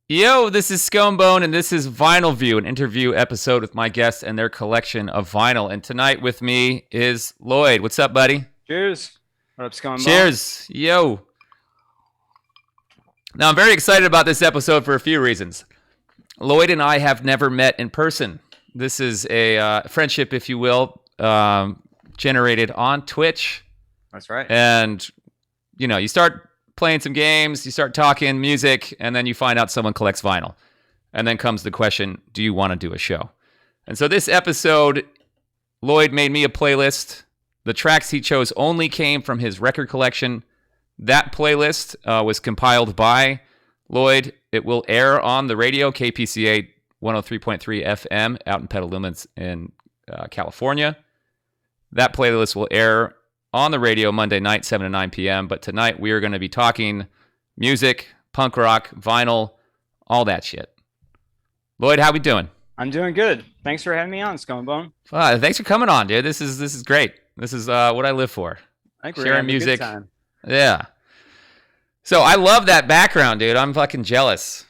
Yo, this is Sconebone, and this is VinylView, an interview episode with my guests and their collection of vinyl. And tonight with me is Lloyd. What's up, buddy? Cheers. What's going on? Cheers. Yo. Now, I'm very excited about this episode for a few reasons. Lloyd and I have never met in person. This is a friendship, if you will, generated on Twitch. That's right. And, you start playing some games, you start talking music, and then you find out someone collects vinyl. And then comes the question, do you want to do a show? And so this episode, Lloyd made me a playlist. The tracks he chose only came from his record collection. That playlist was compiled by Lloyd. It will air on the radio, KPCA 103.3 FM out in Petaluma in California. That playlist will air on the radio Monday night, 7 to 9 p.m. But tonight we are going to be talking music, punk rock, vinyl, all that shit. Lloyd, how we doing? I'm doing good. Thanks for having me on, Sconebone. Thanks for coming on, dude. This is great. This is what I live for. I think we're sharing having music. A good time. Yeah. So I love that background, dude. I'm fucking jealous.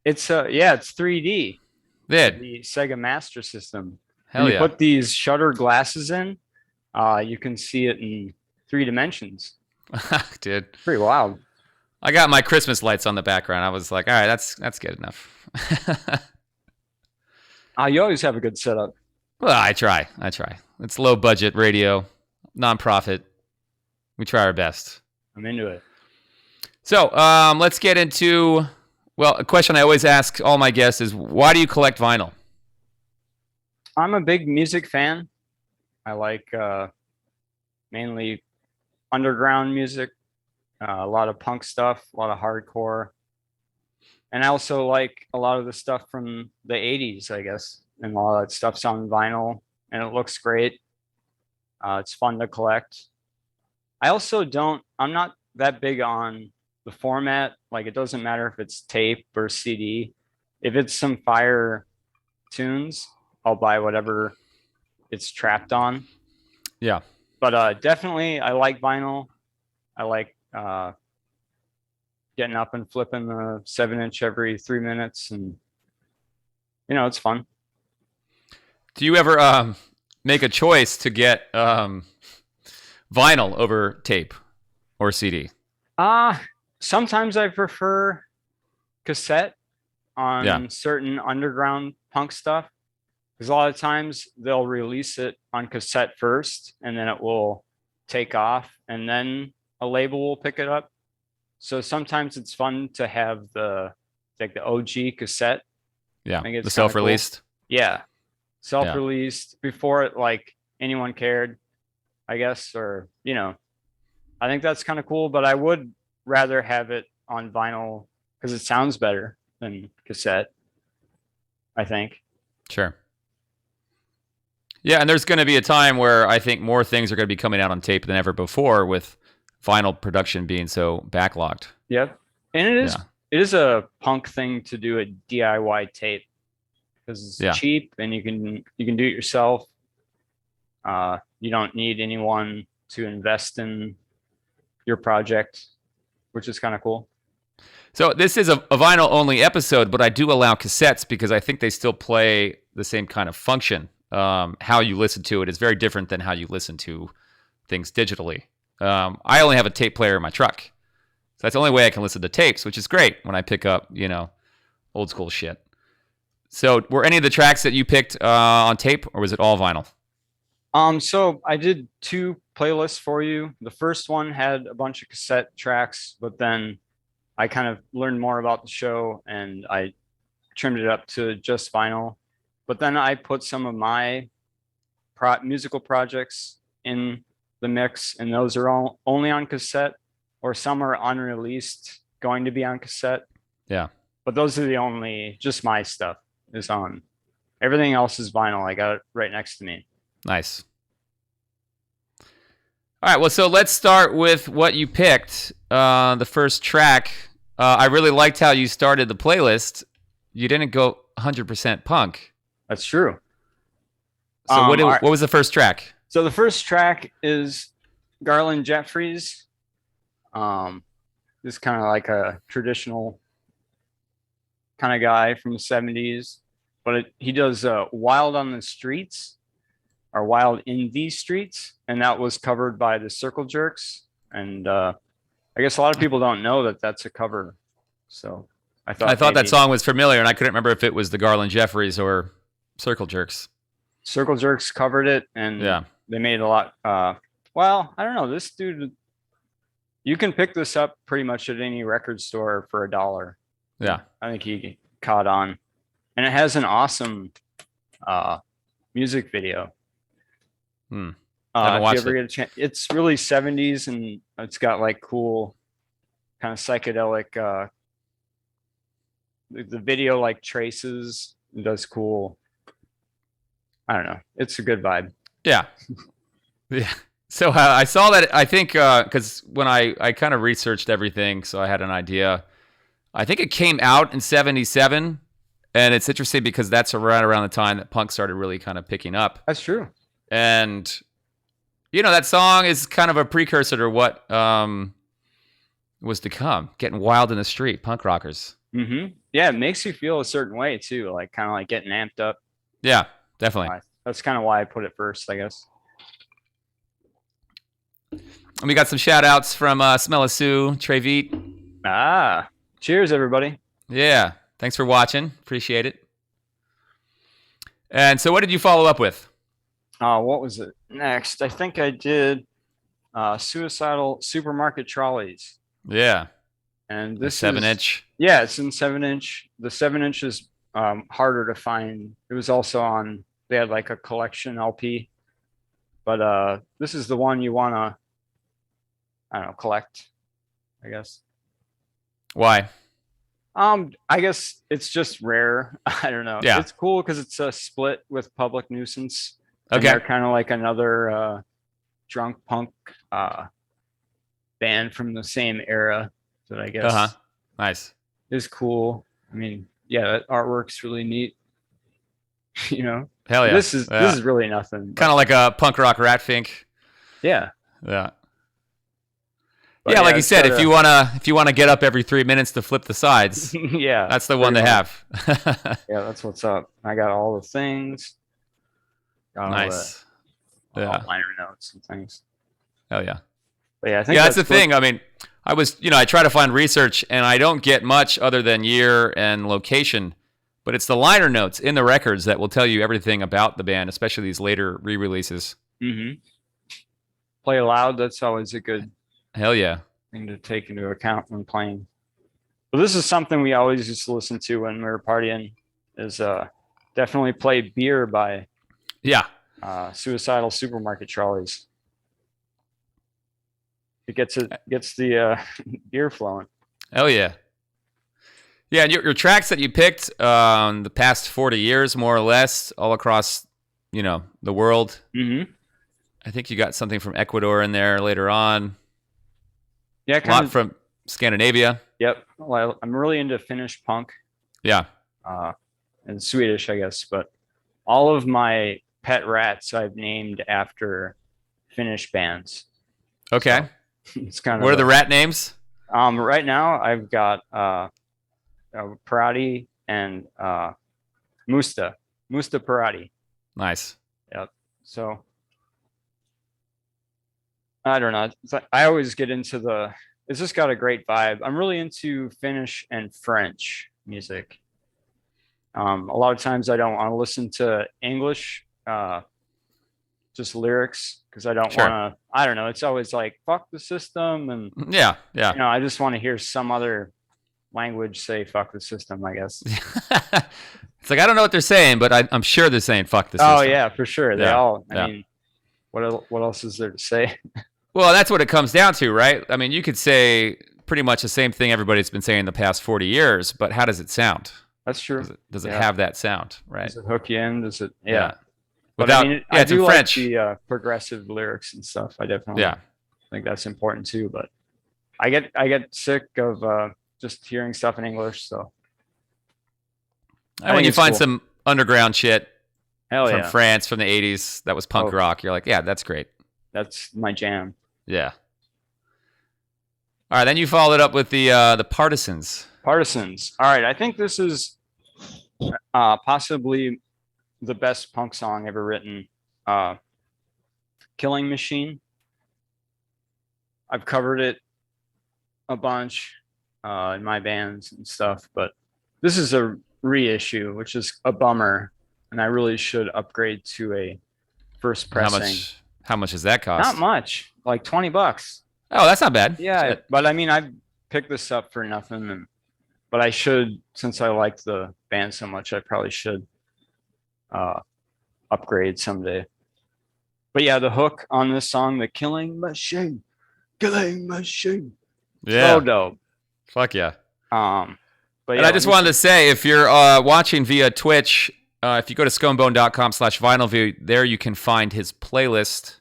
It's it's 3D. Dude. The Sega Master System. Hell when you yeah. put these shutter glasses in, you can see it in 3 dimensions. Dude. Pretty wild. I got my Christmas lights on the background. I was like, all right, that's good enough. You always have a good setup. Well, I try. It's low budget radio, nonprofit. We try our best. I'm into it. So let's get into, a question I always ask all my guests is, why do you collect vinyl? I'm a big music fan. I like mainly underground music, a lot of punk stuff, a lot of hardcore. And I also like a lot of the stuff from the 80s, I guess. And a lot of that stuff's on vinyl, and it looks great. It's fun to collect. I'm not that big on the format. Like, it doesn't matter if it's tape or CD. If it's some fire tunes, I'll buy whatever it's trapped on. Yeah. But definitely, I like vinyl. I like getting up and flipping the 7-inch every 3 minutes, and it's fun. Do you ever make a choice to get vinyl over tape or CD? Sometimes I prefer cassette on certain underground punk stuff, because a lot of times they'll release it on cassette first, and then it will take off, and then a label will pick it up. So sometimes it's fun to have the OG cassette. Yeah, the self-released. Cool. Yeah, self-released before it anyone cared, I guess, or I think that's kind of cool. But I would rather have it on vinyl because it sounds better than cassette, I think. Sure. Yeah, and there's going to be a time where I think more things are going to be coming out on tape than ever before, with vinyl production being so backlogged. Yep. And it is a punk thing to do a DIY tape, because it's cheap and you can do it yourself. You don't need anyone to invest in your project, which is kind of cool. So this is a vinyl only episode, but I do allow cassettes because I think they still play the same kind of function. How you listen to it is very different than how you listen to things digitally. I only have a tape player in my truck, so that's the only way I can listen to tapes, which is great when I pick up, old school shit. So were any of the tracks that you picked on tape, or was it all vinyl? So I did 2 playlists for you. The first one had a bunch of cassette tracks, but then I kind of learned more about the show and I trimmed it up to just vinyl. But then I put some of my musical projects in the mix, and those are all only on cassette, or some are unreleased, going to be on cassette. Yeah. But those are the only, just my stuff is on. Everything else is vinyl. I got it right next to me. Nice. All right, well, so let's start with what you picked. The first track, I really liked how you started the playlist. You didn't go 100% punk. That's true. So what was the first track? So the first track is Garland Jeffries. This is kind of like a traditional kind of guy from the 70s, but he does Wild on the Streets or Wild in these Streets, and that was covered by the Circle Jerks. And I guess a lot of people don't know that that's a cover. So I thought that song was familiar, and I couldn't remember if it was the Garland Jeffries or Circle Jerks. Circle Jerks covered it, and they made a lot. Well, I don't know. This dude, you can pick this up pretty much at any record store for $1. Yeah. I think he caught on. And it has an awesome music video. Haven't If watched you ever get a chance, it's really 70s, and it's got like cool kind of psychedelic the video like traces. It does cool. I don't know. It's a good vibe. Yeah. Yeah. So I saw that, I think, because when I kind of researched everything, so I had an idea. I think it came out in 77, and it's interesting because that's right around the time that punk started really kind of picking up. That's true. And, you know, that song is kind of a precursor to what was to come, getting wild in the street, punk rockers. Mm-hmm. Yeah, it makes you feel a certain way, too, like kind of like getting amped up. Yeah, definitely. That's kind of why I put it first, I guess. And we got some shout outs from Smell of Sue, Treveet. Cheers, everybody. Yeah, thanks for watching. Appreciate it. And so what did you follow up with? What was it next? I think I did Suicidal Supermarket Trolleys. Yeah. And this 7-inch. Yeah, it's in 7-inch. The 7-inch is harder to find. It was also on, they had like a collection LP. But this is the one you want to, I don't know, collect, I guess. Why? I guess it's just rare. I don't know. Yeah. It's cool because it's a split with Public Nuisance. Okay. And they're kind of like another drunk punk band from the same era that I guess nice is cool. I mean, yeah, that artwork's really neat. You know, hell yeah. This is really nothing. Kind of like a punk rock Ratfink. Yeah. Yeah. But yeah, like you said, if you wanna get up every 3 minutes to flip the sides, yeah, that's the one to have. Yeah, that's what's up. I got all the things. Got nice. All the liner notes and things. Hell yeah. But yeah, I think that's the thing. I mean, I try to find research, and I don't get much other than year and location. But it's the liner notes in the records that will tell you everything about the band, especially these later re-releases. Mm-hmm. Play loud. That's always a good hell yeah thing to take into account when playing. But this is something we always used to listen to when we were partying. Is definitely play Beer by Suicidal Supermarket Trolleys. It gets the beer flowing. Hell yeah. Yeah, and your tracks that you picked the past 40 years, more or less, all across, the world. Mm-hmm. I think you got something from Ecuador in there later on. Yeah, a lot from Scandinavia. Yep. Well, I'm really into Finnish punk. Yeah. And Swedish, I guess. But all of my pet rats I've named after Finnish bands. Okay. So it's kind of. What are the rat names? Right now, I've got Parati and Musta Parati. Nice. Yep. So I don't know. I always get into it's just got a great vibe. I'm really into Finnish and French music. A lot of times I don't want to listen to English, just lyrics, because I don't want to. I don't know. It's always like fuck the system, and yeah. I just want to hear some other language say fuck the system, I guess. It's like I don't know what they're saying, but I'm sure they're saying fuck the system. Oh yeah, for sure. They all. I mean, what else is there to say? Well, that's what it comes down to, right? I mean, you could say pretty much the same thing everybody's been saying the past 40 years, but how does it sound? That's true. Does it have that sound, right? Does it hook you in? Does it? Yeah. But I mean, I it's do in like French. the progressive lyrics and stuff. I definitely think that's important too. But I get sick of just hearing stuff in English. So when you find some underground shit from yeah. France from the 80s that was punk rock, you're like, yeah, that's great. That's my jam. Yeah. All right, then you followed it up with the Partisans. Partisans. All right, I think this is possibly the best punk song ever written. Killing Machine. I've covered it a bunch in my bands and stuff, but this is a reissue, which is a bummer, and I really should upgrade to a first pressing. How much does that cost? Not much, like $20. Oh, that's not bad. Yeah, Shit. but I mean, I picked this up for nothing, but I should, since I like the band so much, I probably should upgrade someday. But yeah, the hook on this song, the Killing Machine. Yeah. So dope. Fuck yeah. But and I just wanted to say, if you're watching via Twitch, if you go to sconebone.com/vinylview, there you can find his playlist.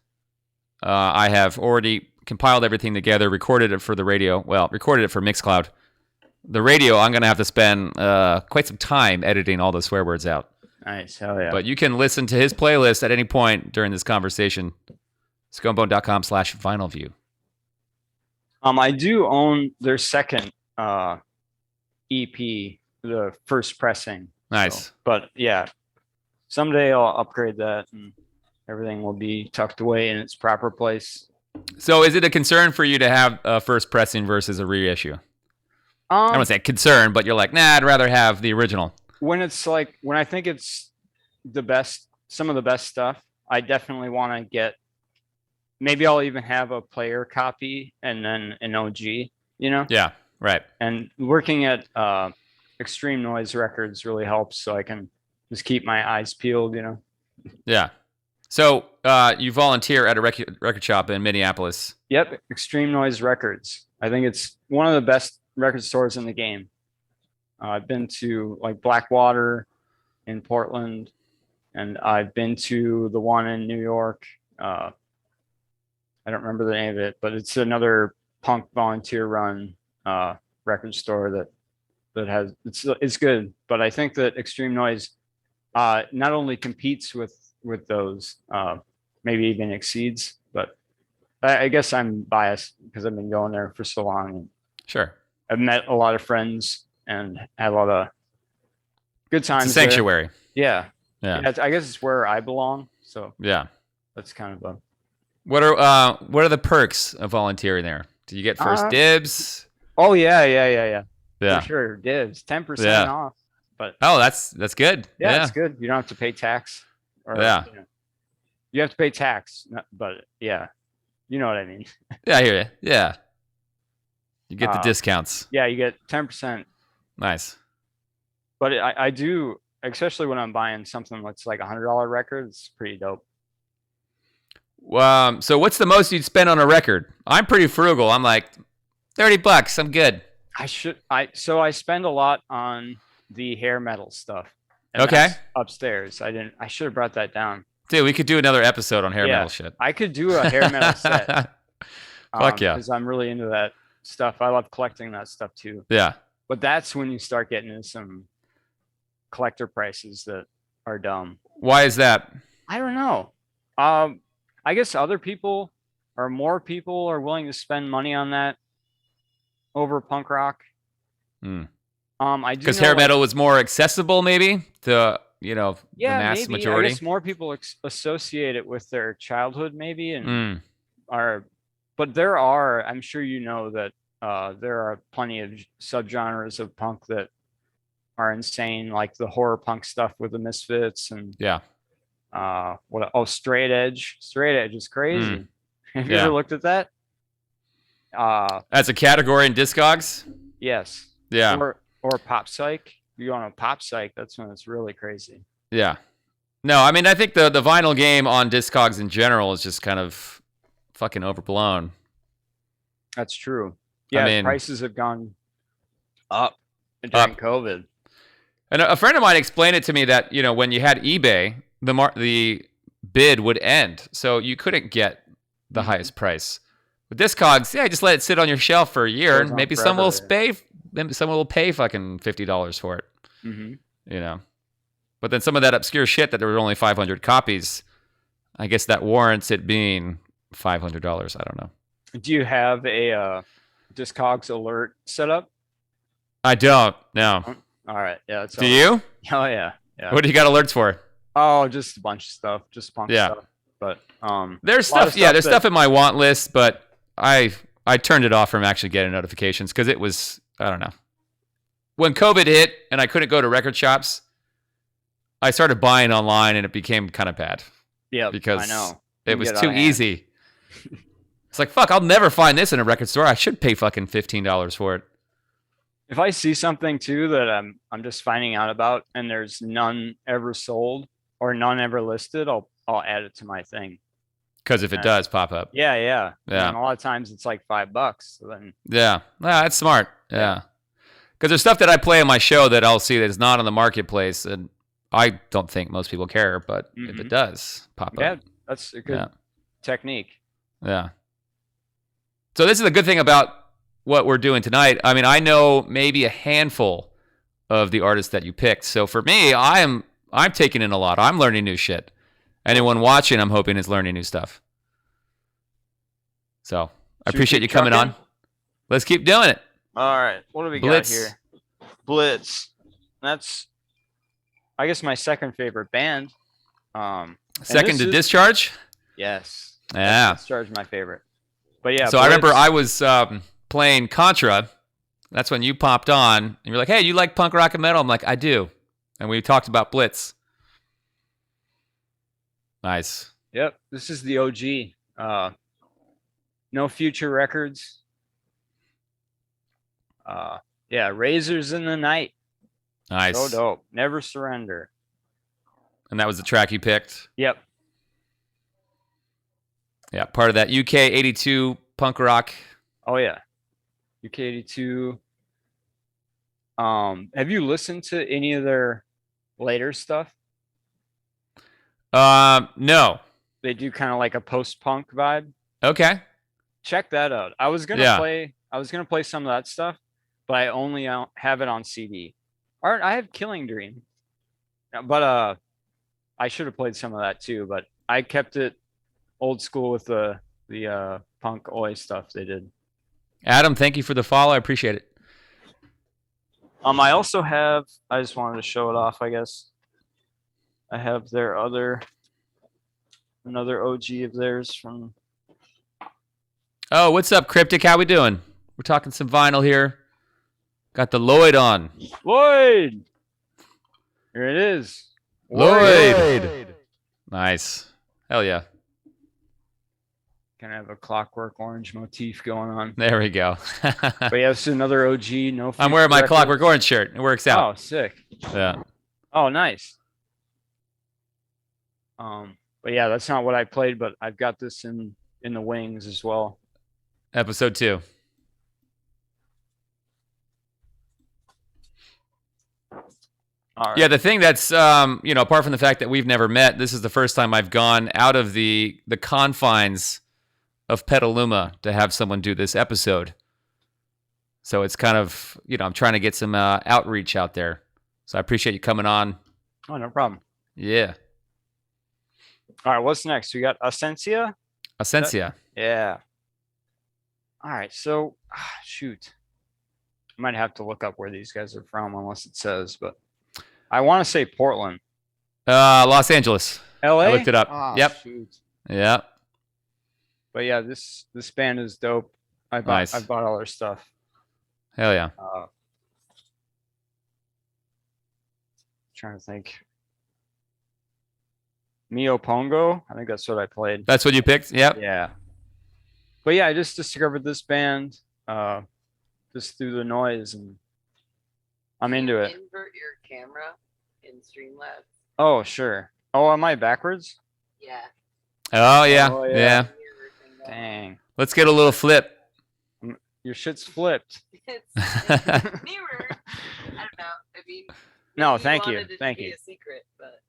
I have already compiled everything together, recorded it for the radio. Well, recorded it for Mixcloud. The radio, I'm going to have to spend quite some time editing all the swear words out. Nice, hell yeah. But you can listen to his playlist at any point during this conversation. sconebone.com/vinylview. I do own their second EP, the first pressing. Nice. So, but yeah, someday I'll upgrade that and everything will be tucked away in its proper place. So is it a concern for you to have a first pressing versus a reissue? I don't want to say concern, but you're like, nah, I'd rather have the original. When I think it's the best, some of the best stuff, I definitely want to get, maybe I'll even have a player copy and then an OG, you know? Yeah, right. And working at Extreme Noise Records really helps, so I can just keep my eyes peeled, you know? Yeah. So you volunteer at a record shop in Minneapolis. Yep, Extreme Noise Records. I think it's one of the best record stores in the game. I've been to like Blackwater in Portland, and I've been to the one in New York. I don't remember the name of it, but it's another punk volunteer run record store that has it's good. But I think that Extreme Noise not only competes with those, maybe even exceeds. But I guess I'm biased because I've been going there for so long. And sure. I've met a lot of friends and had a lot of good times. It's a sanctuary. There. Yeah. I guess it's where I belong. So yeah, that's kind of a. What are the perks of volunteering there? Do you get first dibs? Oh yeah. For sure, dibs, 10% off. But that's good. Yeah, it's good. You don't have to pay tax. Or, you have to pay tax, but yeah, you know what I mean. Yeah, I hear you. Yeah, you get the discounts. Yeah, you get 10%. Nice. But I do, especially when I'm buying something that's like $100 record. It's pretty dope. So what's the most you'd spend on a record? I'm pretty frugal. I'm like $30. I'm good. So I spend a lot on the hair metal stuff. Okay. Upstairs. I should have brought that down. Dude, we could do another episode on hair metal shit. I could do a hair metal set. Fuck yeah. Because I'm really into that stuff. I love collecting that stuff too. Yeah. But that's when you start getting into some collector prices that are dumb. Why is that? I don't know. I guess other people or more people are willing to spend money on that over punk rock. I do because hair metal was more accessible, maybe to the mass maybe. majority. I guess more people associate it with their childhood, maybe, and but there are. I'm sure you know that there are plenty of subgenres of punk that are insane, like the horror punk stuff with the Misfits and Straight Edge. Straight Edge is crazy. Have you ever looked at that? As a category in Discogs? Yes. Yeah. Or pop psych. You go on a pop psych, that's when it's really crazy. Yeah. No, I mean, I think the vinyl game on Discogs in general is just kind of fucking overblown. That's true. Yeah, I mean, prices have gone up during COVID. And a friend of mine explained it to me that, when you had eBay, the bid would end. So you couldn't get the highest price. With Discogs, just let it sit on your shelf for a year, and maybe someone will pay fucking $50 for it. But then some of that obscure shit that there were only 500 copies, I guess that warrants it being $500. I don't know. Do you have a Discogs alert set up? I don't. No. All right. Yeah. That's Do you? Oh yeah. Yeah. What do you got alerts for? Oh, just a bunch of stuff. Just punk Yeah. stuff. But There's a lot of stuff. Yeah, there's that- stuff in my want list, but I turned it off from actually getting notifications because it was, I don't know. When COVID hit and I couldn't go to record shops, I started buying online and it became kind of bad. Yeah. Because I know. it Can was get out too of hand. easy. It's like, fuck, I'll never find this in a record store. I should pay fucking $15 for it. If I see something too that I'm just finding out about and there's none ever sold or none ever listed, I'll add it to my thing. Because if it does pop up. Yeah, yeah. Yeah. And a lot of times it's like $5. So then Yeah. That's smart. Yeah. Because there's stuff that I play on my show that I'll see that's not on the marketplace. And I don't think most people care, but if it does pop yeah, up. that's a good technique. Yeah. So this is a good thing about what we're doing tonight. I mean, I know maybe a handful of the artists that you picked. So for me, I'm taking in a lot. I'm learning new shit. Anyone watching, I'm hoping is learning new stuff. So I appreciate you coming on. Let's keep doing it. All right. What do we Blitz. got here? Blitz. That's, I guess, my second favorite band. Second to Discharge? Yes. Yeah. Discharge my favorite. But yeah. So I remember I was playing Contra. That's when you popped on. And you're like, hey, you like punk rock and metal? I'm like, I do. And we talked about Blitz. Nice. Yep. This is the OG. No Future Records. Yeah. Razors in the Night. Nice. So dope. Never Surrender. And that was the track you picked? Yep. Yeah, part of that UK 82 punk rock. Oh yeah. UK 82. Have you listened to any of their later stuff? No. They do kind of like a post-punk vibe. Okay. Check that out. I was gonna play some of that stuff, but I only have it on CD. Or I have Killing Dream. But I should have played some of that too, but I kept it old school with the punk oi stuff they did. Adam, thank you for the follow. I appreciate it. I also have, I just wanted to show it off, I guess. I have their another OG of theirs from. Oh, what's up, Cryptic? How we doing? We're talking some vinyl here. Got the Lloyd on. Lloyd! Here it is. Lloyd! Nice. Hell yeah. Kind of have a Clockwork Orange motif going on. There we go. But yeah, this is another OG. No. I'm wearing my Future Clockwork Records. Orange shirt. It works out. Oh, sick. Yeah. Oh, nice. But yeah, that's not what I played, but I've got this in the wings as well. Episode 2. All right. Yeah, the thing that's, apart from the fact that we've never met, this is the first time I've gone out of the confines of Petaluma to have someone do this episode. So it's kind of, I'm trying to get some outreach out there. So I appreciate you coming on. Oh, no problem. Yeah. All right, what's next? We got Ascensia. Ascensia. Yeah. All right, so shoot, I might have to look up where these guys are from, unless it says. But I want to say Portland, Los Angeles. LA. I looked it up. Ah, Yep. shoot. Yep. But yeah, this band is dope. I Nice. bought all their stuff. Hell yeah. Trying to think. Mio Pongo. I think that's what I played. That's what you picked? Yep. Yeah. But yeah, I just discovered this band just through the noise, and I'm into it. Invert your camera in Streamlabs. Oh, sure. Oh, am I backwards? Yeah. Oh, yeah. Oh, Yeah. yeah. Mirror thing. Dang. Let's get a little flip. Your shit's flipped. It's mirror. I don't know. I mean, No, maybe thank you. wanted it to Thank be you. A secret, but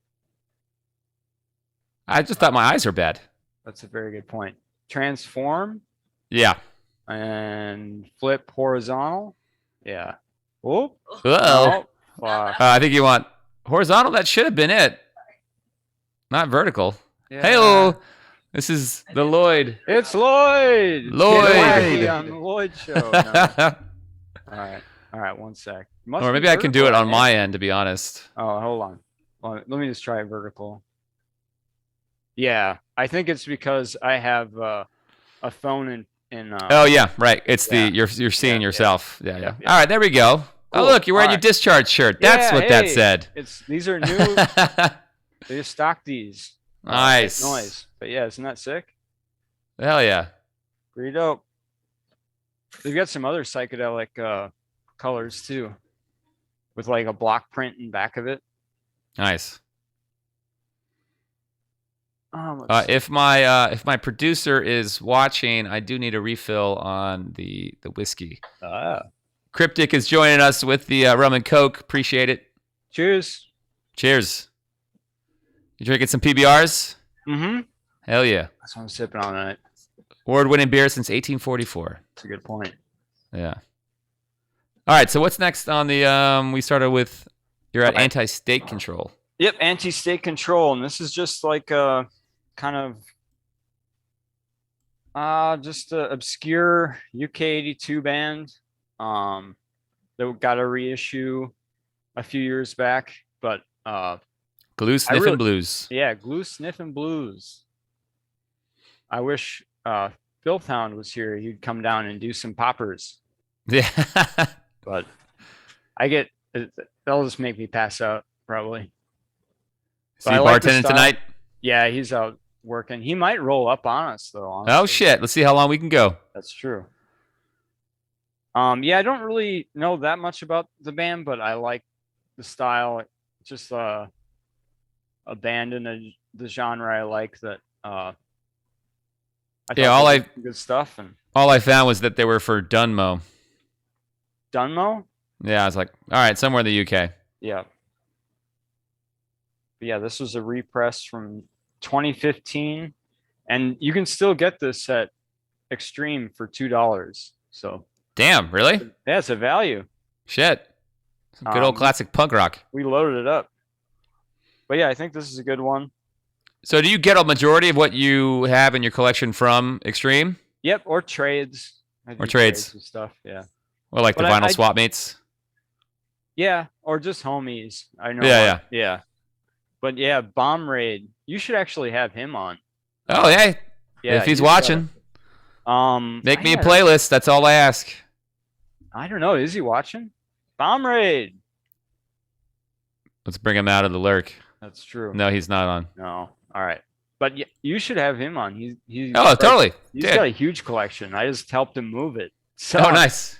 I just thought my eyes are bad. That's a very good point. Transform Yeah. and flip horizontal. Yeah. Whoop. Uh-oh. Oh, fuck. I think you want horizontal. That should have been it. Not vertical. Yeah. Hey-o. This is the Lloyd. It's Lloyd. Lloyd. Get away on the Lloyd show. No. All right. All right, one sec. Or maybe I can do it on my end, to be honest. Oh, hold on. Let me just try vertical. Yeah, I think it's because I have a phone in. Oh yeah, right. It's yeah. you're seeing yourself. Yeah. Yeah. All right, there we go. Cool. Oh look, you're wearing All your right. Discharge shirt. That's what that said. These are new. They just stocked these. Nice. Noise. But yeah, isn't that sick? Hell yeah. Pretty dope. They've got some other psychedelic colors too, with like a block print in back of it. Nice. If my producer is watching, I do need a refill on the whiskey. Cryptic is joining us with the rum and coke. Appreciate it. Cheers. Cheers. You drinking some PBRs? Mm-hmm. Hell yeah. That's what I'm sipping on tonight. Award-winning beer since 1844. That's a good point. Yeah. All right. So what's next on the? We started with you're at anti-state control. Yep, anti-state control, and this is just like a kind of just an obscure UK 82 band that got a reissue a few years back, but Glue Sniffin' Blues. Yeah, Glue Sniffin' Blues. I wish Filthhound was here. He'd come down and do some poppers. Yeah. But that'll just make me pass out probably. So you bartending tonight? Yeah, he's out working. He might roll up on us though. Honestly. Oh shit! Let's see how long we can go. That's true. Yeah, I don't really know that much about the band, but I like the style. Just a band in the genre I like that. Good stuff. And all I found was that they were for Dunmo. Dunmo? Yeah, I was like, all right, somewhere in the UK. Yeah. But yeah, this was a repress from 2015, and you can still get this at Extreme for $2. So. Damn, really? Yeah, it's a value. Shit. Some good old classic punk rock. We loaded it up. But yeah, I think this is a good one. So do you get a majority of what you have in your collection from Extreme? Yep, or trades. Or trades and stuff, yeah. Or like the vinyl swap meets? Yeah, or just homies. I know. Yeah. But yeah, Bomb Raid. You should actually have him on. Oh, hey. Yeah, if he's watching. Make me a playlist. That's all I ask. I don't know. Is he watching? Bomb Raid. Let's bring him out of the lurk. That's true. No, he's not on. No. All right. But you should have him on. He's totally. He's got a huge collection. I just helped him move it. So nice.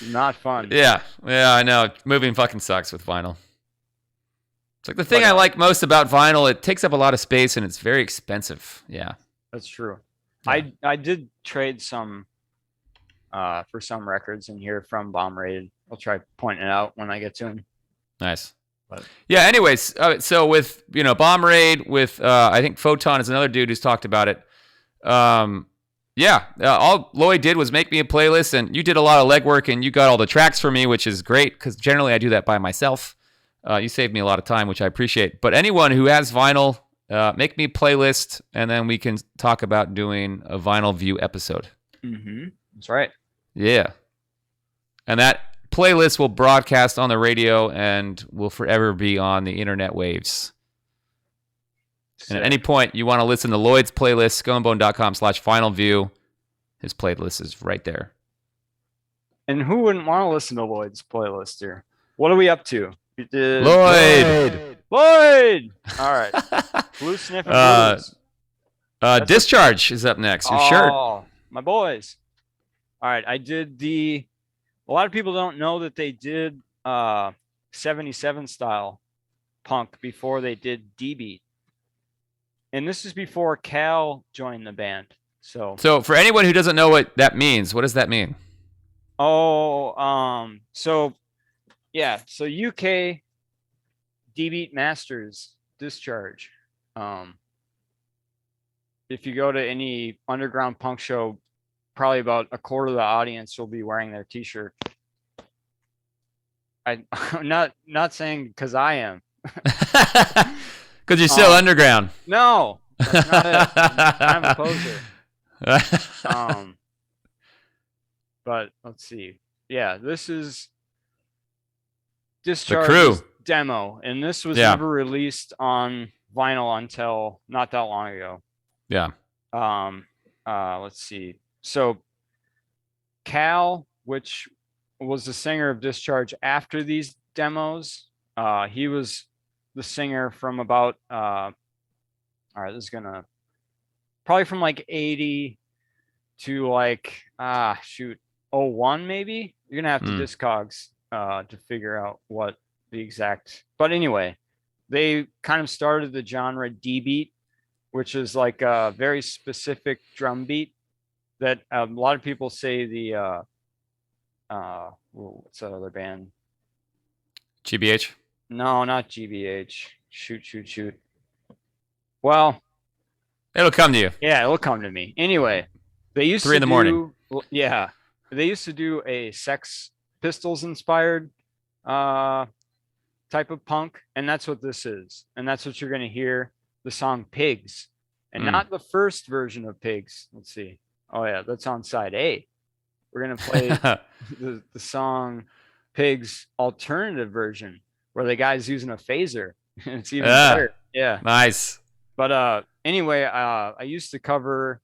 Not fun. Yeah, I know. Moving fucking sucks with vinyl. It's like the thing I like most about vinyl. It takes up a lot of space and it's very expensive. Yeah, that's true. Yeah. I did trade some for some records in here from Bomb Raid. I'll try pointing it out when I get to them. Nice. But yeah. Anyways, so with Bomb Raid, with I think Photon is another dude who's talked about it. All Lloyd did was make me a playlist, and you did a lot of legwork, and you got all the tracks for me, which is great because generally I do that by myself. You saved me a lot of time, which I appreciate. But anyone who has vinyl, make me a playlist, and then we can talk about doing a VinylView episode. Mm-hmm. That's right. Yeah. And that playlist will broadcast on the radio and will forever be on the internet waves. And at any point you want to listen to Lloyd's playlist, skullandbone.com/VinylView. His playlist is right there. And who wouldn't want to listen to Lloyd's playlist here? What are we up to? We did Lloyd! All right. Blue Sniffin' Blues. Discharge is up next. Your shirt. My boys. All right. I did a lot of people don't know that they did 77 style punk before they did D-Beat. And this is before Cal joined the band. So for anyone who doesn't know what that means, what does that mean? So UK D-Beat Masters Discharge. If you go to any underground punk show, probably about a quarter of the audience will be wearing their t-shirt. I'm not saying because I am. Because you're still underground. No, that's not it. I'm a poser. But let's see. Yeah, this is Discharge Crew. demo, and this was Yeah. never released on vinyl until not that long ago. Yeah. Let's see. So Cal, which was the singer of Discharge after these demos, he was the singer from about all right, this is gonna probably from like 80 to like 01 maybe. You're gonna have to Discogs to figure out what the exact, but anyway, they kind of started the genre D beat, which is like a very specific drum beat that a lot of people say the what's that other band? GBH. No, not GBH. Shoot. Well, It'll come to you. yeah, it'll come to me. Anyway, they used 3 in the morning. Yeah, they used to do a Sex Pistols inspired type of punk, and that's what this is, and that's what you're gonna hear. The song Pigs, and not the first version of Pigs. Let's see. Oh yeah, that's on side A. We're gonna play the song Pigs alternative version where the guy's using a phaser. It's even better. Yeah. Nice. But anyway, I used to cover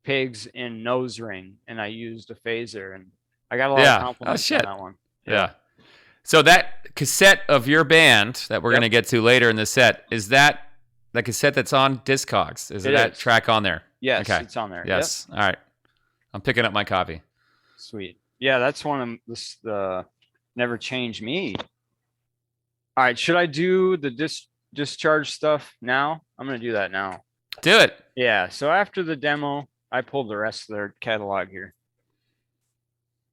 Pigs in Nose Ring, and I used a phaser, and I got a lot of compliments on that one. Yeah. So that cassette of your band that we're gonna get to later in the set, is that the cassette that's on Discogs? Is that track on there? Yes, it's on there. Yes. All right. I'm picking up my copy. Sweet. Yeah, that's one of the Never Change Me. All right, should I do the Discharge stuff now? I'm going to do that now. Do it. Yeah, so after the demo, I pulled the rest of their catalog here.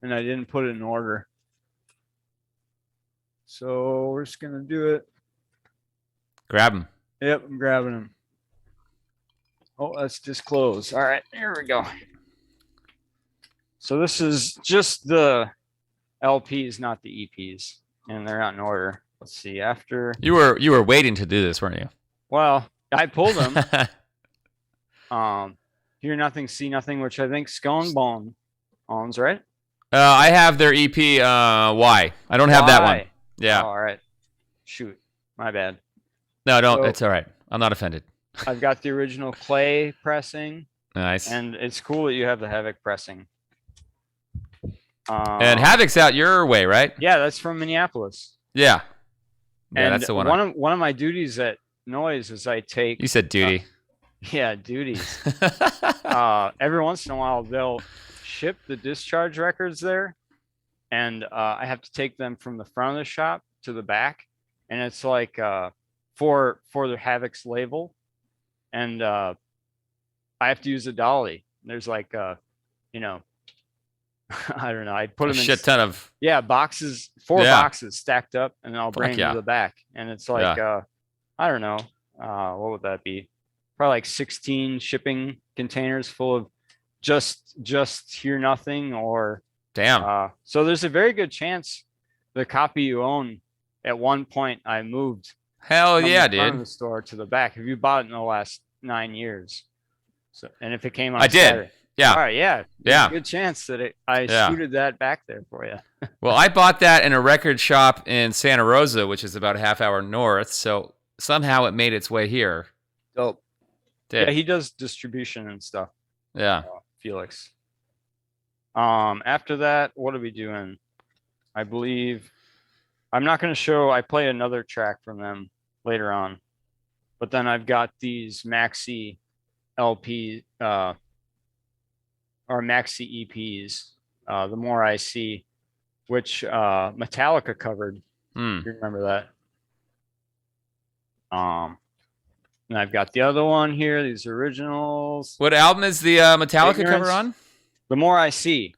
And I didn't put it in order. So we're just going to do it. Grab them. Yep, I'm grabbing them. Oh, let's disclose. All right, here we go. So this is just the LPs, not the EPs, and they're not in order. Let's see. After you were waiting to do this, weren't you? Well, I pulled them. Hear Nothing, See Nothing, which I think Skull and Bone owns, right? I have their EP. Why? I don't have that one. Yeah. Oh, all right. Shoot, my bad. No, don't. So, it's all right. I'm not offended. I've got the original Clay pressing. Nice. And it's cool that you have the Havoc pressing. And Havoc's out your way, right? Yeah, that's from Minneapolis. Yeah. Yeah, and that's the one. One of my duties at Noise is I take. You said duty. Yeah, duties. Every once in a while, they'll ship the Discharge records there, and I have to take them from the front of the shop to the back, and it's like for the Havoc's label, and I have to use a dolly. There's like I don't know. I put them in shit ton of boxes, 4 boxes stacked up, and I'll bring them to the back. And it's like I don't know, what would that be? Probably like 16 shipping containers full of just Hear Nothing or damn. So there's a very good chance the copy you own at one point I moved. Hell yeah, from dude. the store to the back. Have you bought it in the last 9 years? So, and if it came on, I did. Yeah. All right. Yeah. Yeah. Good chance that I scooted that back there for you. Well, I bought that in a record shop in Santa Rosa, which is about a half hour north. So somehow it made its way here. Dope. Yeah, he does distribution and stuff. Yeah. Felix. After that, what are we doing? I believe I'm not going to show. I play another track from them later on, but then I've got these maxi LP or maxi EPs. The More I See, which Metallica covered. You remember that? And I've got the other one here. These originals. What album is the Metallica cover on? The More I See.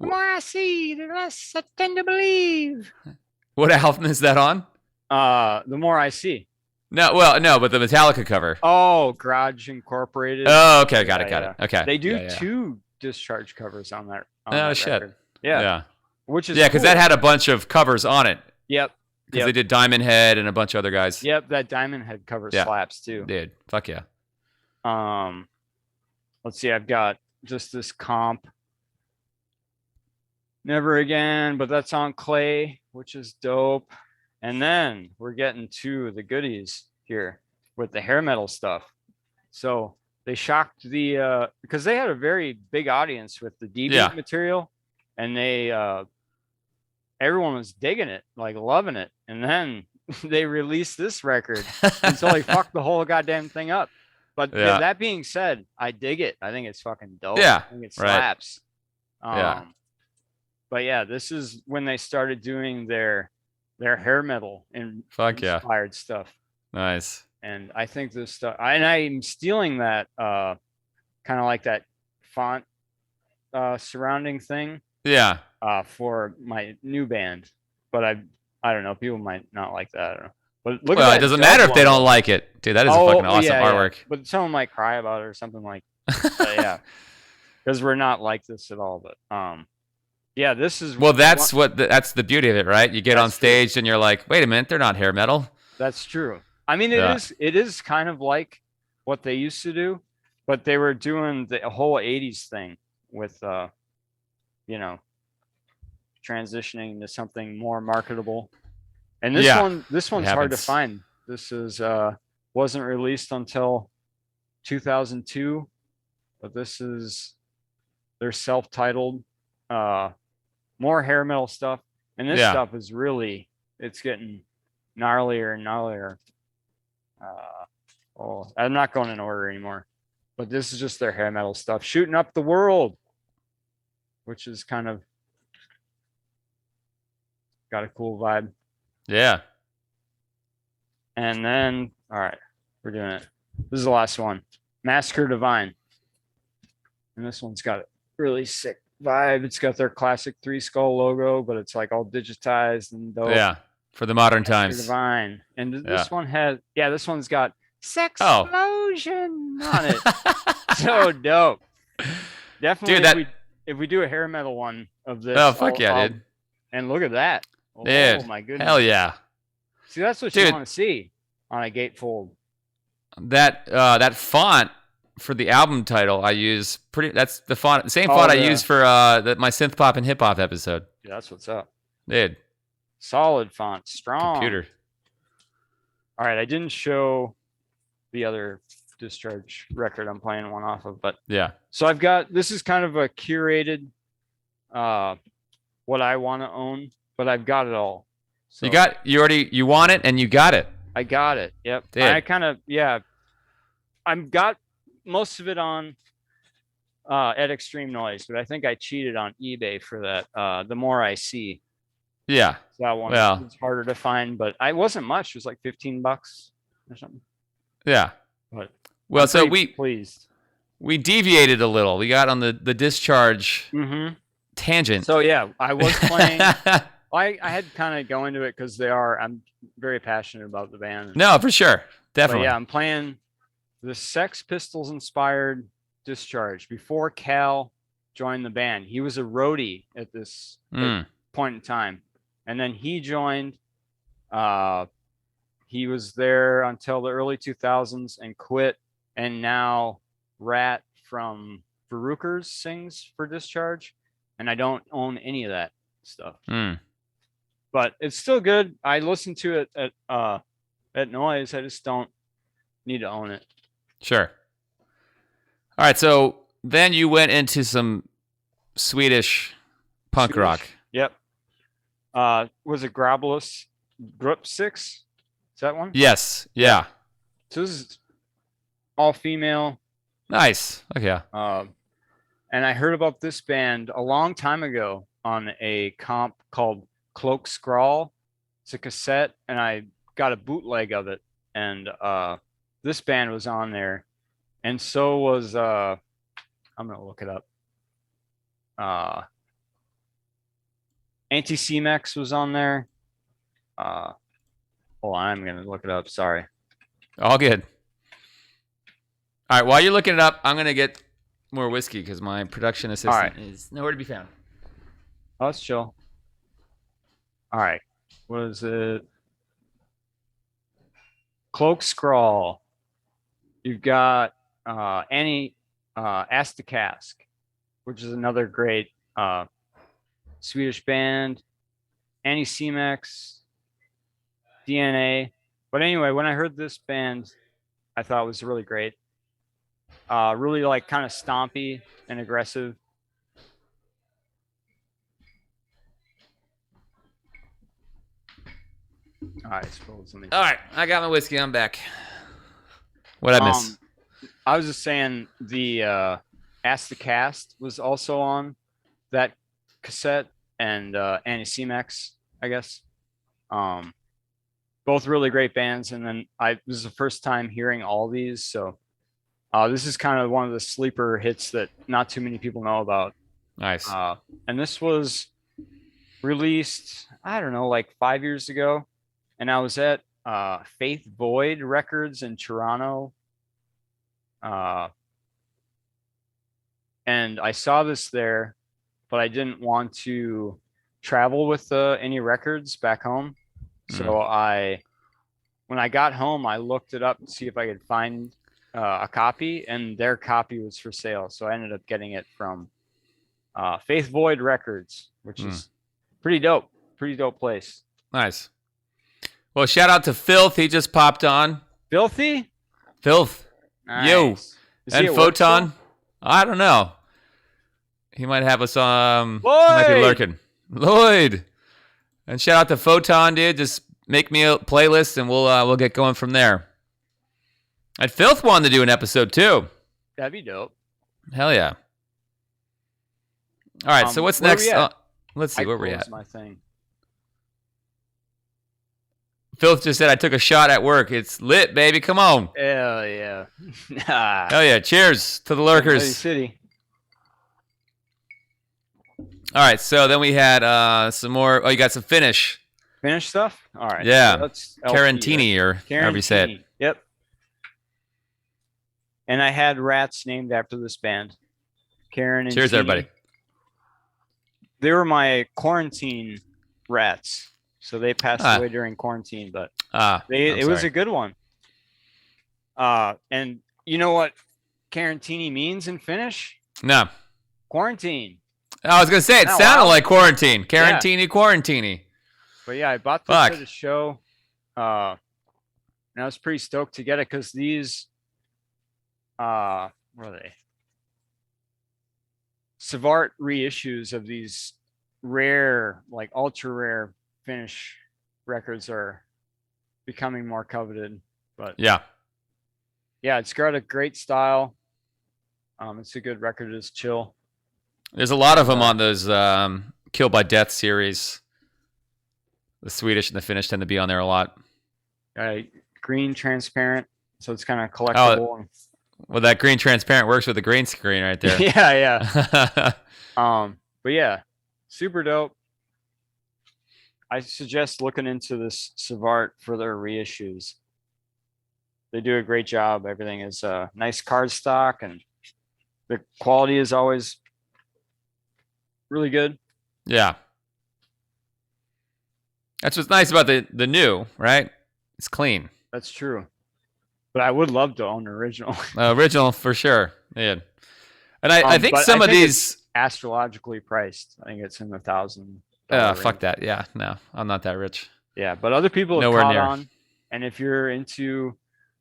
The more I see, the less I tend to believe. What album is that on? The More I See. No, but the Metallica cover. Oh, Garage Incorporated. Oh, okay, got it. Okay. They do 2 Discharge covers on that. Oh shit. Record. Yeah. Which is because that had a bunch of covers on it. Yep. Because they did Diamond Head and a bunch of other guys. Yep, that Diamond Head cover slaps too. Dude, fuck yeah. Let's see. I've got just this comp. Never Again, but that's on clay, which is dope. And then we're getting to the goodies here with the hair metal stuff. So they shocked the because they had a very big audience with the deviant material, and they everyone was digging it, like loving it. And then they released this record, and so they fucked the whole goddamn thing up. But that being said, I dig it. I think it's fucking dope. Yeah, I think it slaps. Yeah. But yeah, this is when they started doing their hair metal and inspired stuff. Nice. And I think this stuff, and I'm stealing that kind of like that font surrounding thing. Yeah. For my new band, but I don't know. People might not like that. I don't know. But look it doesn't matter if they don't like it, dude. That is a fucking awesome artwork. Yeah. But someone might cry about it or something like. Yeah, because we're not like this at all. But yeah, this is. Well, that's that's the beauty of it, right? You get on stage and you're like, wait a minute, they're not hair metal. That's true. I mean, it is kind of like what they used to do, but they were doing the whole '80s thing with, transitioning to something more marketable. And this one's hard to find. This is wasn't released until 2002, but this is their self-titled more hair metal stuff. And this stuff is really, it's getting gnarlier and gnarlier. I'm not going in order anymore, but this is just their hair metal stuff. Shooting Up the World, which is kind of got a cool vibe. Yeah. And then, all right, we're doing it. This is the last one. Massacre Divine. And this one's got a really sick vibe. It's got their classic 3 skull logo, but it's like all digitized and dope. Yeah, for the modern Massacre times. Divine. And this one has, this one's got Sexplosion on it. So dope. Definitely, dude, if we do a hair metal one of this. Oh, fuck dude. And look at that. Oh, dude, my goodness. Hell yeah. See, that's what you want to see on a gatefold. That font for the album title I use that's the font, same font I use for my synth pop and hip hop episode. Yeah, that's what's up. Dude. Solid font, strong. Computer. All right, I didn't show the other Discharge record I'm playing one off of, but yeah. So I've got, this is kind of a curated what I want to own, but I've got it all. So you want it and you got it. I got it. Yep. Dude. I kind of, I've got most of it on at Extreme Noise, but I think I cheated on eBay for that. The More I See. Yeah. So that one was harder to find, but I wasn't much. It was like $15 or something. Yeah. But so pleased. We deviated a little. We got on the Discharge tangent. So yeah, I was playing. I had to kind of go into it because I'm very passionate about the band. No, for sure. Definitely. But yeah, I'm playing the Sex Pistols inspired Discharge before Cal joined the band. He was a roadie at this point in time. And then he joined. He was there until the early 2000s and quit. And now Rat from Verukers sings for Discharge. And I don't own any of that stuff. But it's still good. I listen to it at Noise. I just don't need to own it. Sure. All right. So then you went into some Swedish punk rock. Yep. Was it Grabolus Group 6? Is that one? Yes. Yeah. So this is all female. Nice. Okay. Yeah. And I heard about this band a long time ago on a comp called Cloak Scrawl. It's a cassette, and I got a bootleg of it. And this band was on there, and so was I'm gonna look it up. Anti-C-Mex was on there. Hold on, I'm gonna look it up. Sorry. All good. All right, while you're looking it up, I'm gonna get more whiskey because my production assistant is nowhere to be found. Oh, that's chill. All right. What is it? Cloak Scrawl. You've got Annie Astacask, which is another great Swedish band, Anti-Semex, DNA. But anyway, when I heard this band, I thought it was really great. Really like kind of stompy and aggressive. All right, All right, I got my whiskey. I'm back. What I miss? I was just saying the Ask the Cast was also on that cassette, and Anti-Semex, I guess. Both really great bands, and then this is the first time hearing all these, so this is kind of one of the sleeper hits that not too many people know about. Nice. And this was released, I don't know, like 5 years ago, and I was at Faith Void Records in Toronto, and I saw this there, but I didn't want to travel with any records back home. So when I got home, I looked it up to see if I could find a copy, and their copy was for sale. So I ended up getting it from Faith Void Records, which is pretty dope place. Nice. Well, shout out to Filth. He just popped on. Filthy? Filth. Nice. Yo. Is And he at work Photon. still? I don't know. He might have us on. He Lloyd! might be lurking. Lloyd. And shout out to Photon, dude. Just make me a playlist, and we'll get going from there. And Filth wanted to do an episode too. That'd be dope. Hell yeah. All right, so what's where next? we at? Let's see, where we closed at? my thing. Filth just said, I took a shot at work. It's lit, baby. Come on. Hell yeah. Hell yeah. Cheers to the Lurkers lurkers. City. All right, so then we had some more. Oh, you got some Finnish. Finish stuff? All right. Yeah. So that's LP, Carantini, or however you say it. Carantini. Yep. And I had rats named after this band. Karen and Cheers, Tini. everybody. They were my quarantine rats. So they passed away during quarantine, but it was a good one. And you know what Carantini means in Finnish? No. Quarantine. I was going to say, it Oh, sounded wow. like quarantine. Carantini, quarantini. But yeah, I bought this Fuck. at a show. And I was pretty stoked to get it because these, what are they? Savart reissues of these rare, like ultra rare Finnish records are becoming more coveted. But Yeah. yeah, it's got a great style. It's a good record. It's chill. There's a lot of them on those Kill by Death series. The Swedish and the Finnish tend to be on there a lot. Green transparent, so it's kind of collectible. Well, that green transparent works with the green screen right there. Yeah. But yeah, super dope. I suggest looking into this Savart for their reissues. They do a great job. Everything is nice cardstock, and the quality is always really good. Yeah. That's what's nice about the new, right? It's clean. That's true. But I would love to own the original. Original for sure. Yeah. And I think but some I of think these it's astrologically priced. I think it's in the $1,000. fuck range. that. Yeah, no. I'm not that rich. Yeah, but other people have Nowhere caught near. on. And if you're into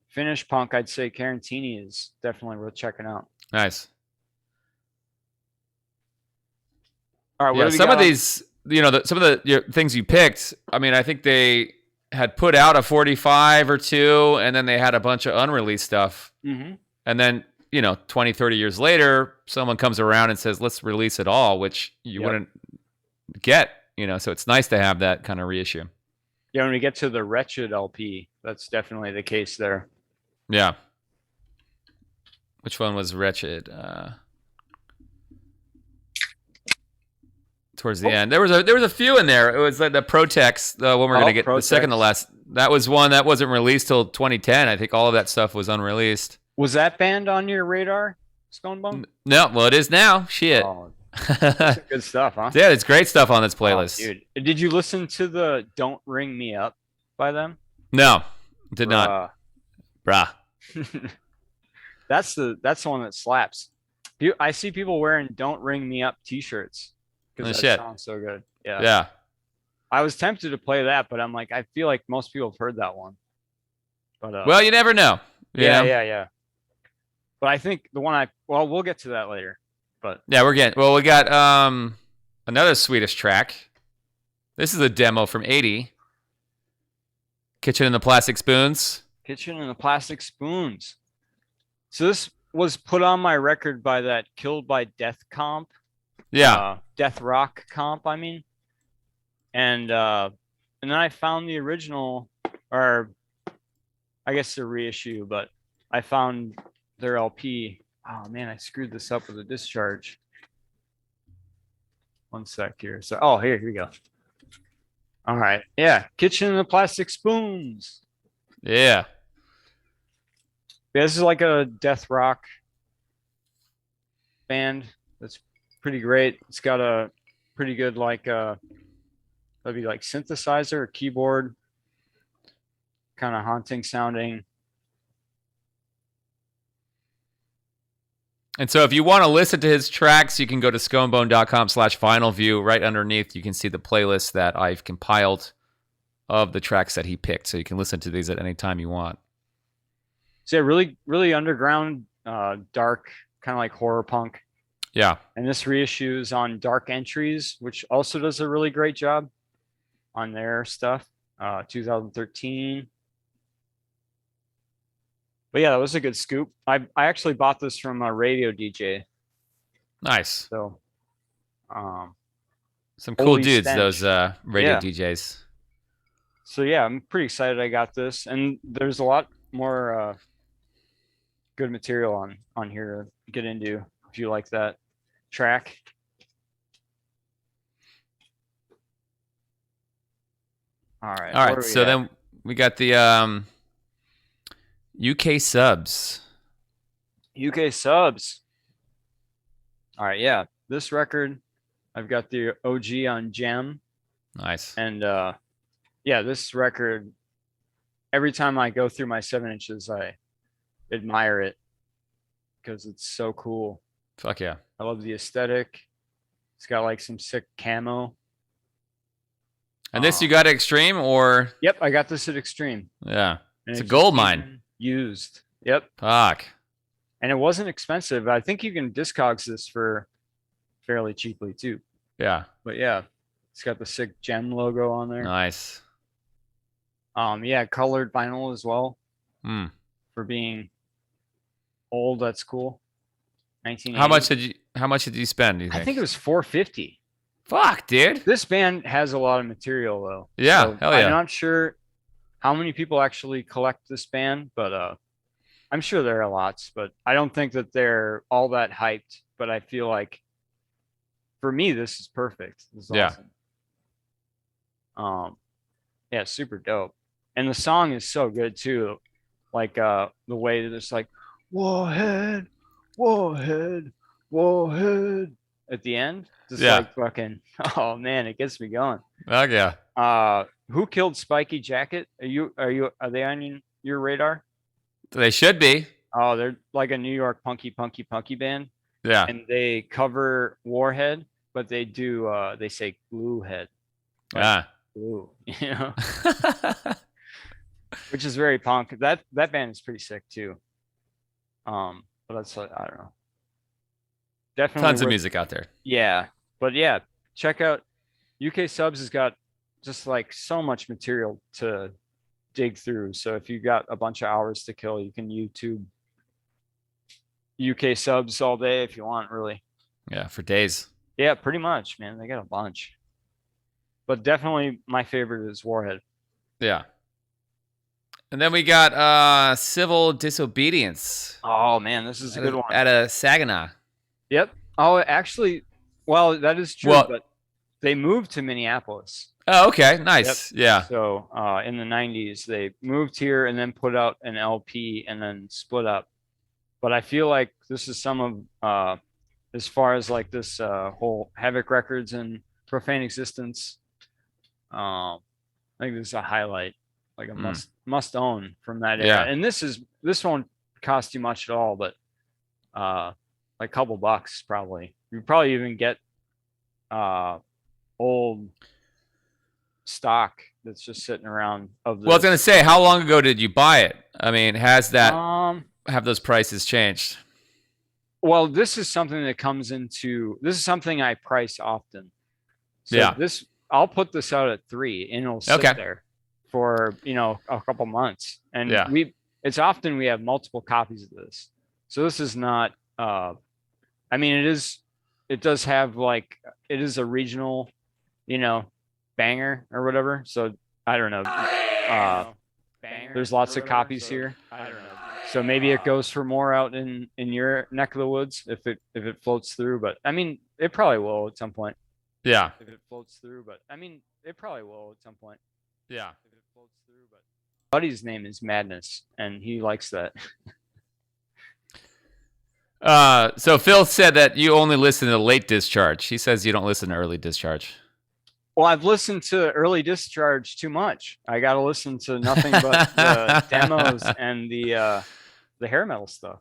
Finnish punk, I'd say Carantini is definitely worth checking out. Nice. All right, what Yeah, do we some got of on- these, some of the things you picked, I mean, I think they had put out a 45 or two, and then they had a bunch of unreleased stuff. Mhm. And then, 20, 30 years later, someone comes around and says, let's release it all, which you Yep. wouldn't get, so it's nice to have that kind of reissue. Yeah, when we get to the Wretched LP, that's definitely the case there. Yeah. Which one was Wretched? Towards the end, there was a few in there. It was like the Protex, the one we're gonna get the second to Protex. last. That was one that wasn't released till 2010. I think all of that stuff was unreleased. Was that band on your radar, Stonebone? No, well, it is now. Shit. Oh, Yeah, good stuff, huh? it's great stuff on this playlist. Oh, dude, did you listen to the "Don't Ring Me Up" by them? No, did not. Bruh. That's the one that slaps. I see people wearing "Don't Ring Me Up" T-shirts. because that shit. sounds so good. Yeah. Yeah. I was tempted to play that, but I'm like, I feel like most people have heard that one. But Well, you never know. you know? yeah. But I think the one we'll get to that later. But Yeah, we got another Swedish track. This is a demo from 80. Kitchen and the Plastic Spoons. Kitchen and the Plastic Spoons. So this was put on my record by that Killed by Death comp. Yeah. Death Rock comp, I mean. And then I found the original, or I guess the reissue, but I found their LP. Oh man, I screwed this up with a Discharge. One sec here. So, here we go. All right. Yeah. Kitchen and the Plastic Spoons. Yeah. This is like a death rock band. That's pretty great. It's got a pretty good, like, that'd be like synthesizer or keyboard. Kind of haunting sounding. And so if you want to listen to his tracks, you can go to sconebone.com/VinylView. Right underneath, you can see the playlist that I've compiled of the tracks that he picked. So you can listen to these at any time you want. So yeah, really, really underground, dark, kind of like horror punk. Yeah. And this reissue is on Dark Entries, which also does a really great job on their stuff. 2013. But yeah, that was a good scoop. I actually bought this from a radio DJ. Nice. So, some cool Holy dudes, Stench. those radio Yeah. DJs. So yeah, I'm pretty excited I got this, and there's a lot more good material on here to get into if you like that track. All right. All where right. are So we at? then we got the UK subs. UK subs. All right, yeah. This record, I've got the OG on Gem, Nice. and yeah, this record. Every time I go through my 7-inches, I admire it because it's so cool. Fuck yeah. I love the aesthetic. It's got like some sick camo. And this you got at Extreme or? Yep, I got this at Extreme. Yeah. And It's a just gold mine. even Used. Yep. Fuck. And it wasn't expensive. I think you can discogs this for fairly cheaply too. Yeah. But yeah, it's got the sick Gem logo on there. Nice. Yeah, colored vinyl as well. Hmm. For being old, that's cool. 1980. How much did you spend, do you think? I think it was $450. Fuck, dude. This band has a lot of material though. Yeah, So hell yeah. I'm not sure how many people actually collect this band, but I'm sure there are lots, but I don't think that they're all that hyped. But I feel like for me, this is perfect. This is Yeah. awesome. Yeah, super dope. And the song is so good too. Like the way that it's like, warhead, warhead, warhead at the end. Just Yeah. like fucking, oh man, it gets me going. Fuck yeah. Who killed Spiky Jacket? Are they on your radar? They should be. Oh, they're like a New York punky band, Yeah. and they cover Warhead, but they do they say glue head. Yeah. Glue, you know, which is very punk. That band is pretty sick too. But that's I don't know. Definitely Tons of worth- music out there. Yeah, but yeah, check out UK Subs has got just like so much material to dig through. So if you got a bunch of hours to kill, you can YouTube UK Subs all day if you want, really. Yeah, for days. Yeah, pretty much, man. They got a bunch. But definitely my favorite is Warhead. Yeah. And then we got Civil Disobedience. Oh man, this is a good one. At a Saginaw. Yep. Oh, actually, well, that is true, Well- but they moved to Minneapolis. Oh, okay. Nice. Yeah. So in the 90s, they moved here and then put out an LP and then split up. But I feel like this is some of, as far as like this whole Havoc Records and Profane Existence, I think this is a highlight, like a must own from that era. Yeah. And this won't cost you much at all, but like a couple bucks probably. You probably even get old stock that's just sitting around of this. Well, I was gonna say, how long ago did you buy it? I mean, have those prices changed? Well, this is something that this is something I price often. So I'll put this out at 3 and it'll sit there for, a couple months. And it's often we have multiple copies of this. So this is not, it does have it is a regional, banger or whatever. So I don't know. There's lots of copies here. I don't know. So maybe it goes for more out in your neck of the woods if it floats through. But I mean, it probably will at some point. Yeah. If it floats through, but I mean, it probably will at some point. Yeah. If it floats through, but buddy's name is Madness, and he likes that. So Phil said that you only listen to late Discharge. He says you don't listen to early Discharge. Well, I've listened to early Discharge too much. I got to listen to nothing but the demos and the hair metal stuff.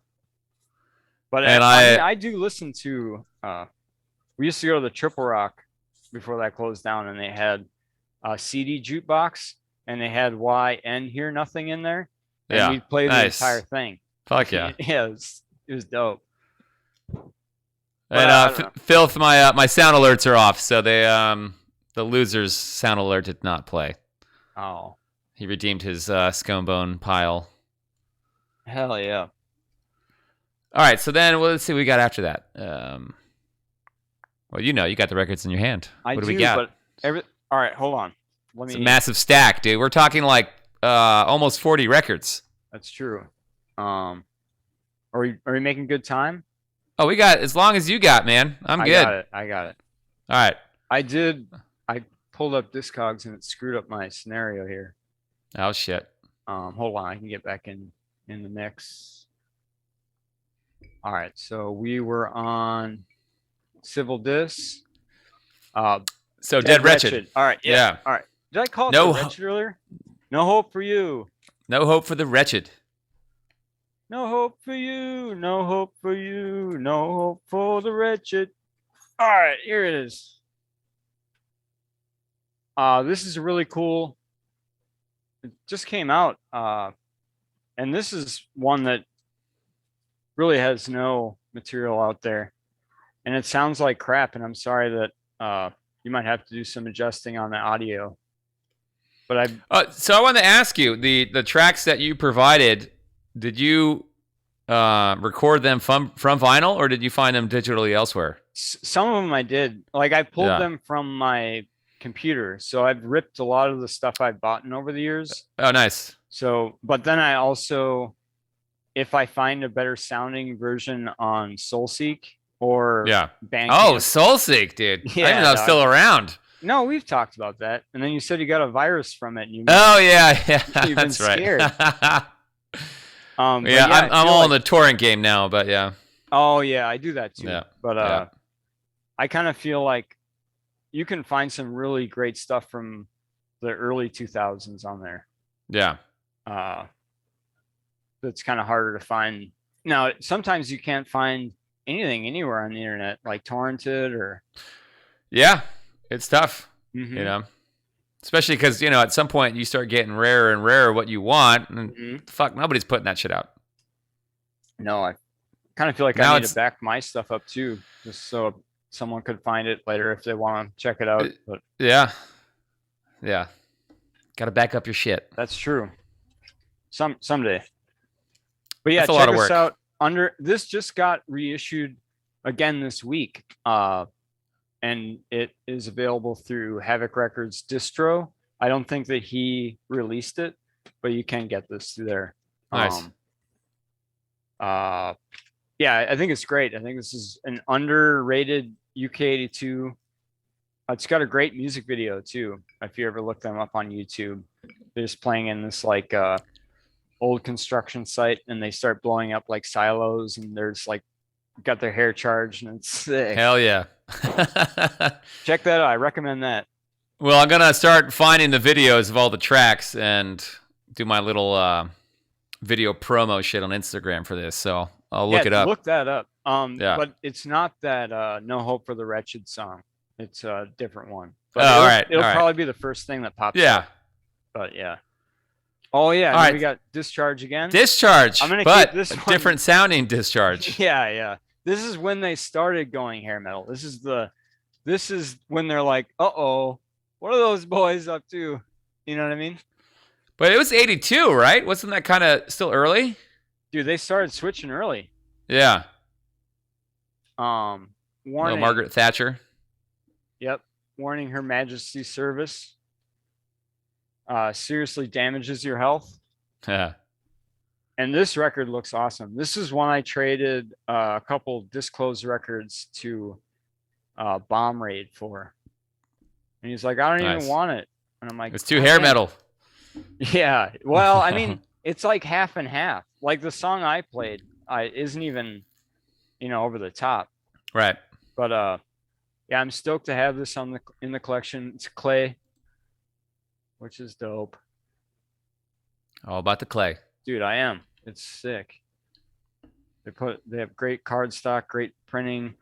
But I do listen to. We used to go to the Triple Rock before that closed down, and they had a CD jukebox, and they had YN Hear Nothing in there. And we'd play the entire thing. Fuck yeah. Yeah, it was dope. And Filth, my sound alerts are off, so the loser's sound alert did not play. Oh. He redeemed his Sconebone pile. Hell yeah. All right, so then let's see what we got after that. Well, you got the records in your hand. What do we got? All right, hold on. It's a massive stack, dude. We're talking almost 40 records. That's true. Are we making good time? Oh, we got as long as you got, man. I'm good. I got it. All right. I pulled up Discogs and it screwed up my scenario here. Oh shit. Hold on, I can get back in the mix. All right, so we were on Civil Dis. So Dead Wretched. All right, yeah. All right. Did I call it the Wretched earlier? No hope for you. No hope for the wretched. No hope for you. No hope for you. No hope for the wretched. All right, here it is. This is really cool. It just came out. And this is one that really has no material out there. And it sounds like crap. And I'm sorry that you might have to do some adjusting on the audio. But so I wanted to ask you, the tracks that you provided, did you record them from vinyl, or did you find them digitally elsewhere? Some of them I did. I pulled them from my computer. So I've ripped a lot of the stuff I've bought over the years. Oh, nice. So, but then I also, if I find a better sounding version on SoulSeek or Bandcamp. Oh, SoulSeek, dude. Yeah, I didn't know it's still around. No, we've talked about that. And then you said you got a virus from it. And you've been that's scared. Right. I'm all in the torrent game now, but yeah. Oh yeah, I do that too. Yeah. But I kind of feel like you can find some really great stuff from the early 2000s on there. Yeah. That's kind of harder to find. Now, sometimes you can't find anything anywhere on the internet, like torrented or. Yeah, it's tough. Mm-hmm. Especially because, at some point you start getting rarer and rarer what you want, and fuck, nobody's putting that shit out. No, I kind of feel like I need to back my stuff up too, just so someone could find it later if they want to check it out. But yeah. Got to back up your shit. That's true. Someday. But yeah, check us work. Out. This just got reissued again this week. And it is available through Havoc Records distro. I don't think that he released it, but you can get this through there. Nice. Yeah, I think it's great. I think this is an underrated UK82. It's got a great music video too. If you ever look them up on YouTube, they're just playing in this old construction site, and they start blowing up silos, and there's got their hair charged, and it's sick. Hell yeah. Check that out. I recommend that. Well, I'm gonna start finding the videos of all the tracks and do my little video promo shit on Instagram for this. So I'll look it up. Look that up. But it's not that No Hope for the Wretched song. It's a different one. Oh, all right. It'll all right. probably be the first thing that pops Yeah. up. But yeah. Oh yeah. All And right. we got Discharge again. Discharge, I'm gonna but keep this a one. different sounding Discharge. Yeah. This is when they started going hair metal. This is when they're like, uh-oh, what are those boys up to? You know what I mean? But it was 82, right? Wasn't that kind of still early? Dude, they started switching early. Yeah. Warning. Margaret Thatcher. Yep. Warning, Her Majesty's service seriously damages your health. Yeah. And this record looks awesome. This is one I traded a couple Disclosed records to Bomb Raid for. And he's like, I don't even want it. And I'm like, It's too hair metal. Yeah. Well, I mean, it's like half and half. Like the song I played isn't even, over the top. Right. But yeah, I'm stoked to have this in the collection. It's clay, which is dope. All about the clay. Dude, I am. It's sick. They have great cardstock, great printing.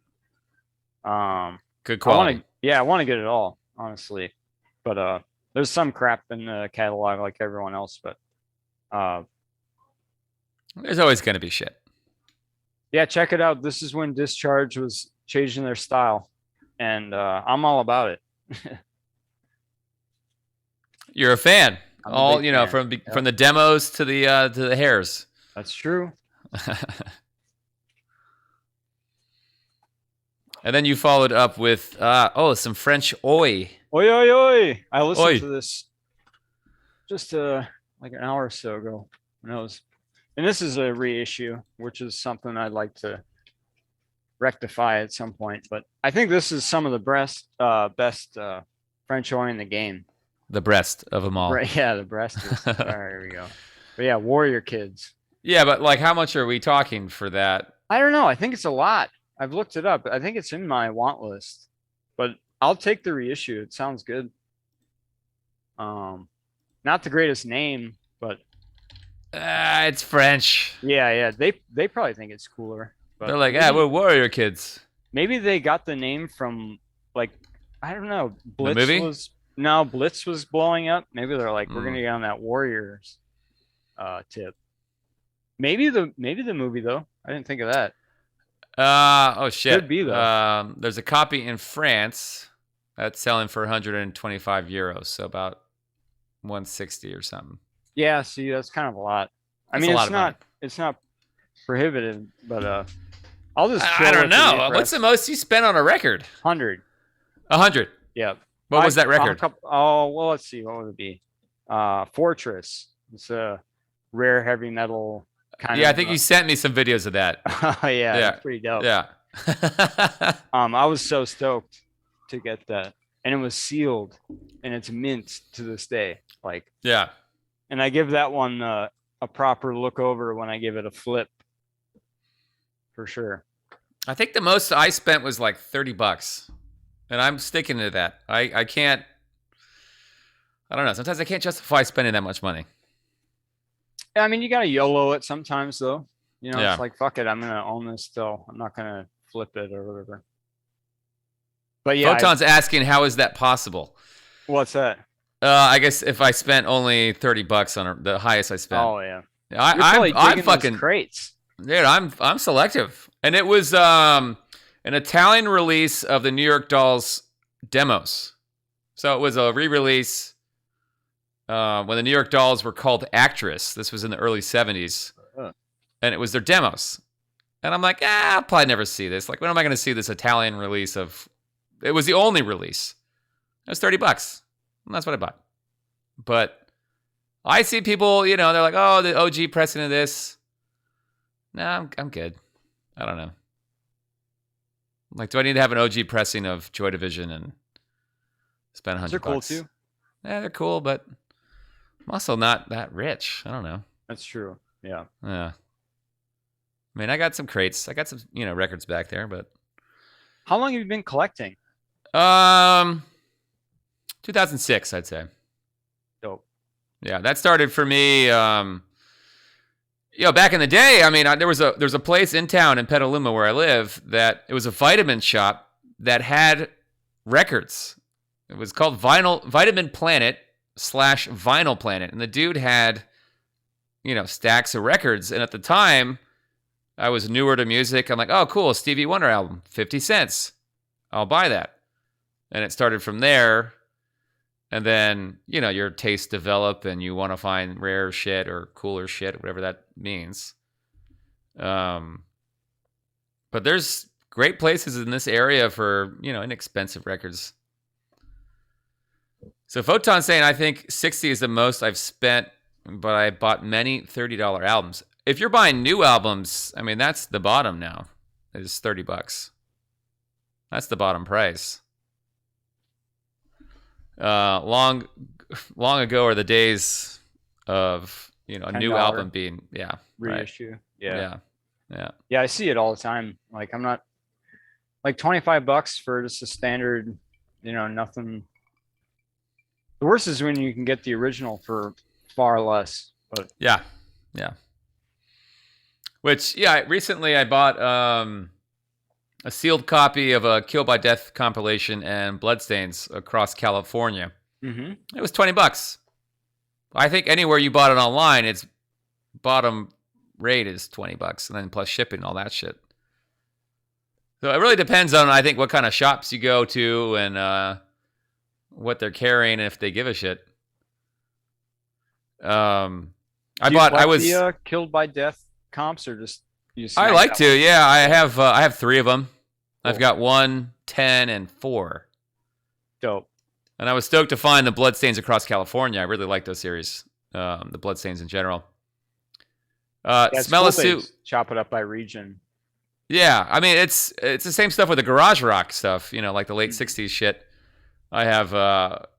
Good quality. I want to get it all, honestly. But there's some crap in the catalog like everyone else, but There's always going to be shit. yeah, check it out. This is when Discharge was changing their style, and I'm all about it. You're a fan. I'm a All big fan. from the demos to the hairs. That's true. And then you followed up with some French oi. Oi, oi, oi. I listened Oi. to this just like an hour or so ago. And this is a reissue, which is something I'd like to rectify at some point. But I think this is some of the best French oi in the game. The breast of them all. Right? Yeah, the breast. All right, here we go. But yeah, Warrior Kids. Yeah, but like, how much are we talking for that? I don't know. I think it's a lot. I've looked it up. I think it's in my want list, but I'll take the reissue. It sounds good. Not the greatest name, but It's French. yeah. They probably think it's cooler. But They're like, we're warrior kids. maybe they got the name from like, I don't know. Blitz movie? Blitz was blowing up. Maybe they're like, we're gonna get on that Warriors tip. Maybe the movie though. I didn't think of that. Oh shit. Could be, though. There's a copy in France that's selling for 125 euros, so about 160 or something. Yeah, see, that's kind of a lot. I That's mean, a lot it's of not money. it's not prohibitive, but I'll just I don't know. What's the most you spent on a record? 100? 100. Yeah. What was that record? Well, let's see. What would it be? Fortress. It's a rare heavy metal kind of. Yeah, I think you sent me some videos of that. yeah, it's pretty dope. Yeah. I was so stoked to get that, and it was sealed, and it's mint to this day. Like, Yeah. and I give that one a proper look over when I give it a flip, for sure. I think the most I spent was like $30, and I'm sticking to that. I can't. I don't know. Sometimes I can't justify spending that much money. Yeah, I mean, you gotta YOLO it sometimes, though. Yeah. It's like, fuck it, I'm gonna own this still. I'm not gonna flip it or whatever. But yeah, Photon's asking, how is that possible? what's that? I guess if I spent only $30 on the highest I spent. Oh yeah, I'm fucking crates. dude. I'm selective, and it was an Italian release of the New York Dolls demos. So it was a re-release when the New York Dolls were called Actress. This was in the early 70s, and it was their demos. And I'm like, I'll probably never see this. Like, when am I going to see this Italian release of? It was the only release. It was $30. And that's what I bought. But I see people, they're like, oh, the OG pressing of this. No, I'm good. I don't know. Like, do I need to have an OG pressing of Joy Division and spend $100? They're cool too. Yeah, they're cool, but I'm also not that rich. I don't know. That's true. Yeah. Yeah. I mean, I got some crates. I got some, records back there, but How long have you been collecting? 2006, I'd say. Dope. Yeah, that started for me. Back in the day, I mean, there's a place in town in Petaluma where I live that it was a vitamin shop that had records. It was called Vitamin Planet / Vinyl Planet. And the dude had, stacks of records. And at the time, I was newer to music. I'm like, oh, cool, Stevie Wonder album, 50 cents. I'll buy that. And it started from there. And then, your tastes develop and you want to find rare shit or cooler shit, whatever that means. But there's great places in this area for, inexpensive records. So Photon's saying, I think 60 is the most I've spent, but I bought many $30 albums. If you're buying new albums, I mean, that's the bottom now. It's $30. That's the bottom price. Long ago are the days of, a new album being, reissue. Right. Yeah. Yeah, I see it all the time. Like, I'm not like $25 for just a standard, nothing. The worst is when you can get the original for far less. But yeah. Which, recently I bought a sealed copy of a Kill by Death compilation and Bloodstains Across California. Mm-hmm. It was $20. I think anywhere you bought it online, its bottom rate is $20, and then plus shipping and all that shit. So it really depends on, I think, what kind of shops you go to and what they're carrying, if they give a shit. I was the Killed by Death comps, or just I like to. One? Yeah, I have 3 of them. Cool. I've got 1, 10, and 4. Dope. And I was stoked to find the Bloodstains Across California. I really like those series, the Bloodstains in general. Smell cool a Suit. Chop it up by region. Yeah, I mean it's the same stuff with the garage rock stuff. Like the late '60s shit. I have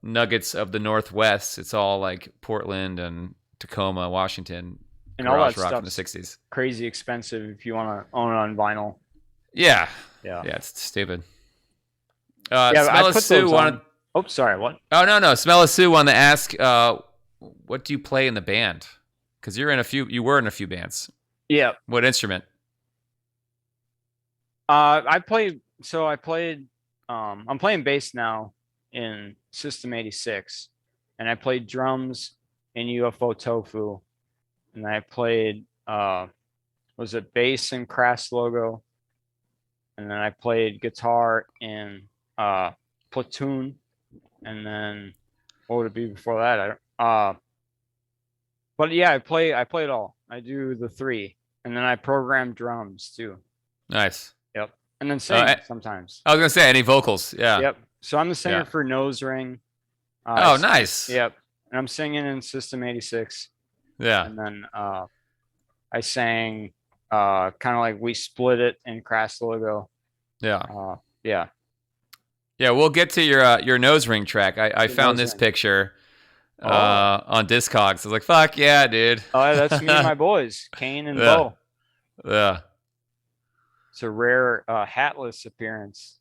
nuggets of the Northwest. It's all like Portland and Tacoma, Washington. And all that rock stuff in the '60s. Crazy expensive if you want to own it on vinyl. Yeah, it's stupid. Smell a Sue wanted. Oh, sorry. What? Oh no. Smell a Sue wanted to ask, what do you play in the band? Because you were in a few bands. Yeah. What instrument? I played. I'm playing bass now in System 86, and I played drums in UFO Tofu. And I played, was it bass in Crass Logo? And then I played guitar in Platoon. And then what would it be before that? But yeah, I play it all. I do the 3, and then I program drums too. Nice. Yep. And then sing sometimes. I was gonna say any vocals. Yeah. Yep. So I'm the singer for Nose Ring. Nice. Yep. And I'm singing in System 86. Yeah. And then I sang kind of like We Split It in Crass Logo. Yeah. Yeah. Yeah, we'll get to your Nose Ring track. I found this picture on Discogs. I was like, fuck yeah, dude. Oh, that's me and my boys, Kane and Bo. Yeah. It's a rare hatless appearance.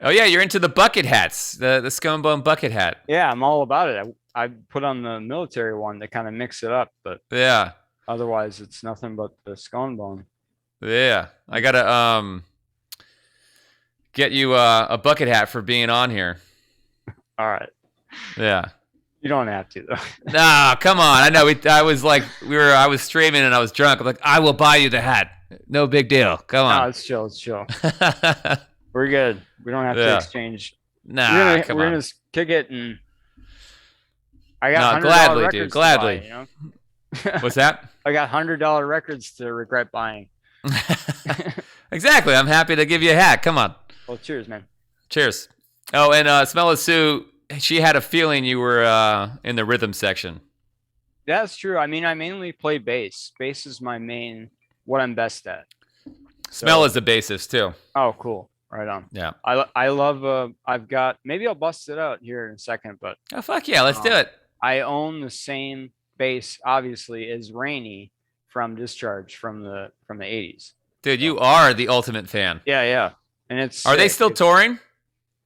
Oh yeah, you're into the bucket hats, the Skull and Bone bucket hat. Yeah, I'm all about it. I put on the military one to kind of mix it up, but yeah, otherwise it's nothing but the Skull and Bone. Yeah, I gotta get you a bucket hat for being on here. All right. Yeah. You don't have to though. Nah, come on. I know. I was streaming and I was drunk. I'm like, I will buy you the hat. No big deal. Come on. No, it's chill. It's chill. We're good. We don't have to exchange. Nah, we're gonna kick it, and I got gladly, records dude. Gladly. to buy, What's that? I got $100 records to regret buying. Exactly. I'm happy to give you a hat. Come on. Well, cheers, man. Cheers. Oh, and Smell of Sue, she had a feeling you were in the rhythm section. That's true. I mean, I mainly play bass. Bass is what I'm best at. Smell is the bassist too. Oh, cool. Right on. Yeah. I love, I've got, maybe I'll bust it out here in a second, but. Oh, fuck yeah. Let's do it. I own the same bass, obviously, as Rainey from Discharge from the 80s. Dude, you are the ultimate fan. Yeah. And it's. Are they still touring?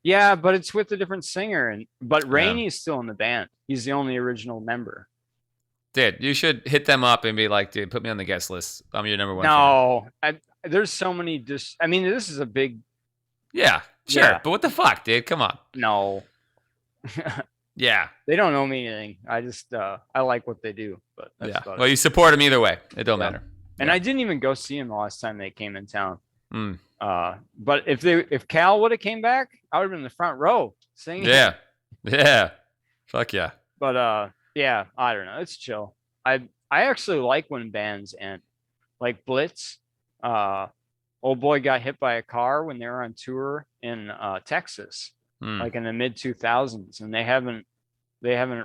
Yeah, but it's with a different singer, but Rainey's still in the band. He's the only original member. Dude, you should hit them up and be like, dude, put me on the guest list. I'm your number one fan. There's so many. This is a big. Yeah. Sure, Yeah. but what the fuck, dude? Come on. No. Yeah. They don't know me anything. I just I like what they do. But that's Yeah. about Well, it. you support them either way. It don't Yeah. matter. And Yeah. I didn't even go see them the last time they came in town. Mm. But if Cal would have came back, I would have been in the front row singing. Yeah. Yeah. Fuck yeah. But yeah, I don't know. It's chill. I actually like when bands end, like Blitz. Old boy got hit by a car when they were on tour in Texas, Mm. like in the mid 2000s, and they haven't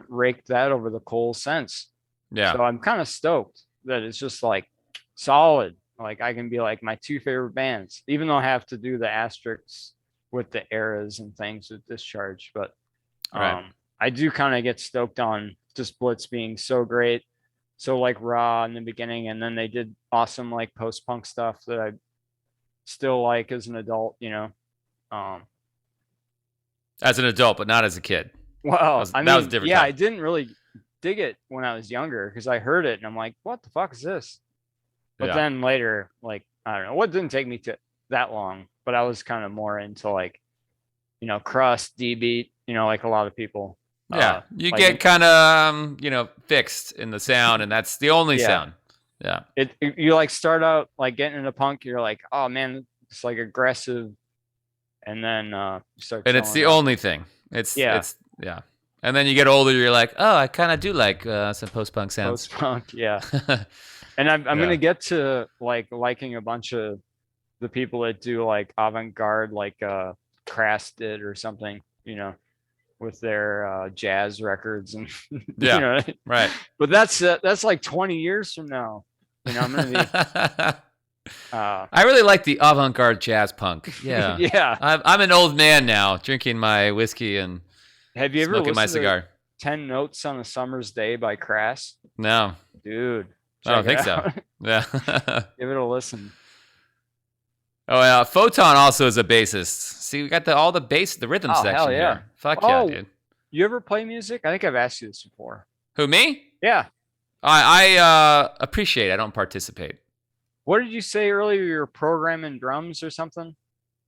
raked that over the coals since. Yeah. So I'm kind of stoked that it's just like solid. Like I can be like my two favorite bands, even though I have to do the asterisks with the eras and things with Discharge. But Right. I do kind of get stoked on just Blitz being so great, so like raw in the beginning, and then they did awesome like post punk stuff that I still like as an adult. As an adult, but not as a kid. Well, that was a different yeah, time. I didn't really dig it when I was younger because I heard it and I'm like, what the fuck is this? But Yeah. then later, like, I don't know, what didn't take me to that long, but I was kind of more into like, crust, D beat, like a lot of people. Yeah. You like get kind of, fixed in the sound, and that's the only Yeah. sound. Yeah. You like start out like getting into punk, you're like, oh man, it's like aggressive, and then you start. And it's the chilling out. only thing. It's Yeah. yeah. And then you get older, you're like, oh, I kind of do like some post-punk sounds. Post punk, yeah. And I'm Yeah. gonna get to like liking a bunch of the people that do like avant-garde, like Crass did or something, with their jazz records and Yeah. Right. But that's like 20 years from now. I'm gonna be I really like the avant-garde jazz punk. Yeah. yeah. I'm an old man now, drinking my whiskey and Have you ever smoking my listened cigar. to 10 Notes on a Summer's Day by Crass? No, Dude, I don't check it think so. out. Yeah. Give it a listen. Oh yeah, Photon also is a bassist. See, we got the rhythm Oh, section hell yeah. here. Fuck Oh. yeah, dude. You ever play music? I think I've asked you this before. Who, me? Yeah. I appreciate it. I don't participate. What did you say earlier? You're programming drums or something?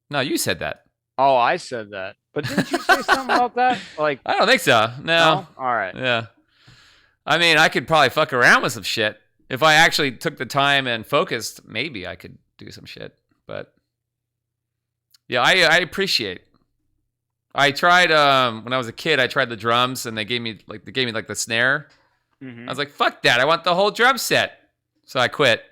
No, you said that. Oh, I said that. But didn't you say something about that? Like, I don't think so. No. All right. Yeah. I mean, I could probably fuck around with some shit. If I actually took the time and focused, maybe I could do some shit. But yeah, I appreciate. I tried when I was a kid. I tried the drums, and they gave me like the snare. Mhm. I was like, "Fuck that! I want the whole drum set." So I quit.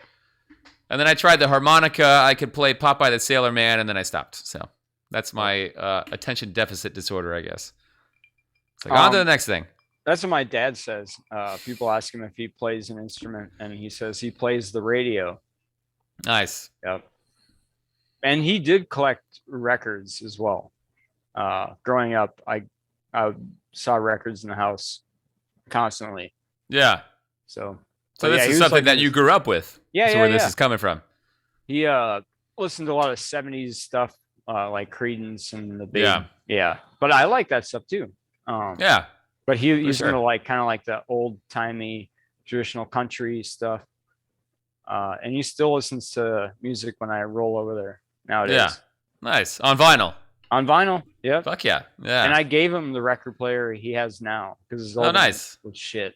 And then I tried the harmonica. I could play Popeye the Sailor Man, and then I stopped. So that's my attention deficit disorder, I guess. It's like on to the next thing. That's what my dad says. People ask him if he plays an instrument, and he says he plays the radio. Nice. Yep. And he did collect records as well. Growing up, I saw records in the house constantly. Yeah. So So but this yeah, he is was something like that in you his- grew up with. Yeah, That's yeah, where this yeah. is coming from. He listened to a lot of 70s stuff, like Creedence and the big. Yeah. Yeah. But I like that stuff too. Yeah. But he's sure. into like kind of like the old timey traditional country stuff. And he still listens to music when I roll over there nowadays. Yeah. Nice. On vinyl. On vinyl. Yep. Fuck yeah. Yeah. And I gave him the record player he has now because his old one nice. was shit.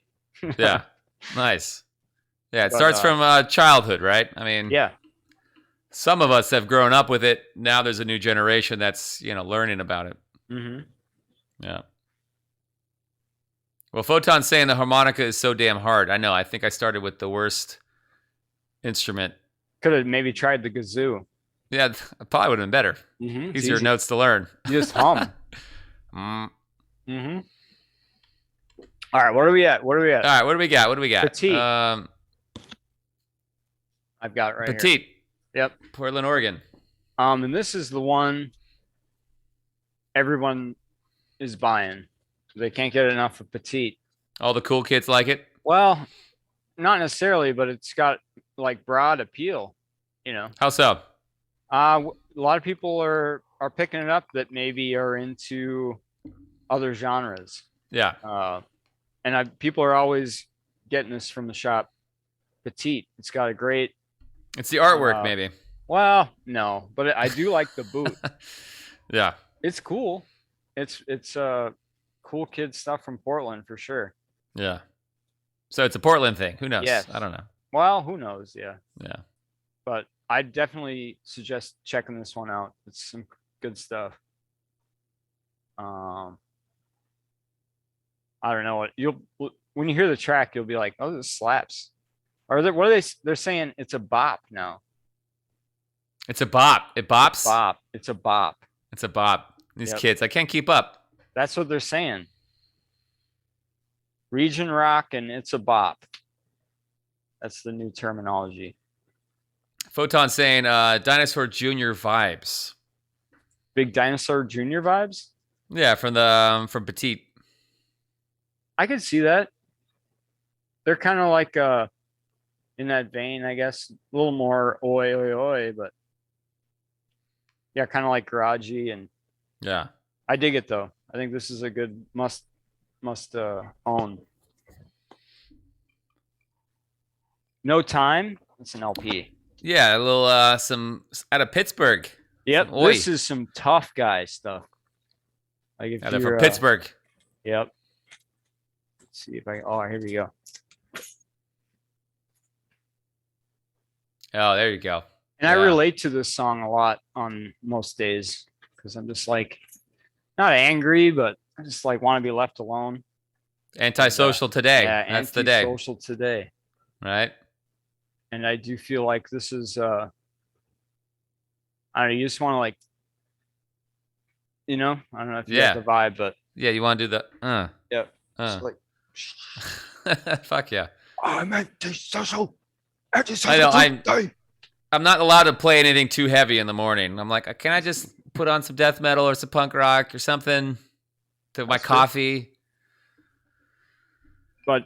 Yeah. Nice. Yeah. It But, starts from childhood, right? I mean, Yeah. some of us have grown up with it. Now there's a new generation that's, learning about it. Mm-hmm. Yeah. Well, Photon's saying the harmonica is so damn hard. I know. I think I started with the worst instrument. Could have maybe tried the kazoo. Yeah, it probably would have been better. Mm-hmm. Easier notes to learn. You just hum. Mm. Mm-hmm. All right, what are we at? All right, what do we got? Petite. Um, I've got it right here. Petite. Yep. Portland, Oregon. And this is the one everyone is buying. They can't get enough of Petite. All the cool kids like it. Well, not necessarily, but it's got like broad appeal. How so? A lot of people are picking it up that maybe are into other genres. Yeah. And people are always getting this from the shop. Petite. It's got a great. It's the artwork, maybe. Well, no, but I do like the boot. Yeah. It's cool. It's cool kid stuff from Portland for sure. Yeah. So it's a Portland thing. Who knows? Yes. I don't know. Well, who knows? Yeah. Yeah. But I definitely suggest checking this one out. It's some good stuff. I don't know what when you hear the track, you'll be like, "Oh, this slaps." Or what are they? They're saying it's a bop now. It's a bop. It bops. Bop. It's a bop. It's a bop. These kids, I can't keep up. That's what they're saying. Region rock and it's a bop. That's the new terminology. Photon saying Dinosaur Jr. vibes. Big Dinosaur Jr. vibes? Yeah, from Petite. I could see that. They're kind of like in that vein, I guess. A little more oi oi oi, but yeah, kind of like garagey, and yeah. I dig it though. I think this is a good must own. No Time. It's an LP. Yeah, a little some out of Pittsburgh. Yep, this is some tough guy stuff. Like if they're you're from Pittsburgh. Yep. Let's see if I. Oh, here we go. Oh, there you go. And I relate to this song a lot on most days because I'm just like not angry, but I just like want to be left alone. Antisocial today. Yeah, that's the day. Antisocial today. Right. And I do feel like this is I don't know, you just want to like, you know, I don't know if you get the vibe, but yeah, you want to do the yep. Like, fuck yeah. I'm antisocial. I know. I'm not allowed to play anything too heavy in the morning. I'm like, can I just put on some death metal or some punk rock or something to my coffee? But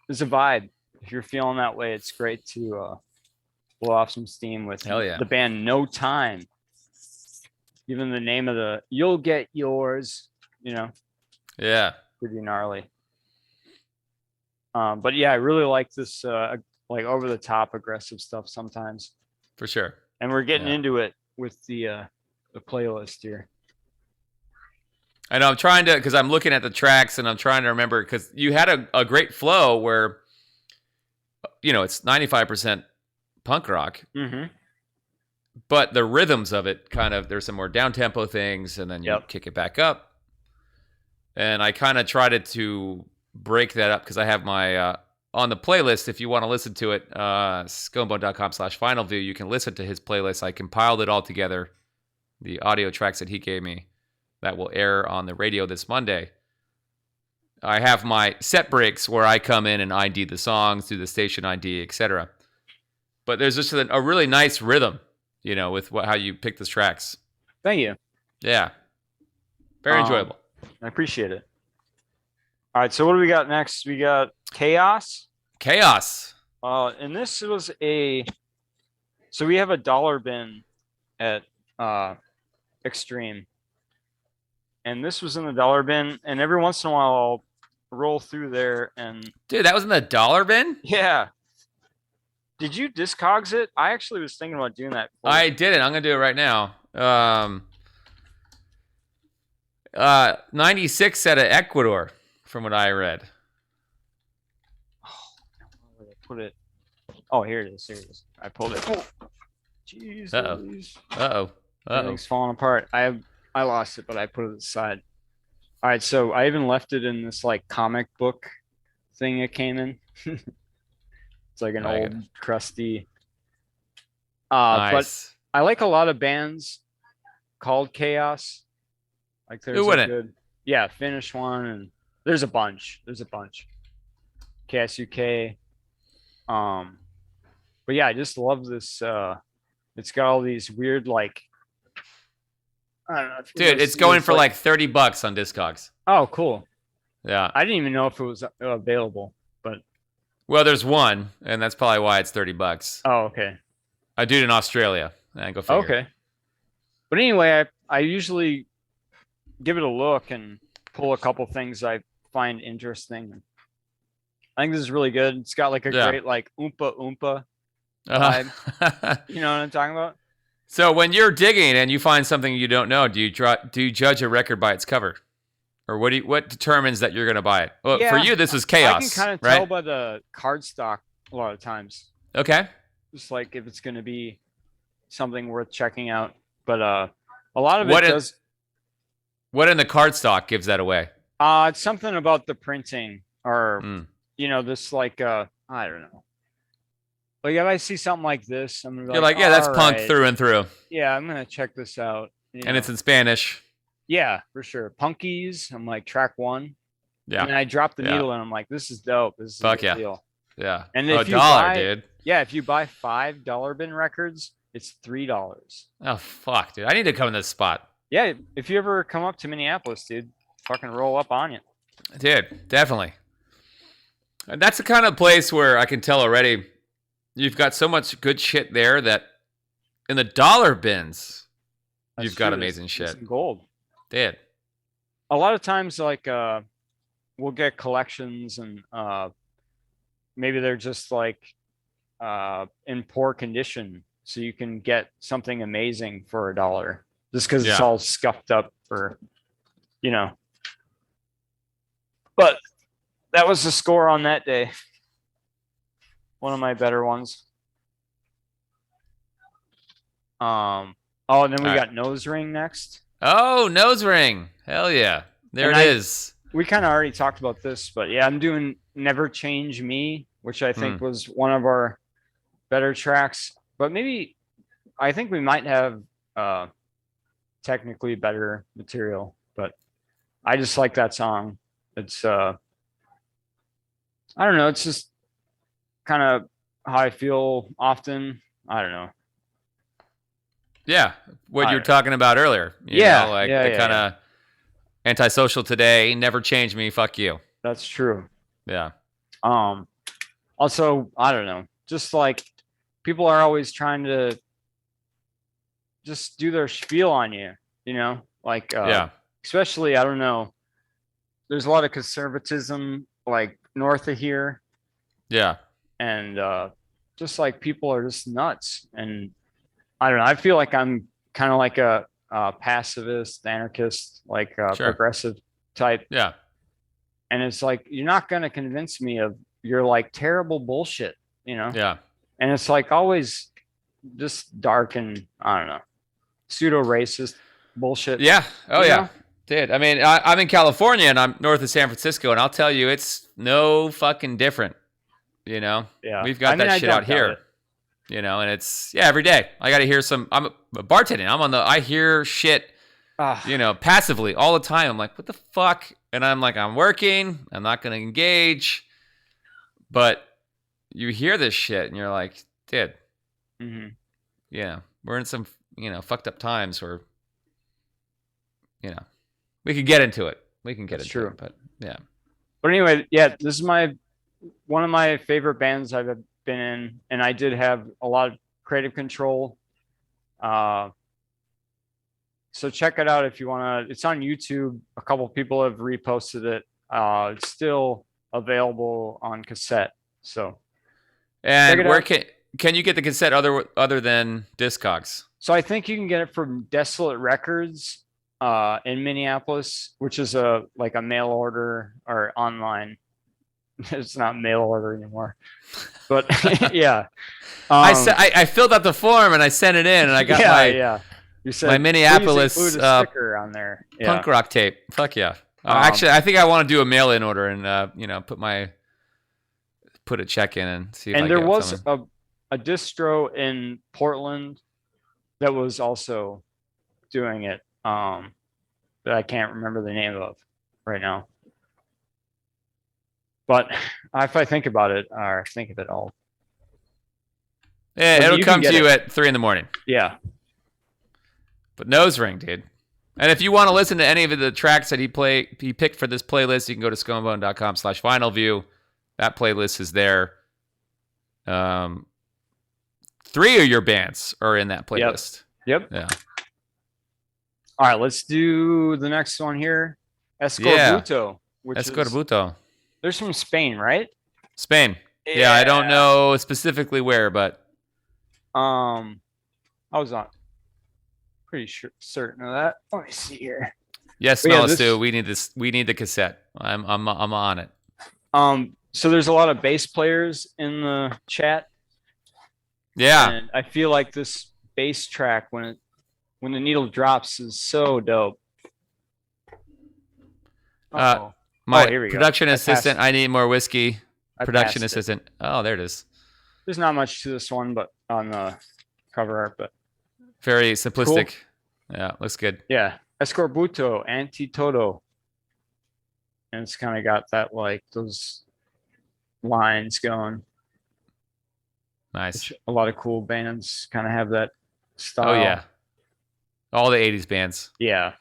there's a vibe. If you're feeling that way, it's great to blow off some steam with the band No Time. Even the name of You'll Get Yours, you know. Yeah. Pretty gnarly. But yeah, I really like this like over the top aggressive stuff sometimes. For sure. And we're getting into it with the playlist here. I know I'm trying to, because I'm looking at the tracks and I'm trying to remember, because you had a great flow where, you know, it's 95% punk rock, but the rhythms of it kind of, there's some more down tempo things, and then you kick it back up. And I kind of tried to break that up because I have my on the playlist. If you want to listen to it, sconebone.com/VinylView, you can listen to his playlist. I compiled it all together, the audio tracks that he gave me that will air on the radio this Monday. I have my set breaks where I come in and ID the songs, do the station ID, etc. But there's just a really nice rhythm, you know, with how you pick the tracks. Thank you. Yeah. Very enjoyable. I appreciate it. All right, so what do we got next? We got Chaos. And this was so we have a dollar bin at Extreme. And this was in the dollar bin, and every once in a while I'll roll through there and dude, that was in the dollar bin? Yeah. Did you Discogs it? I actually was thinking about doing that. I didn't. I'm gonna do it right now. 96 out of Ecuador, from what I read. Where did I put it? Oh, here it is. Here it is. I pulled it. Oh. Jeez. Everything's falling apart. I lost it, but I put it aside. All right, so I even left it in this like comic book thing it came in. It's like an old crusty. Nice. But I like a lot of bands called Chaos. Like there's who wouldn't? Good, yeah, Finnish one, and there's a bunch. Chaos UK. But yeah, I just love this. It's got all these weird like. I don't know. Dude, it's going for like $30 on Discogs. Oh, cool. Yeah. I didn't even know if it was available, but. Well, there's one, and that's probably why it's $30. Oh, okay. I do it in Australia. Go figure. Okay. But anyway, I usually give it a look and pull a couple things I find interesting. I think this is really good. It's got like a great like oompa oompa vibe. You know what I'm talking about? So when you're digging and you find something you don't know, do you judge a record by its cover, or what determines that you're going to buy it? Well, for you, this was chaos. I can kind of right? tell by the cardstock a lot of times. Okay. Just like if it's going to be something worth checking out. But a lot of it does. What in the cardstock gives that away? It's something about the printing, or this like I don't know. Like if I see something like this, I'm gonna be You're like, yeah, that's punk right. through and through. Yeah, I'm gonna check this out. And it's in Spanish. Yeah, for sure. Punkies. I'm like track 1. Yeah. And then I drop the needle and I'm like, this is dope. This is a good deal. Yeah. And if you $1, dude. Yeah, if you buy $5 bin records, it's $3. Oh fuck, dude. I need to come in this spot. Yeah, if you ever come up to Minneapolis, dude, fucking roll up on you. Dude, definitely. And that's the kind of place where I can tell already you've got so much good shit there that in the dollar bins, you've got amazing shit. Some gold. Dude. A lot of times, like, we'll get collections and maybe they're just like in poor condition. So you can get something amazing for $1 just because it's all scuffed up or, But that was the score on that day. One of my better ones. And then we got Nose Ring next. Oh, Nose Ring. Hell yeah. There it is. We kind of already talked about this, but yeah, I'm doing Never Change Me, which I think was one of our better tracks. But maybe I think we might have technically better material, but I just like that song. It's I don't know, it's just kind of how I feel often. I don't know. Yeah, what you were talking about earlier. You know, like the kind of antisocial today, never change me, fuck you. That's true. Yeah. Also, I don't know, just like people are always trying to just do their spiel on you, like especially, I don't know, there's a lot of conservatism like north of here. Yeah. And just like people are just nuts. And I don't know, I feel like I'm kind of like a pacifist, anarchist, like progressive type. Yeah. And it's like, you're not going to convince me of your like terrible bullshit, Yeah. And it's like always just dark and I don't know, pseudo racist bullshit. Yeah. Oh yeah. Dude, I mean, I'm in California and I'm north of San Francisco, and I'll tell you, it's no fucking different. Yeah. We've got that shit out here. And it's every day. I got to hear I'm bartending. I hear shit, passively all the time. I'm like, what the fuck? And I'm like, I'm working. I'm not going to engage. But you hear this shit and you're like, dude, we're in some, fucked up times where, we could get into it. It, but yeah. But anyway, this is one of my favorite bands I've been in, and I did have a lot of creative control. So check it out if you want to. It's on YouTube. A couple of people have reposted it. It's still available on cassette. So, and where can you get the cassette other than Discogs? So I think you can get it from Desolate Records in Minneapolis, which is a mail order or online. It's not mail order anymore, but yeah. I filled out the form and I sent it in, and I got You said my Minneapolis sticker on there. Punk rock tape. Fuck yeah. Actually, I think I want to do a mail-in order and put a check in and see. And there was a distro in Portland that was also doing it, that I can't remember the name of right now. But if I think about it, or think of it all. Yeah, it'll come to you at 3 a.m. Yeah. But Nose Ring, dude. And if you want to listen to any of the tracks that he picked for this playlist, you can go to skumbone.com/VinylView. That playlist is there. 3 of your bands are in that playlist. Yep. Yeah. All right, let's do the next one here. Escorbuto. Escorbuto. They're from Spain, right? Spain. Yeah, I don't know specifically where, but I was on. pretty sure certain of that. Let me see here. Yes, But yeah, Smell Stew. We need this. We need the cassette. I'm on it. So there's a lot of bass players in the chat. Yeah. And I feel like this bass track when the needle drops is so dope. My here we go. production I assistant. passed- I need more whiskey. I Production passed it. assistant. Oh, there it is. There's not much to this one, but on the cover art, but Very simplistic. Yeah, looks good. yeah. Escorbuto, Anti-Todo. And it's kind of got that, like, those lines going. Nice. Which a lot of cool bands kind of have that style. Oh yeah. All the 80s bands. Yeah,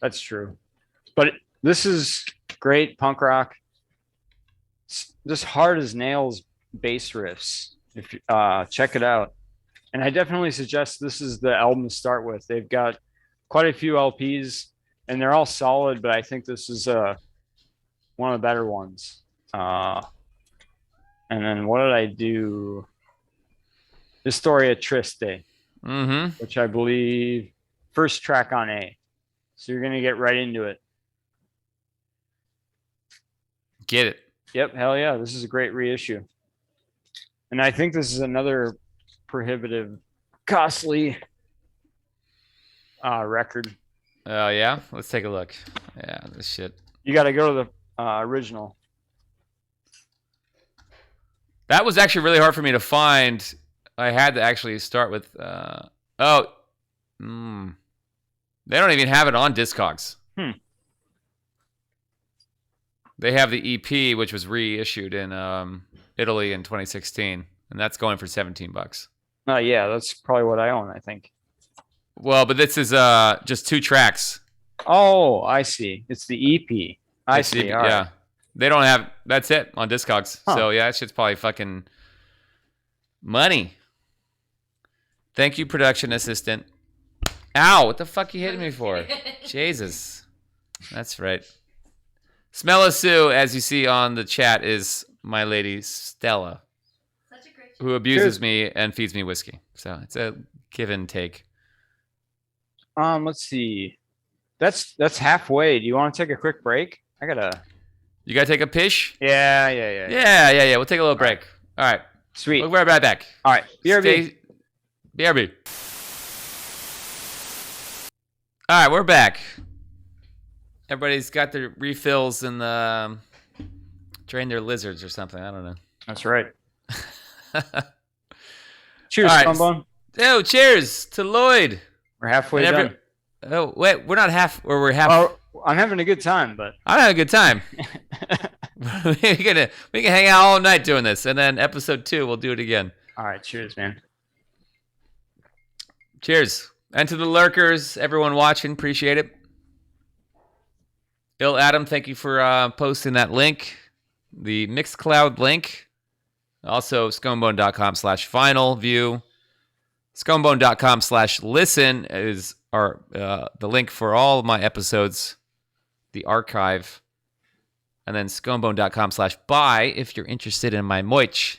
that's true. But this is great punk rock. It's just hard as nails bass riffs. If you check it out. And I definitely suggest this is the album to start with. They've got quite a few LPs and they're all solid, but I think this is one of the better ones. And then what did I do? Historia Triste, which I believe first track on A. So you're gonna get right into it. Get it. Yep, hell yeah. This is a great reissue. And I think this is another prohibitive, costly record. Oh yeah. Let's take a look. Yeah, this shit. You got to go to the original. That was actually really hard for me to find. I had to actually start with. They don't even have it on Discogs. They have the EP, which was reissued in Italy in 2016, and that's going for $17. Yeah, that's probably what I own, I think. Well, but this is just 2 tracks. Oh, I see. It's the EP. I It's see. the- All right. yeah. They don't have. That's it on Discogs. Huh. So yeah, that shit's probably fucking money. Thank you, production assistant. Ow! What the fuck you hitting me for? Jesus. That's right. Smella Sue, as you see on the chat, is my lady Stella, Such a great who abuses Cheers. me and feeds me whiskey. So it's a give and take. Let's see. That's halfway. Do you want to take a quick break? I gotta. You gotta take a pish? Yeah. Yeah. We'll take a little break. All right. Sweet. We'll be right back. All right. BRB. BRB. All right, we're back. Everybody's got their refills and drain their lizards or something. I don't know. That's right. Cheers, All right. Funbone. Oh, cheers to Lloyd. We're halfway And done. Oh, wait, we're not half, or we're half. Oh, I'm having a good time, but I'm having a good time. we can hang out all night doing this, and then episode 2 we'll do it again. all right. Cheers, man. Cheers, and to the lurkers, everyone watching, appreciate it. Ill Adam, thank you for posting that link, the Mixcloud link. Also, sconebone.com/VinylView. Sconebone.com/listen is our the link for all of my episodes, the archive. And then sconebone.com/buy if you're interested in my moich.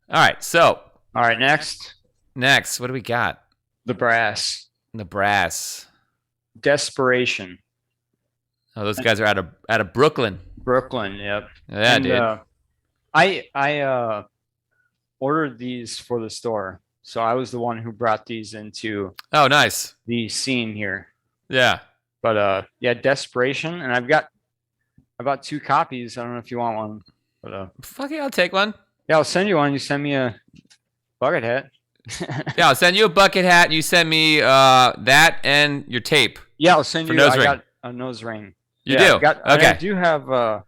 All right, so All right. Next, next, what do we got? the brass. The brass. Desperation. Oh, those guys are out of Brooklyn. Brooklyn. Yep. Yeah, And, dude. I ordered these for the store, so I was the one who brought these into Oh, nice. the scene here. Yeah. But yeah, Desperation, and I bought 2 copies. I don't know if you want one, but Fuck it, I'll take one. yeah, I'll send you one. You send me a bucket hat. Yeah, I'll send you a bucket hat. And you send me that and your tape. Yeah, I'll send For you. nose I ring. got a nose ring. You Yeah, do? I got, Okay. I do have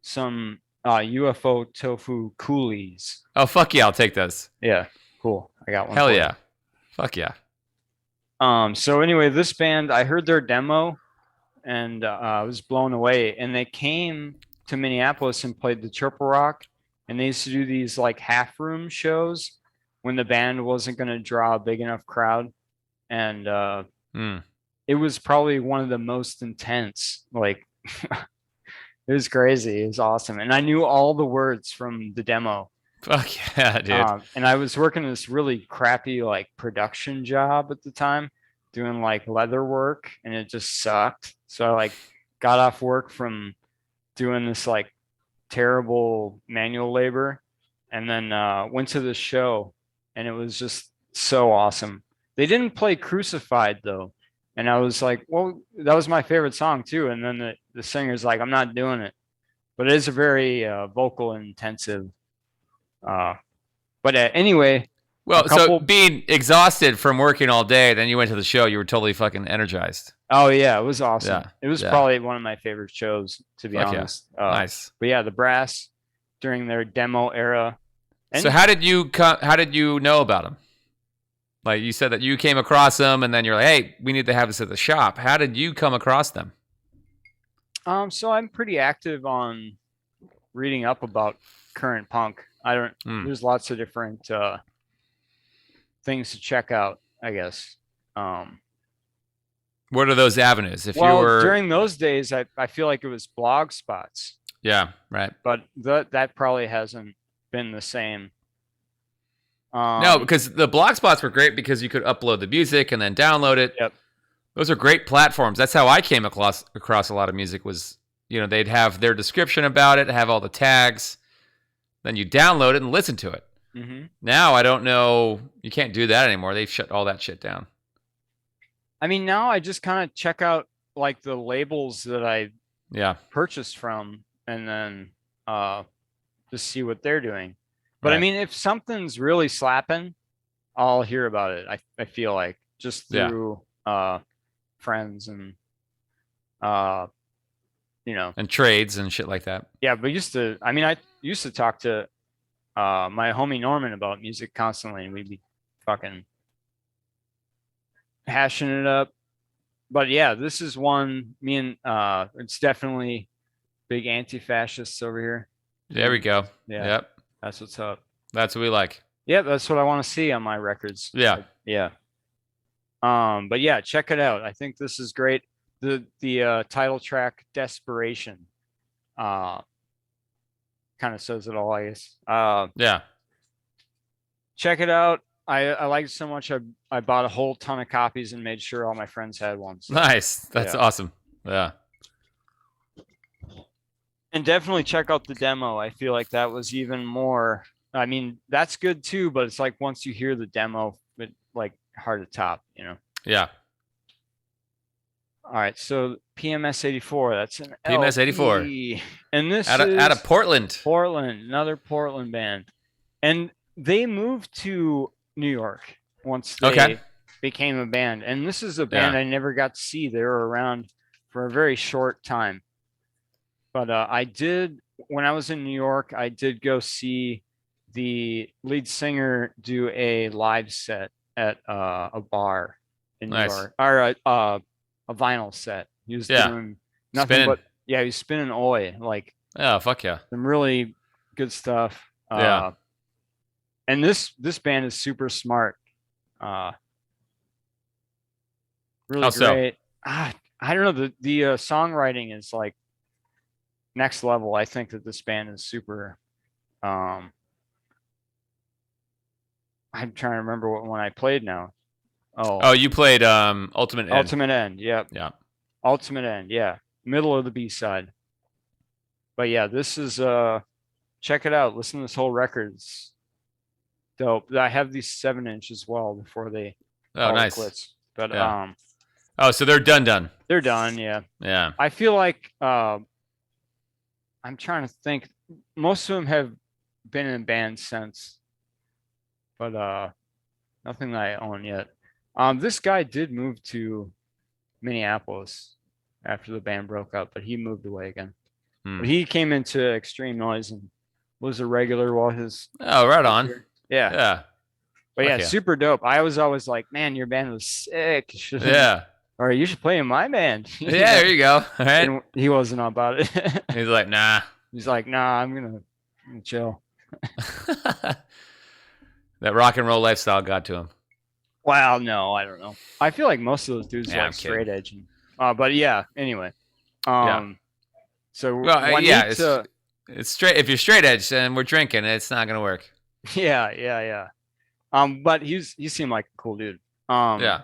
some UFO tofu coolies. Oh, fuck yeah, I'll take those. Yeah, cool. I got one. Hell for you. yeah. Fuck yeah. So anyway, this band, I heard their demo and I was blown away. And they came to Minneapolis and played the Triple Rock. And they used to do these like half room shows when the band wasn't going to draw a big enough crowd. And it was probably one of the most intense. Like, it was crazy. It was awesome. And I knew all the words from the demo. Fuck yeah, dude. And I was working this really crappy like production job at the time, doing like leather work, and it just sucked. So I like got off work from doing this like terrible manual labor, and then went to the show, and it was just so awesome. They didn't play Crucified though, and I was like, well, that was my favorite song too. And then the singer's like, I'm not doing it, but it is a very vocal intensive. But anyway, Well, so couple- being exhausted from working all day, then you went to the show, you were totally fucking energized. oh yeah, it was awesome. Yeah, It was yeah. probably one of my favorite shows, to be Fuck yeah. honest. Nice. But yeah, the Brass during their demo era. And So how did you know about them? Like you said that you came across them, and then you're like, hey, we need to have this at the shop. How did you come across them? so I'm pretty active on reading up about current punk. There's lots of different things to check out, I guess. What are those avenues? If Well, you were during those days, I feel like it was blog spots, yeah, right. but that probably hasn't been the same. No, because the blog spots were great because you could upload the music and then download it. Yep. Those are great platforms. That's how I came across a lot of music was, they'd have their description about it, have all the tags. Then you download it and listen to it. Mm-hmm. Now I don't know. You can't do that anymore. They've shut all that shit down. I mean, now I just kind of check out like the labels that I Yeah. purchased from, and then just see what they're doing. But I Right. mean, if something's really slapping, I'll hear about it. I feel like just Yeah. through friends and And trades and shit like that. yeah. But I used to talk to my homie Norman about music constantly, and we'd be fucking hashing it up. But yeah, this is one me and it's definitely big anti-fascists over here. There we go. Yeah. Yep. That's what's up. That's what we like. Yeah, that's what I want to see on my records. Yeah. Yeah. But yeah, check it out. I think this is great. The title track Desperation kind of says it all, I guess. Yeah. Check it out. I liked it so much I bought a whole ton of copies and made sure all my friends had one. So. Nice. That's Yeah. awesome. Yeah. And definitely check out the demo. I feel like that was even more. I mean, that's good too, but it's like once you hear the demo, it like hard to top, Yeah. All right, so PMS 84. That's an PMS 84. LP. And this Out is of Portland. Portland, another Portland band, and they moved to New York once they Okay. became a band. And this is a band Yeah. I never got to see. They were around for a very short time. But I did, when I was in New York, I did go see the lead singer do a live set at a bar in New Nice. York, or a vinyl set. He was Yeah. doing nothing Spinning. but, yeah, he was spinning Oi, like Oh, fuck yeah. some really good stuff. Yeah. And this band is super smart. Really How so? great. I don't know. The songwriting is like next level. I think that this band is super. I'm trying to remember what one I played now. Oh, you played Ultimate End. Ultimate End. Yep. Yeah. Ultimate End. Yeah. Middle of the B side. But yeah, this is check it out. Listen to this whole record. It's dope. I have these 7-inch as well before they Oh, call it nice. quits. But Yeah. Oh, so they're done. they're done. Yeah. Yeah. I feel like I'm trying to think. Most of them have been in bands since, but nothing that I own yet. This guy did move to Minneapolis after the band broke up, but he moved away again. Hmm. But he came into Extreme Noise and was a regular while his Oh, right on. yeah. Yeah. But yeah, Fuck yeah. super dope. I was always like, man, your band was sick. You should- Yeah. or you should play in my band. Yeah, there you go. All right. And he wasn't about it. He's like, nah. He's like, nah, I'm gonna chill. That rock and roll lifestyle got to him. Well, no, I don't know. I feel like most of those dudes Yeah, I'm like straight kidding. edge. But yeah, anyway. So Well, Juanita- yeah, it's straight. If you're straight edge, then we're drinking. It's not gonna work. Yeah. But he seemed like a cool dude. Yeah.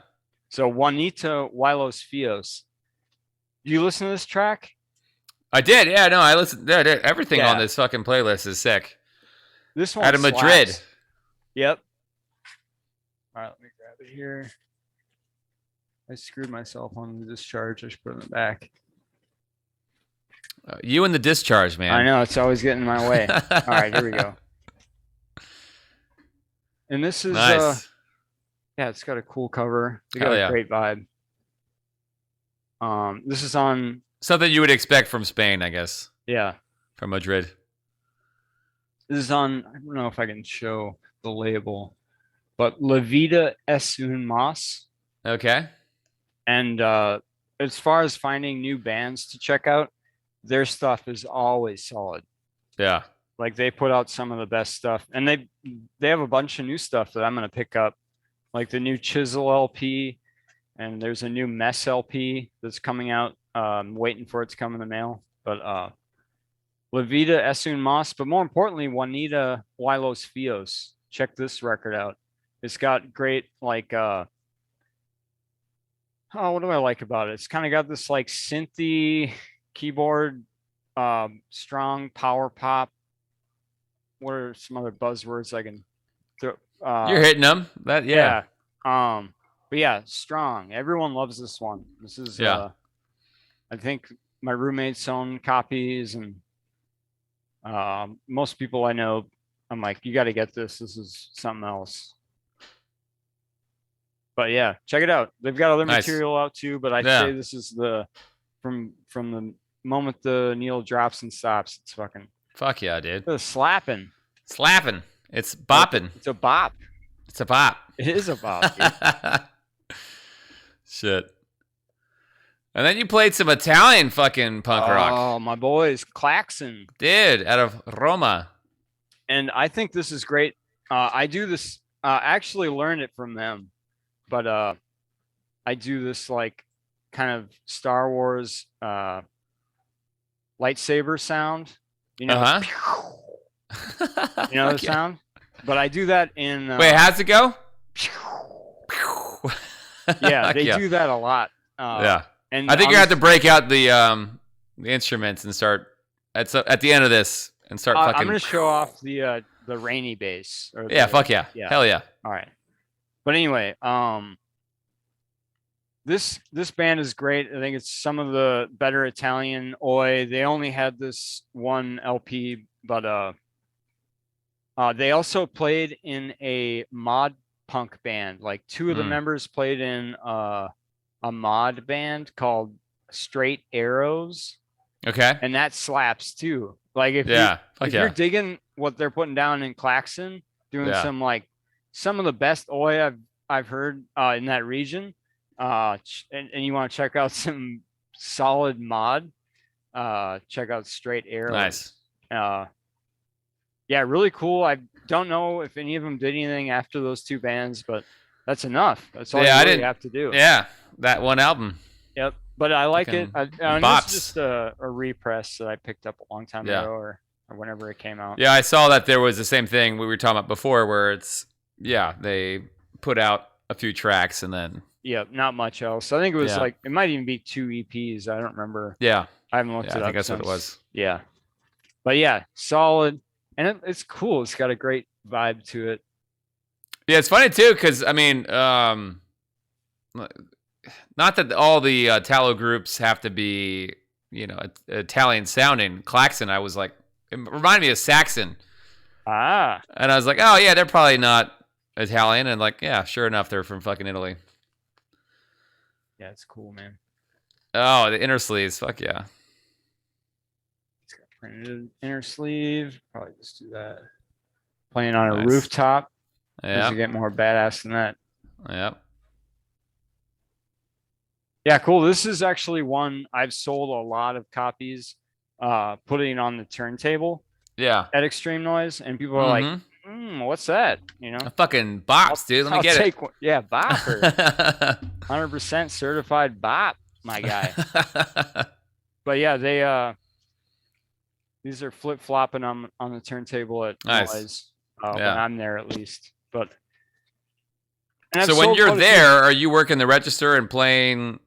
So Juanita Huaylos Fios. Do you listen to this track? I did. Yeah, no, I listened. Everything Yeah. on this fucking playlist is sick. This one Out of Madrid. slaps. Yep. All right, let me grab it here. I screwed myself on the discharge. I should put it in the back. You and the discharge, man. I know, it's always getting in my way. All right, here we go. And this is Nice. yeah, it's got a cool cover. It's Hell got yeah. a great vibe. This is on Something you would expect from Spain, I guess. yeah. From Madrid. This is on, I don't know if I can show the label, but La Vida es un Mas. Okay. And as far as finding new bands to check out, their stuff is always solid. Yeah. Like they put out some of the best stuff, and they have a bunch of new stuff that I'm gonna pick up, like the new Chisel LP, and there's a new Mess LP that's coming out. Waiting for it to come in the mail. But La Vida es un Mas, but more importantly, Juanita Huaylos Fios. Check this record out. It's got great like what do I like about it? It's kind of got this like synthy keyboard, strong power pop. What are some other buzzwords I can throw? You're hitting them. That yeah. But yeah, strong. Everyone loves this one. This is I think my roommates own copies, and most people I know, I'm like, you got to get this. This is something else. But yeah, check it out. They've got other Nice. material out too, but I'd say this is the from the moment the needle drops and stops. It's fucking Fuck yeah, dude. it's slapping. Slapping. It's bopping. It's a bop. It's a bop. It is a bop. Dude. Shit. And then you played some Italian fucking punk rock. Oh, my boys, Klaxon. Dude, out of Roma. And I think this is great. I do this. I actually learned it from them, but I do this like kind of Star Wars lightsaber sound. You know, you know the sound. But I do that in. Wait, how's it go? Yeah, they do that a lot. Yeah, and I think you have to break out the instruments and start at the end of this and start fucking. I'm gonna show off the rainy bass. Or yeah, fuck yeah. Hell yeah. All right. But anyway, this band is great. I think it's some of the better Italian oi. They only had this one LP, but they also played in a mod punk band. Like two of the members played in a mod band called Straight Arrows. Okay. And that slaps too. Like if you're digging what they're putting down in Klaxon, doing some of the best oi I've heard in that region, and you want to check out some solid mod, check out Straight Arrows. Nice. Yeah, really cool. I don't know if any of them did anything after those two bands, but that's enough. That's all you really have to do. Yeah, that one album. Yep. But I like it. I bops. It's just a repress that I picked up a long time ago or whenever it came out. Yeah, I saw that there was the same thing we were talking about before where it's, they put out a few tracks and then. Yeah, not much else. I think it was like, it might even be 2 EPs. I don't remember. Yeah. I haven't looked it up. I think that's what it was. Yeah. But yeah, solid. And it's cool. It's got a great vibe to it. Yeah, it's funny too, because I mean, not that all the Italo groups have to be, Italian sounding. Klaxon, I was like, it reminded me of Saxon. And I was like, oh yeah, they're probably not Italian. And like, yeah, sure enough, they're from fucking Italy. Yeah, it's cool, man. Oh, the inner sleeves. Fuck yeah. It's got printed inner sleeve. Probably just do that. Playing on a rooftop. Yeah. You get more badass than that. Yep. Yeah, cool. This is actually one I've sold a lot of copies, putting on the turntable. Yeah. At Extreme Noise, and people are like, "What's that?" A fucking bops, dude. Let me get it. Yeah, bopper. 100% certified bop, my guy. But yeah, they these are flip flopping on the turntable at Noise. when I'm there at least. But and so I've when sold you're quite a few. there, are you working the register and playing?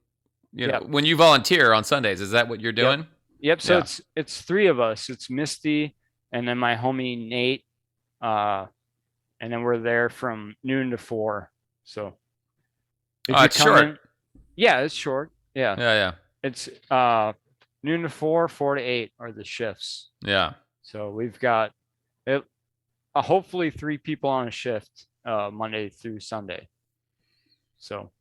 You know, Yep. when you volunteer on Sundays, is that what you're doing? Yep. So Yeah. it's three of us. It's Misty and then my homie Nate. And then we're there from noon to 4. So It's short. Yeah, it's short. Yeah. Yeah. It's noon to 4, 4 to 8 are the shifts. Yeah. So we've got hopefully 3 people on a shift Monday through Sunday. So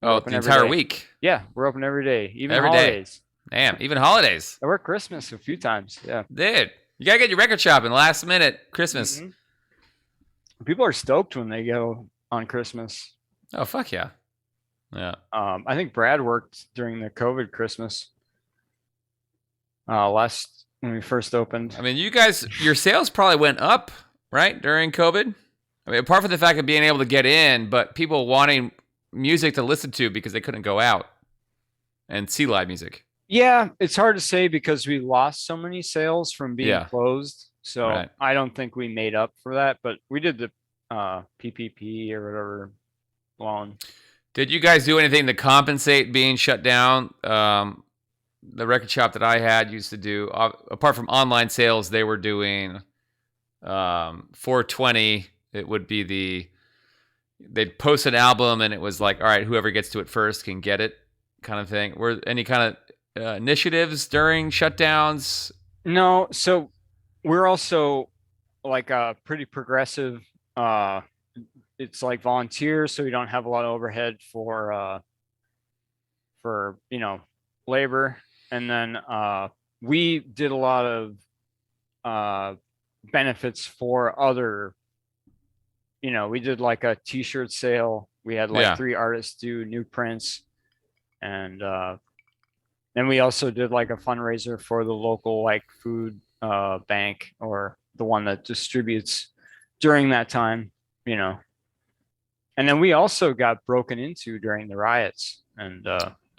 the entire week. Yeah, we're open every day, even every holidays. Damn, even holidays. I work Christmas a few times. Yeah, dude, you gotta get your record shopping last minute Christmas. Mm-hmm. People are stoked when they go on Christmas. Oh fuck yeah. Yeah. I think Brad worked during the COVID Christmas. Last when we first opened. I mean, you guys, your sales probably went up, right, during COVID? I mean, apart from the fact of being able to get in, but people wanting music to listen to because they couldn't go out and see live music. Yeah, it's hard to say because we lost so many sales from being closed. So I don't think we made up for that, but we did the PPP or whatever loan. Did you guys do anything to compensate being shut down? The record shop that I had used to do, apart from online sales, they were doing 420. It would be they'd post an album and it was like, all right, whoever gets to it first can get it, kind of thing. Were any kind of initiatives during shutdowns? No. So we're also like a pretty progressive. It's like volunteers, so we don't have a lot of overhead for labor. And then we did a lot of benefits for other, we did like a t-shirt sale. We had like 3 artists do new prints. And then we also did like a fundraiser for the local like food bank, or the one that distributes during that time, And then we also got broken into during the riots. And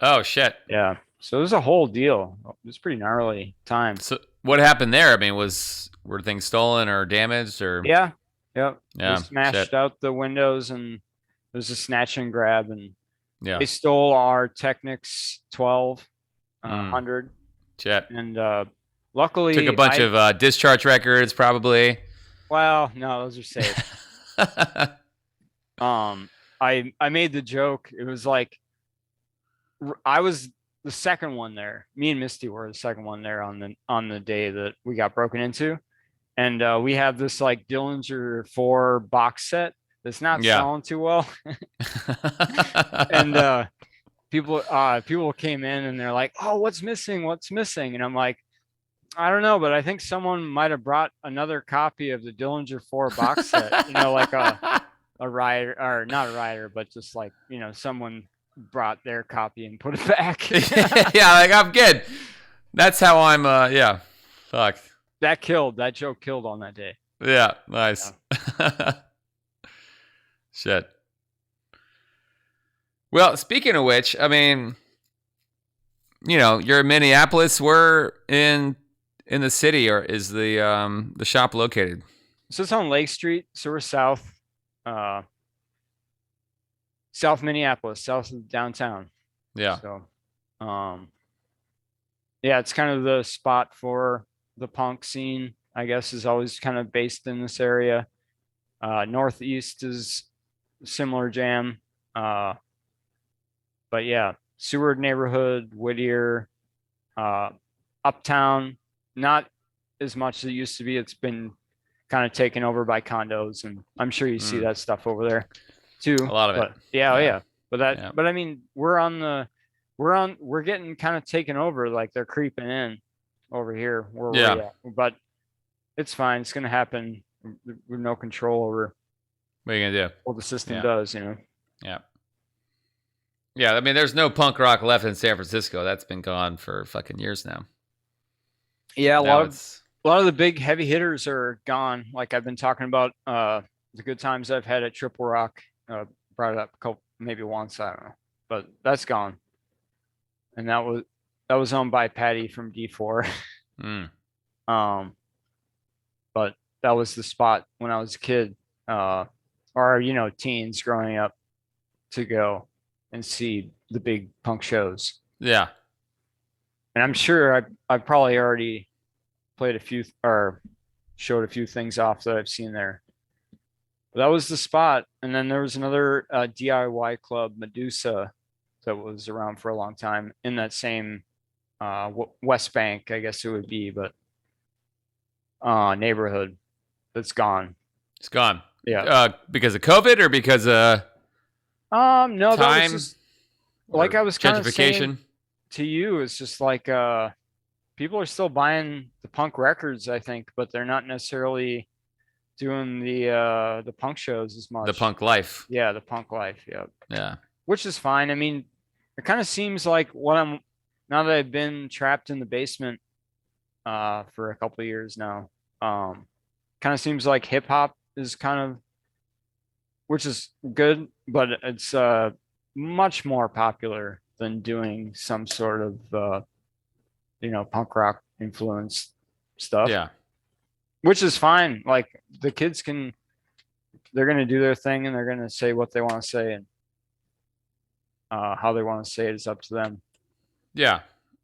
oh shit. Yeah. So it was a whole deal. It was pretty gnarly time. So what happened there? I mean, were things stolen or damaged or? Yeah. Yep. Yeah. They smashed out the windows and it was a snatch and grab, and yeah, they stole our Technics 1200. Shit. And luckily took a bunch of Discharge records, probably. Well, no, those are safe. I made the joke. It was like I was the second one there. Me and Misty were the second one there on the day that we got broken into, and we have this like Dillinger 4 box set that's not selling too well. And people came in and they're like, "Oh, what's missing? What's missing?" And I'm like, "I don't know, but I think someone might have brought another copy of the Dillinger 4 box set, like a rider, or not a rider, but just like, someone brought their copy and put it back." Yeah, like I'm good. That's how I'm fuck. That joke killed on that day. Yeah, nice. Yeah. Shit. Well, speaking of which, I mean, you're in Minneapolis. We're in the city, or is the shop located? So it's on Lake Street. So we're south Minneapolis, south of downtown. Yeah. So, it's kind of the spot for the punk scene, I guess, is always kind of based in this area. Northeast is similar jam. But yeah, Seward neighborhood, Whittier, Uptown, not as much as it used to be. It's been kind of taken over by condos, and I'm sure you see that stuff over there too. A lot of it. Yeah. But I mean, we're getting kind of taken over. Like they're creeping in over here where we're at. But it's fine. It's going to happen. With no control over what are you going to do? What the system does, Yeah. Yeah, I mean, there's no punk rock left in San Francisco. That's been gone for fucking years now. Yeah, a lot of the big heavy hitters are gone. Like I've been talking about the good times I've had at Triple Rock. Brought it up maybe once, I don't know, but that's gone. And that was owned by Patty from D4. Mm. But that was the spot when I was a kid, or teens growing up, to go and see the big punk shows. Yeah. And I'm sure I probably already played a few or showed a few things off that I've seen there. But that was the spot. And then there was another DIY club, Medusa, that was around for a long time in that same West Bank, I guess it would be, but neighborhood that's gone. It's gone. Yeah. Because of COVID or because of no, that time? was just like I was kind of saying gentrification? to you. It's just like people are still buying the punk records, I think, but they're not necessarily doing the punk shows as much. The punk life. Yeah, the punk life. Yeah. Yeah. Which is fine. I mean, it kind of seems like now that I've been trapped in the basement for a couple of years now, kind of seems like hip hop is kind of, which is good, but it's much more popular than doing some sort of punk rock influenced stuff. Yeah. Which is fine. Like the kids they're gonna do their thing and they're gonna say what they want to say, and how they want to say it is up to them. Yeah.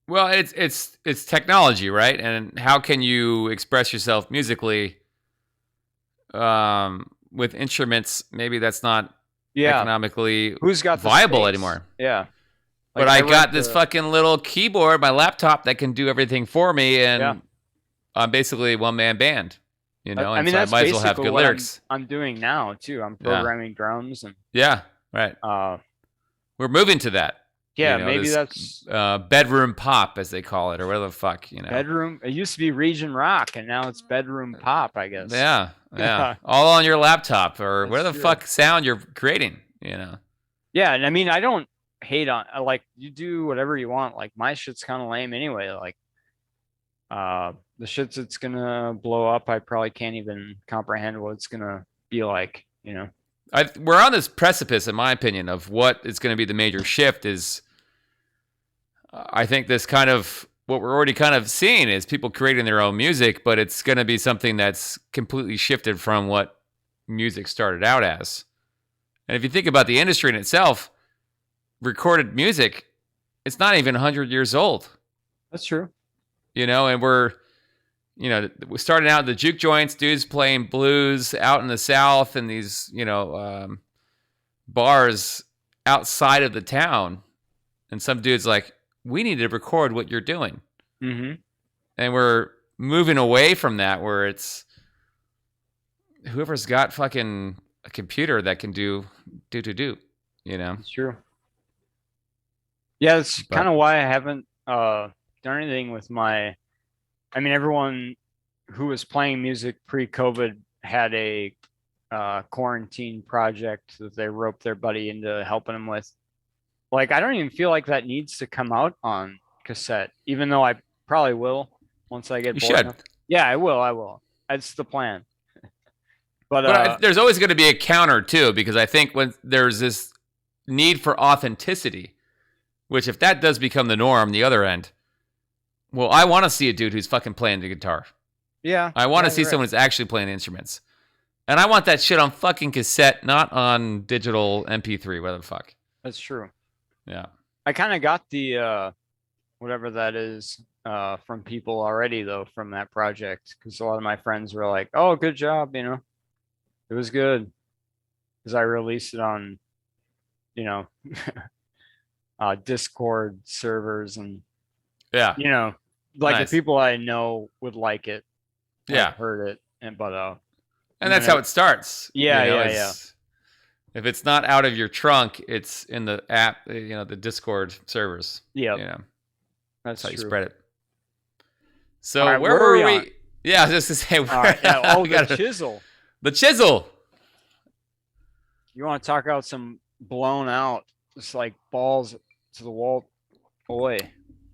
Well, it's technology, right? And how can you express yourself musically with instruments? Maybe that's not economically Who's got viable space anymore. Yeah. But I got this fucking little keyboard, my laptop that can do everything for me, and I'm basically a one-man band, and I mean, so I that's might as well have basically good what lyrics. I'm doing now too. I'm programming drums and right. We're moving to that. Yeah, maybe that's bedroom pop, as they call it, or whatever the fuck, Bedroom. It used to be region rock, and now it's bedroom pop, I guess. Yeah. All on your laptop or whatever the fuck sound you're creating, Yeah, and I mean, I don't hate on like you do whatever you want. Like my shit's kind of lame anyway. Like the shits that's gonna blow up, I probably can't even comprehend what it's gonna be like. We're on this precipice, in my opinion, of what is going to be the major shift. Is I think this kind of what we're already kind of seeing is people creating their own music, but it's going to be something that's completely shifted from what music started out as. And if you think about the industry in itself, recorded music, it's not even 100 years old. That's true. And we're starting out the juke joints, dudes playing blues out in the South and these, bars outside of the town. And some dude's like, we need to record what you're doing. Mm-hmm. And we're moving away from that where it's whoever's got fucking a computer that can do. It's true. Yeah, that's kind of why I haven't done anything with everyone who was playing music pre-COVID had a quarantine project that they roped their buddy into helping them with. Like, I don't even feel like that needs to come out on cassette, even though I probably will once I get bored. You should. Enough. Yeah, I will. That's the plan. But there's always going to be a counter too, because I think when there's this need for authenticity, which if that does become the norm, the other end, well, I want to see a dude who's fucking playing the guitar. Yeah. I want to see someone who's actually playing instruments. And I want that shit on fucking cassette, not on digital MP3, whatever the fuck. That's true. Yeah. I kind of got the, whatever that is, from people already, though, from that project. Because a lot of my friends were like, oh, good job, It was good. Because I released it on, Discord servers and, like nice. The people I know would like it. Yeah. I've heard it. And that's how it starts. Yeah. If it's not out of your trunk, it's in the app, the Discord servers. Yeah. That's how true. you spread it. So right, where were we? Yeah, I was just to say. The chisel. The chisel. You want to talk about some blown out, just like balls to the wall. Boy.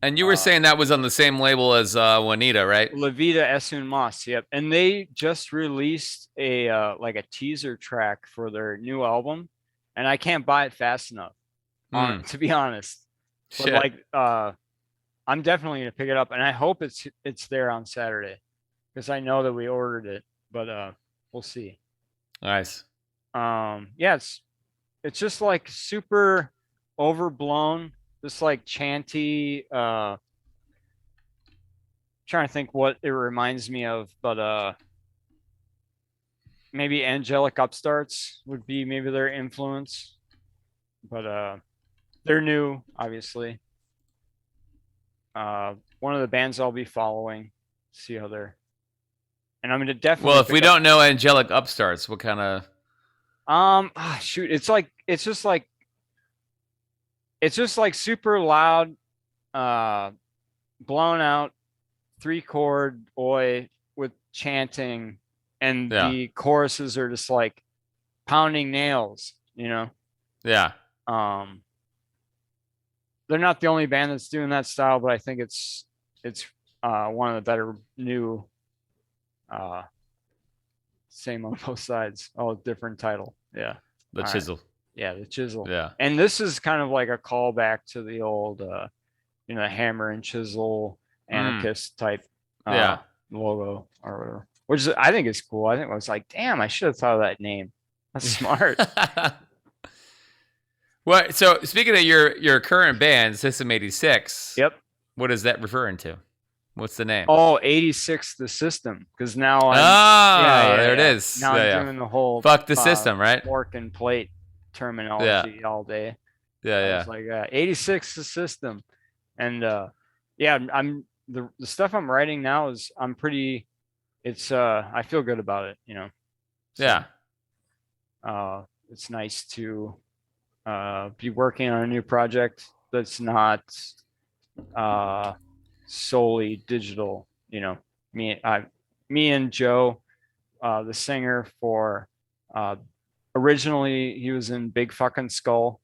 And you were saying that was on the same label as Juanita, right? La Vida es un Mas, yep. And they just released a teaser track for their new album, and I can't buy it fast enough, to be honest. Shit. But I'm definitely gonna pick it up, and I hope it's there on Saturday, because I know that we ordered it. but we'll see. Nice. Yeah, it's just like super overblown, just like chanty. Trying to think what it reminds me of, but maybe Angelic Upstarts would be maybe their influence, but they're new, obviously. One of the bands I'll be following, see how they're, and I'm gonna definitely. Well, if we don't know Angelic Upstarts, what kind of? Shoot, it's just like super loud, blown out 3-chord oi with chanting, and the choruses are just like pounding nails, you know? Yeah. They're not the only band that's doing that style, but I think it's one of the better new, same on both sides, all different title. Yeah. The Chisel. Right. Yeah, the Chisel. Yeah. And this is kind of like a callback to the old, Hammer and Chisel anarchist type logo or whatever, which is, I think is cool. I think I was like, damn, I should have thought of that name. That's smart. What? So speaking of your current band, System 86. Yep. What is that referring to? What's the name? Oh, 86 the System, because now there it is. Now I'm doing the whole fuck the system, right? Fork and plate terminology all day. Yeah. It's like 86 the System, and I'm the stuff I'm writing now is I'm pretty. It's I feel good about it, So, it's nice to be working on a new project that's not solely digital. Me and Joe, the singer for originally he was in Big Fucking Skull,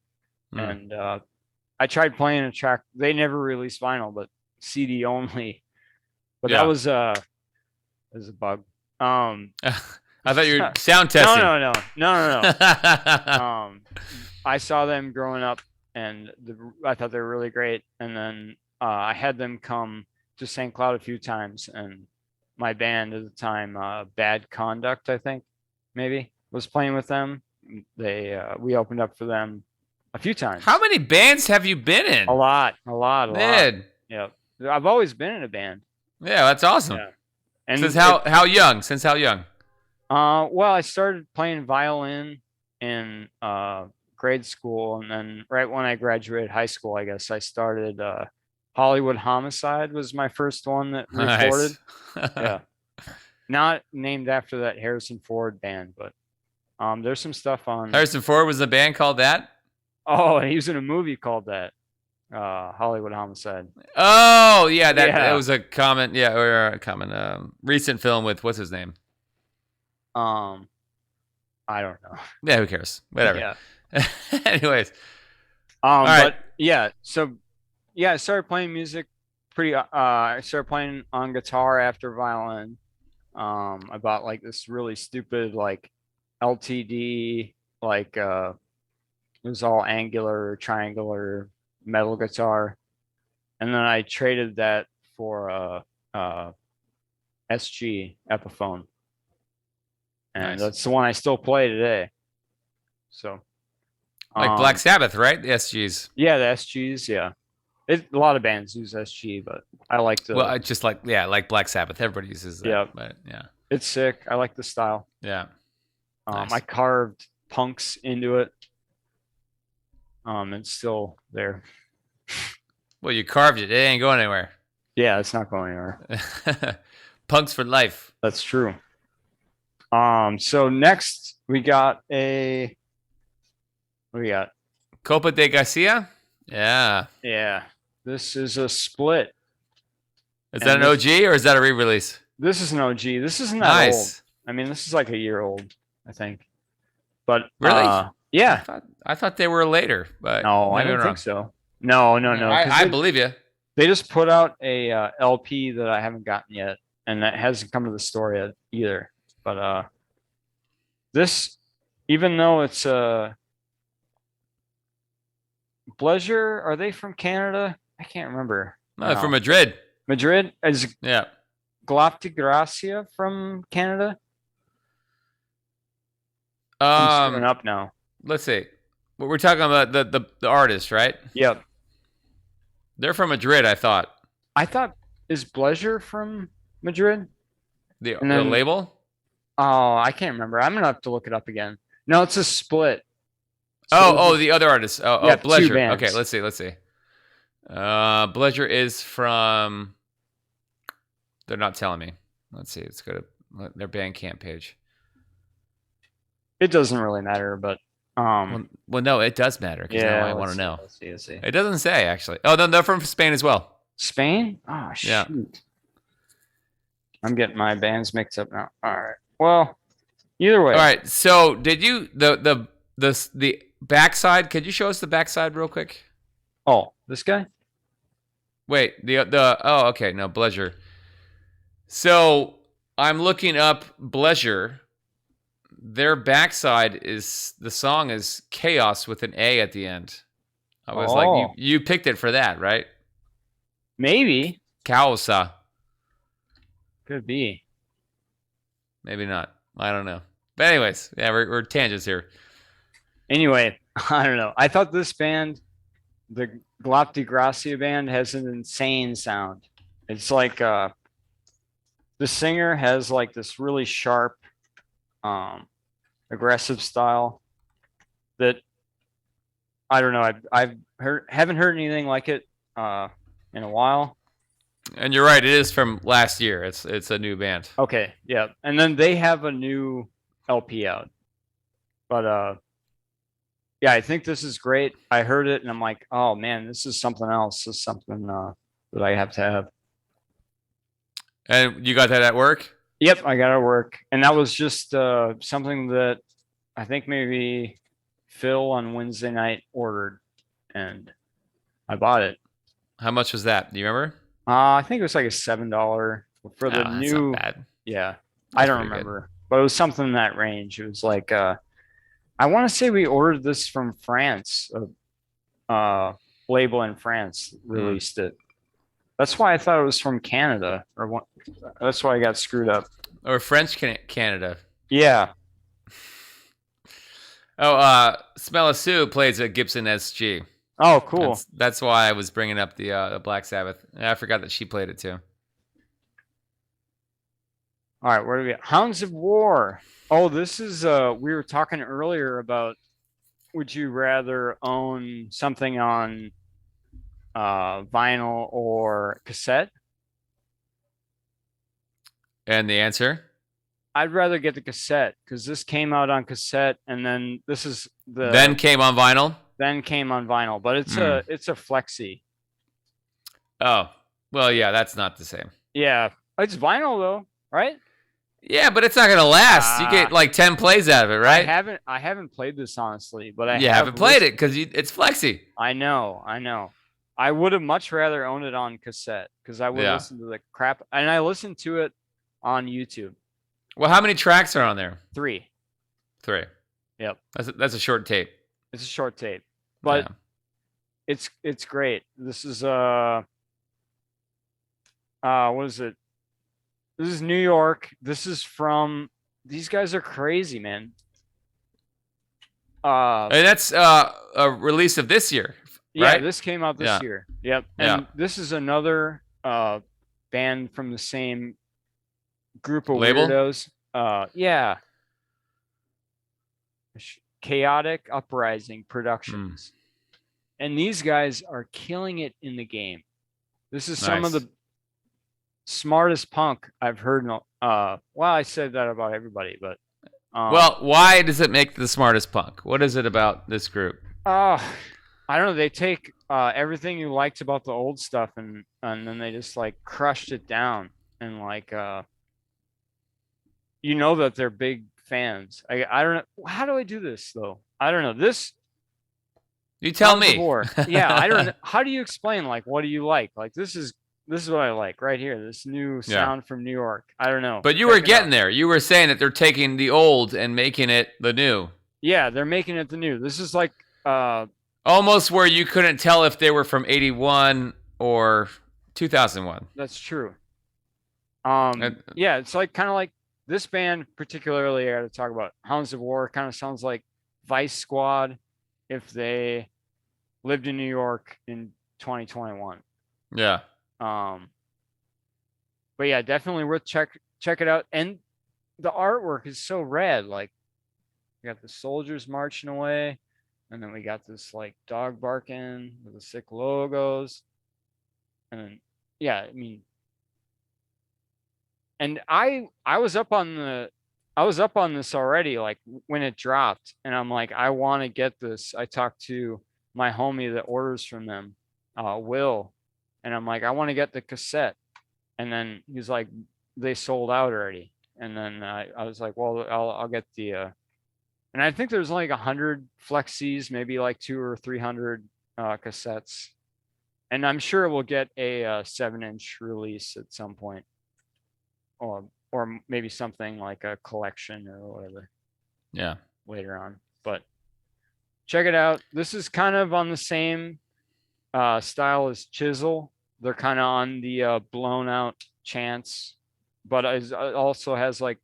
and I tried playing a track. They never released vinyl, but CD only. But that was a bug. I thought you were sound testing. No. I saw them growing up, and I thought they were really great. And then I had them come to St. Cloud a few times, and my band at the time, Bad Conduct, I think, maybe, was playing with them. We opened up for them a few times. How many bands have you been in? A lot. Man. Yeah, I've always been in a band. Yeah, that's awesome. Yeah. And Since how young? Since how young? Well, I started playing violin in grade school, and then right when I graduated high school, I guess I started Hollywood Homicide was my first one that recorded. Nice. Yeah. Not named after that Harrison Ford band, but there's some stuff on. Harrison Ford was a band called that? Oh, he was in a movie called that. Hollywood Homicide. Oh, yeah, that was a common, recent film with what's his name? I don't know. Yeah, who cares? Whatever. Yeah. Anyways. But yeah, so I started playing music I started playing on guitar after violin. I bought like this really stupid like LTD, like it was all angular, triangular metal guitar, and then I traded that for SG Epiphone, and that's the one I still play today. So, like Black Sabbath, right? The SGs. Yeah, the SGs. Yeah, a lot of bands use SG, but I like the. Well, I just like Black Sabbath. Everybody uses that. Yeah, but yeah, it's sick. I like the style. Yeah. Nice. I carved punks into it. It's still there. Well, you carved it. It ain't going anywhere. Yeah, it's not going anywhere. Punks for life. That's true. So next we got what we got? Copa De Garcia? Yeah. Yeah. This is a split. Is that an OG or is that a re-release? This is an OG. This isn't that old. I mean, this is like a year old, I think. But really? Yeah. I thought they were later, but no, I don't think so. No. I believe you. They just put out a LP that I haven't gotten yet, and that hasn't come to the store yet either. But this, even though it's Pleasure, are they from Canada? I can't remember. No, from Madrid. Madrid is yeah. Copa De Garcia from Canada. I'm screwing up now. Let's see. We're talking about the artist, right? Yep. They're from Madrid, I thought. Is Pleasure from Madrid? The then- label? Oh, I can't remember. I'm gonna have to look it up again. No, it's a split. The other artist. Yeah, two Pleasure. bands. Okay, let's see. Pleasure is from. They're not telling me. Let's see. Let's go to their Bandcamp page. It doesn't really matter, but Well, no, it does matter because now I want to know. Let's see. It doesn't say actually. Oh, no, they're from Spain as well. Spain? Oh shoot. Yeah. I'm getting my bands mixed up now. All right. Well, either way. All right. So, did you the backside? Could you show us the backside real quick? Oh, this guy? Wait, okay, no, Pleasure. So I'm looking up Pleasure. Their backside is the song is Chaos with an A at the end. I was like, you picked it for that, right? Maybe. Chaosa. Could be. Maybe not. I don't know. But anyways, yeah, we're tangents here. Anyway, I don't know. I thought this band, the Copa De Garcia band, has an insane sound. It's like the singer has like this really sharp, aggressive style that I don't know. Haven't heard anything like it in a while. And you're right, it is from last year. It's a new band. Okay, yeah. And then they have a new LP out. But yeah, I think this is great. I heard it and I'm like, oh man, this is something else. This is something that I have to have. And you got that at work? Yep, I got to work. And that was just something that I think maybe Phil on Wednesday night ordered and I bought it. How much was that? Do you remember? I think it was like a $7 for the That's new. not bad. Yeah, That's I don't pretty good. remember, but it was something in that range. It was like I want to say we ordered this from France. Label in France released it. That's why I thought it was from Canada, or what? That's why I got screwed up. Or French Canada. Yeah. Oh, Smell of Sue plays a Gibson SG. Oh, cool. That's why I was bringing up the Black Sabbath. And I forgot that she played it too. All right, where do we at? Hounds of War. Oh, this is we were talking earlier about would you rather own something on vinyl or cassette? And the answer? I'd rather get the cassette because this came out on cassette and then this is the Then came on vinyl? then came on vinyl, but it's a flexi. Oh, well, yeah, that's not the same. Yeah, it's vinyl though, right? Yeah, but it's not going to last. You get like 10 plays out of it, right? I haven't played this honestly, but You haven't played it because it's flexi. I know. I would have much rather owned it on cassette because I would listen to the crap, and I listened to it on YouTube. Well, how many tracks are on there? 3. 3. Yep. That's a short tape. It's a short tape, but it's great. This is what is it? This is New York. This is from. These guys are crazy, man. And that's a release of this year, right? Yeah, this came out this year. Yep. And this is another band from the same group of label? weirdos. Yeah. Chaotic Uprising Productions. And these guys are killing it in the game. This is some of the smartest punk I've heard. Well, I said that about everybody, but well, why does it make the smartest punk? What is it about this group? I don't know. They take everything you liked about the old stuff and then they just like crushed it down and like you know that they're big fans. I don't know. How do I do this though? I don't know. This You tell me. Yeah, I don't know. How do you explain like what do you like? Like this is what I like right here. This new sound from New York. I don't know. But you were getting there. You were saying that they're taking the old and making it the new. Yeah, they're making it the new. This is like almost where you couldn't tell if they were from 81 or 2001. That's true. Yeah, it's like kind of like this band particularly, I got to talk about Hounds of War. Kind of sounds like Vice Squad if they lived in New York in 2021. Yeah. But yeah, definitely worth check it out. And the artwork is so rad. Like, we got the soldiers marching away, and then we got this like dog barking with the sick logos, and then yeah, I mean, and I was up on this already, like when it dropped, and I'm like, I want to get this. I talked to my homie that orders from them, Will, and I'm like, I want to get the cassette, and then he's like, they sold out already, and then I was like, well, I'll get the, and I think there's like 100 flexis, maybe like 200 or 300 cassettes, and I'm sure we'll get a 7-inch release at some point. Or maybe something like a collection or whatever. Yeah. Later on. But check it out. This is kind of on the same style as Chisel. They're kind of on the blown out Chance, but it also has like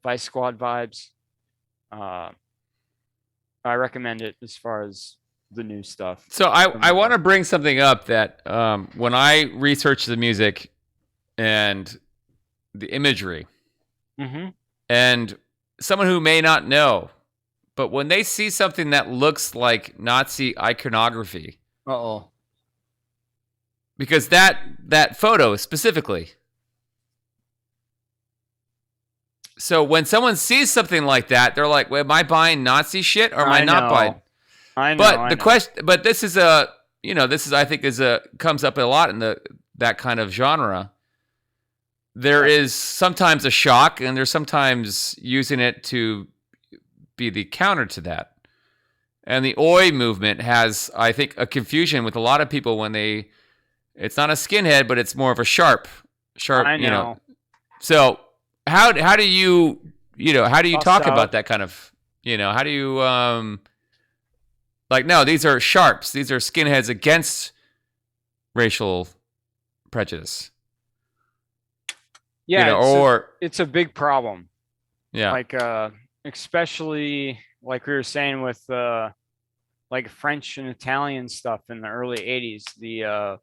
Vice Squad vibes. I recommend it as far as the new stuff. So I want to bring something up that when I researched the music and the imagery, and someone who may not know, but when they see something that looks like Nazi iconography, because that photo specifically. So when someone sees something like that, they're like, "Well, am I buying Nazi shit or am I not buying?" I know. But the question, but this is I think comes up a lot in that kind of genre. There is sometimes a shock, and there's sometimes using it to be the counter to that. And the Oi movement has, I think, a confusion with a lot of people when it's not a skinhead, but it's more of a sharp, I know. So how do you talk out. about that kind of, how do you, like, no, these are sharps. These are skinheads against racial prejudice. Yeah, it's a big problem. Yeah. Like especially like we were saying with like French and Italian stuff in the early 80s, the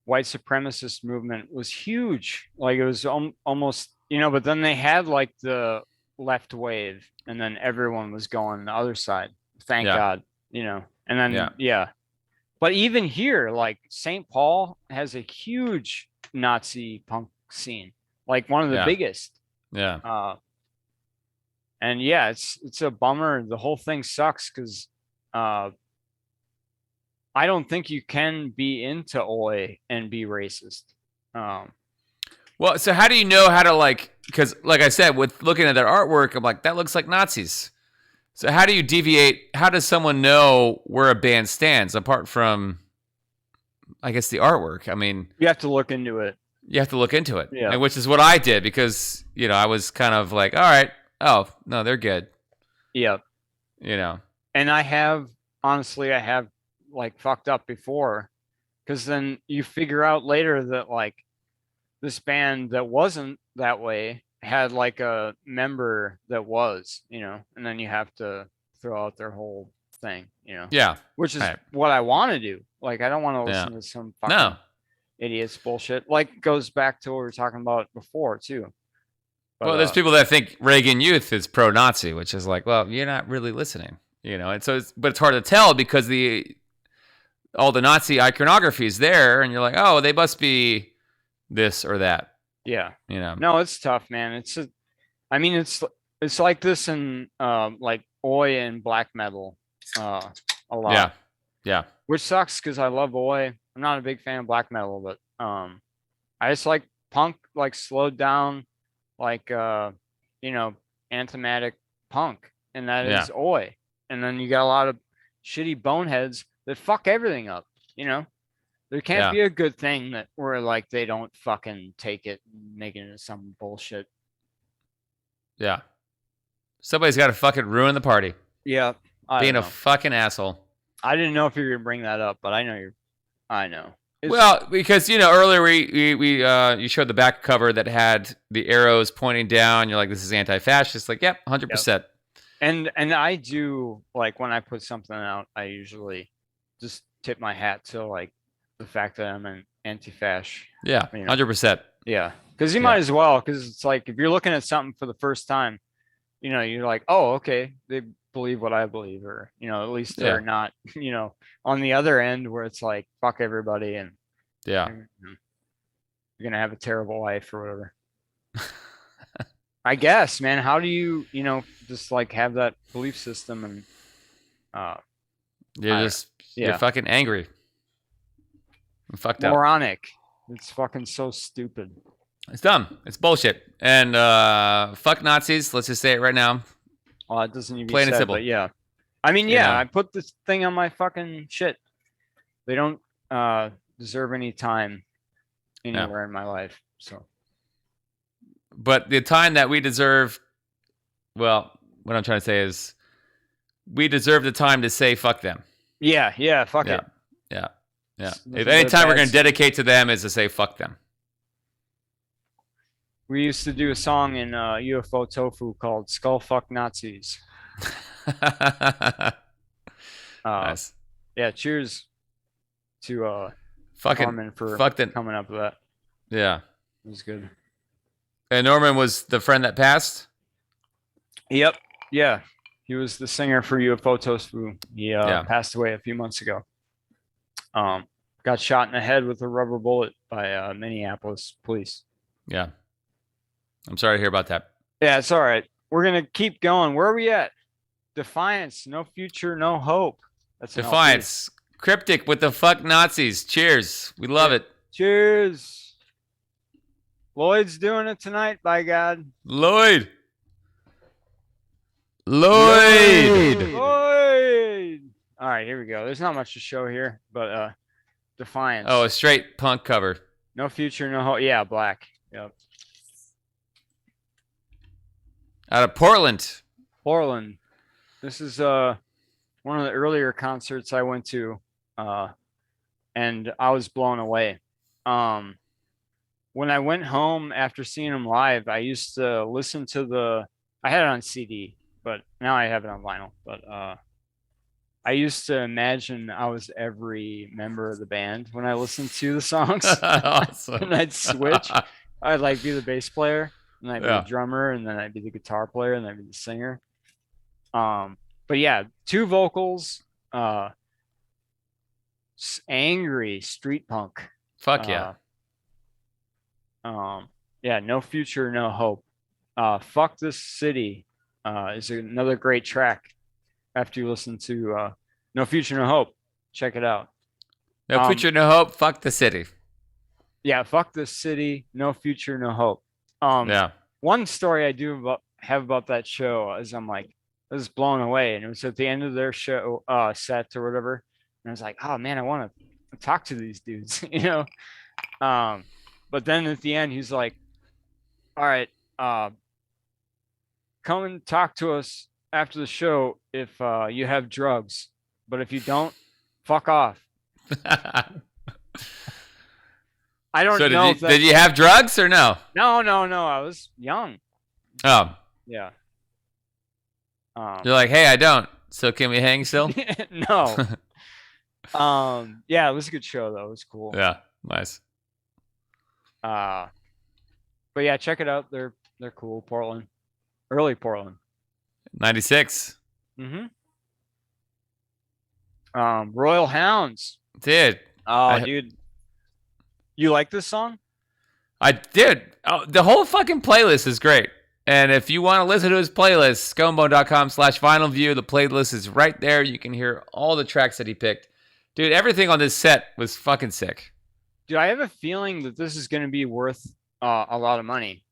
white supremacist movement was huge. Like it was almost, but then they had like the left wave, and then everyone was going the other side. Thank God, and then But even here, like St. Paul has a huge Nazi punk scene, like one of the biggest. Yeah. And yeah, it's a bummer. The whole thing sucks because I don't think you can be into Oi and be racist. Well, so how do you know how to, like, because like I said, with looking at their artwork, I'm like, that looks like Nazis. So how do you deviate? How does someone know where a band stands apart from, I guess, the artwork? I mean, you have to look into it. You have to look into it, yeah. And which is what I did because, I was kind of like, all right, oh, no, they're good. Yeah. And I have like fucked up before, because then you figure out later that like this band that wasn't that way had like a member that was, and then you have to throw out their whole thing, Yeah. Which is what I want to do. Like, I don't want to listen to some fucking idiots bullshit. Like, goes back to what we were talking about before too. But, well, there's people that think Reagan Youth is pro-Nazi, which is like, well, you're not really listening, And so, but it's hard to tell because all the Nazi iconography is there, and you're like, oh, they must be this or that. Yeah. No, it's tough, man. It's like this in like Oi and black metal a lot. Yeah. Which sucks because I love Oi. I'm not a big fan of black metal, but I just like punk, like slowed down, like anthematic punk, and that is Oi. And then you got a lot of shitty boneheads that fuck everything up. There can't be a good thing where like they don't fucking take it and make it into some bullshit. Yeah. Somebody's got to fucking ruin the party. Yeah. Being a fucking asshole. I didn't know if you were gonna bring that up, but I know. Well, because earlier we you showed the back cover that had the arrows pointing down. You're like, this is anti-fascist. Like, yep, 100%. And I do, like, when I put something out, I usually just tip my hat to like the fact that I'm an anti-fash. Yeah, 100%. Yeah, because you might as well, because it's like if you're looking at something for the first time, you're like, oh, okay, they believe what I believe, or at least they're not on the other end where it's like fuck everybody and you're gonna have a terrible life or whatever. I guess, man. How do you just like have that belief system and you're fucking angry. I'm fucked up. Moronic. It's fucking so stupid. It's dumb. It's bullshit. And fuck Nazis. Let's just say it right now. Well, it doesn't even plain and simple. But yeah. I mean, I put this thing on my fucking shit. They don't deserve any time anywhere in my life. So. But the time that we deserve, well, what I'm trying to say is, we deserve the time to say fuck them. Yeah, fuck it. Yeah. If any time we're going to dedicate to them is to say fuck them. We used to do a song in UFO Tofu called Skull Fuck Nazis. Nice. Yeah, cheers to Norman for coming up with that. Yeah. It was good. And Norman was the friend that passed? Yep. Yeah. He was the singer for UFO Tofu. He passed away a few months ago. Got shot in the head with a rubber bullet by Minneapolis police. Yeah. I'm sorry to hear about that. Yeah, it's all right. We're going to keep going. Where are we at? Defiance. No future, no hope. That's Defiance. Cryptic with the fuck Nazis. Cheers. We love it. Cheers. Lloyd's doing it tonight, by God. Lloyd. All right, here we go. There's not much to show here, but Defiance. Oh, a straight punk cover. No future, no hope. Yeah, black. Yep. Out of Portland. This is one of the earlier concerts I went to, and I was blown away. When I went home after seeing him live, I used to listen to I had it on CD, but now I have it on vinyl. But I used to imagine I was every member of the band when I listened to the songs. Awesome. And I'd switch. I'd like be the bass player, and I'd be the drummer, and then I'd be the guitar player, and I'd be the singer. But yeah, two vocals, angry street punk. Fuck yeah. Yeah, no future, no hope. Fuck This City is another great track. After you listen to No Future, No Hope, check it out. No future, no hope. Fuck the city. Yeah, fuck this city. No future, no hope. One story I do have about that show is I'm like, I was blown away, and it was at the end of their show set or whatever, and I was like, oh man, I want to talk to these dudes, But then at the end, he's like, all right, come and talk to us after the show if you have drugs, but if you don't, fuck off. I don't know. Did you have drugs or no? No. I was young. Oh. Yeah. You're like, hey, I don't. So can we hang still? No. Yeah, it was a good show though. It was cool. Yeah, nice. But yeah, check it out. They're cool. Portland, early Portland. 96. Mm-hmm. Royal Hounds. Dude. Dude. You like this song? I did. Oh, the whole fucking playlist is great. And if you want to listen to his playlist, scumbo.com/VinylView. The playlist is right there. You can hear all the tracks that he picked. Dude, everything on this set was fucking sick. Dude, I have a feeling that this is going to be worth a lot of money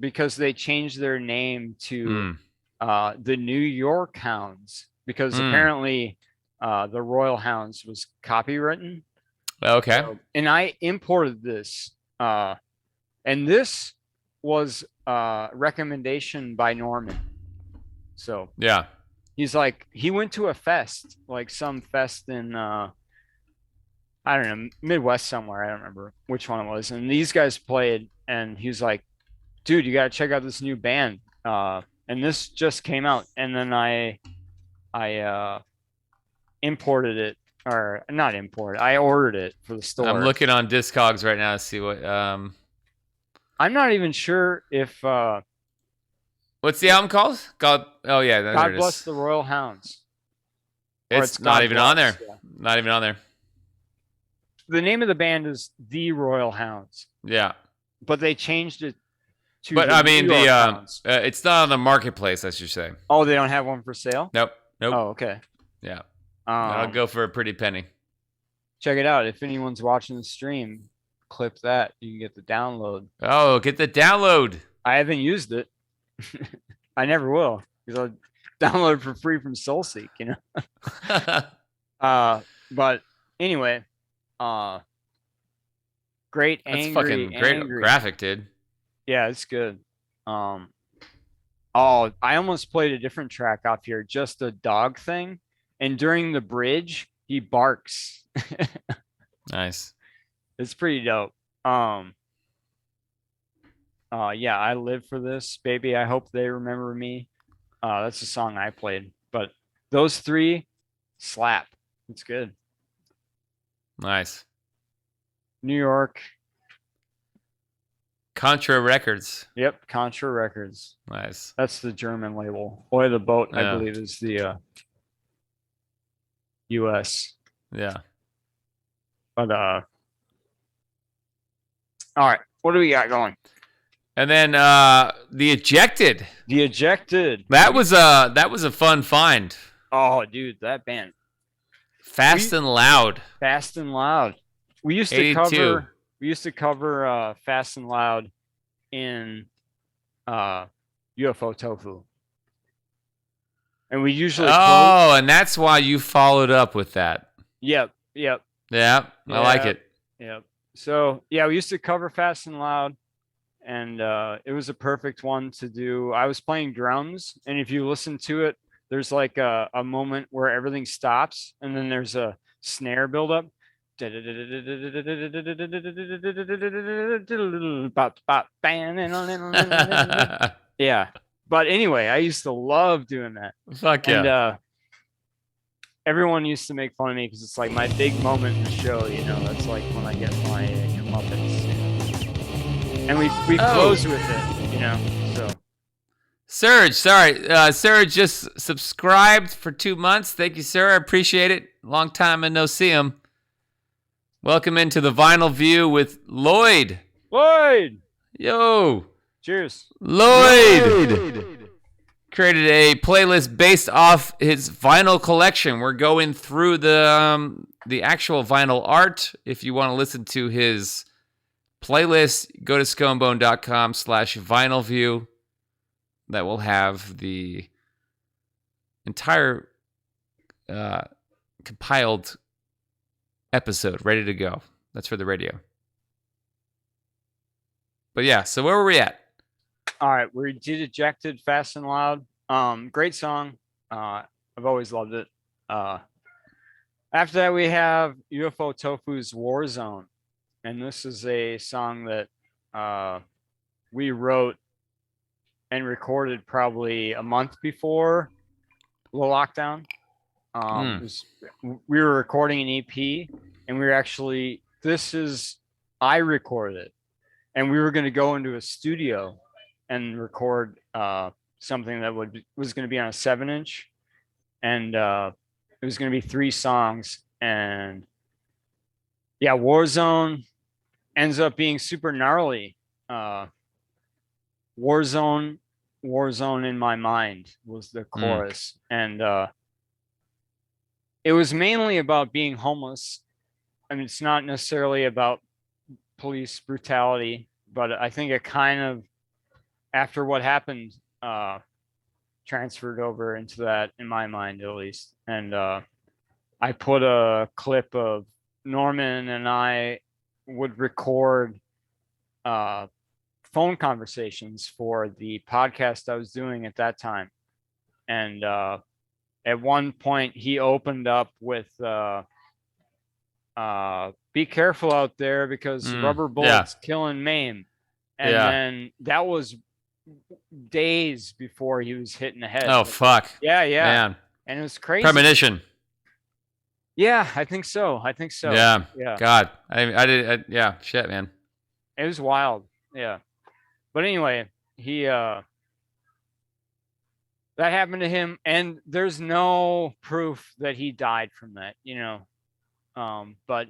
because they changed their name to the New York Hounds because apparently the Royal Hounds was copywritten. Okay. So, and I imported this and this was a recommendation by Norman. So yeah, he's like, he went to a fest, like some fest in I don't know, Midwest somewhere. I don't remember which one it was. And these guys played, and he was like, "Dude, you got to check out this new band." And this just came out, and then I imported it, or not imported. I ordered it for the store. I'm looking on Discogs right now to see what. I'm not even sure if What's the album called? God. Oh yeah, there God it Bless is. the Royal Hounds. Or It's not God even on there. Bless, yeah. Not even on there. The name of the band is The Royal Hounds, Yeah. but they changed it to. But the I mean, New York the Hounds. it's not on the marketplace. I should say. Oh, they don't have one for sale. Nope. Nope. Oh, okay. Yeah. I'll go for a pretty penny. Check it out. If anyone's watching the stream, clip that. You can get the download. Oh, get the download. I haven't used it. I never will, because I'll download it for free from SoulSeek, you know. But anyway, great That's angry, fucking great angry. graphic, dude. Yeah, it's good. Oh, I almost played a different track off here, just a dog thing, and during the bridge, he barks. Nice. It's pretty dope. Yeah, I live for this, baby. I hope they remember me. That's the song I played. But those three slap. It's good. Nice. New York. Contra Records. Yep, Contra Records. Nice. That's the German label. Boy the Boat, I Yeah. believe, is the US. Yeah. But all right, what do we got going? And then the Ejected. The Ejected. That was a fun find. Oh, dude, that band. Fast and Loud. Fast and Loud. We used to 82. cover Fast and Loud in UFO Tofu. And we usually Oh, and that's why you followed up with that. Yep. Yeah, I like it. Yep. So yeah, we used to cover Fast and Loud, and it was a perfect one to do. I was playing drums, and if you listen to it, there's like a moment where everything stops, and then there's a snare buildup. Yeah. But anyway, I used to love doing that. Fuck yeah. And everyone used to make fun of me because it's like my big moment in the show, you know. That's like when I get my comeuppance. And we close with it, you know. So Surge, sorry. Surge just subscribed for 2 months. Thank you, sir. I appreciate it. Long time and no see him. Welcome into the Vinyl View with Lloyd. Lloyd! Yo. Cheers. Lloyd created a playlist based off his vinyl collection. We're going through the actual vinyl art. If you want to listen to his playlist, go to sconebone.com/vinylview. That will have the entire compiled episode ready to go. That's for the radio. But yeah, so where were we at? All right, we did Ejected, Fast and Loud. Great song. I've always loved it. After that, we have UFO Tofu's Warzone. And this is a song that we wrote and recorded probably a month before the lockdown. We were recording an EP, and we were actually, I recorded it. And we were going to go into a studio and record something that was going to be on a 7-inch, and it was going to be 3 songs. And yeah, Warzone ends up being super gnarly. Warzone in my mind was the chorus, and it was mainly about being homeless. I mean, it's not necessarily about police brutality, but I think it kind of, after what happened, transferred over into that, in my mind at least. And I put a clip of Norman and I would record phone conversations for the podcast I was doing at that time. And at one point he opened up with be careful out there because rubber bullets kill and maim. And then that was days before he was hit in the head. Oh, fuck. Yeah. Man. And it was crazy. Premonition. Yeah, I think so. Yeah. Yeah. God. Yeah. Shit, man. It was wild. Yeah. But anyway, he that happened to him, and there's no proof that he died from that, but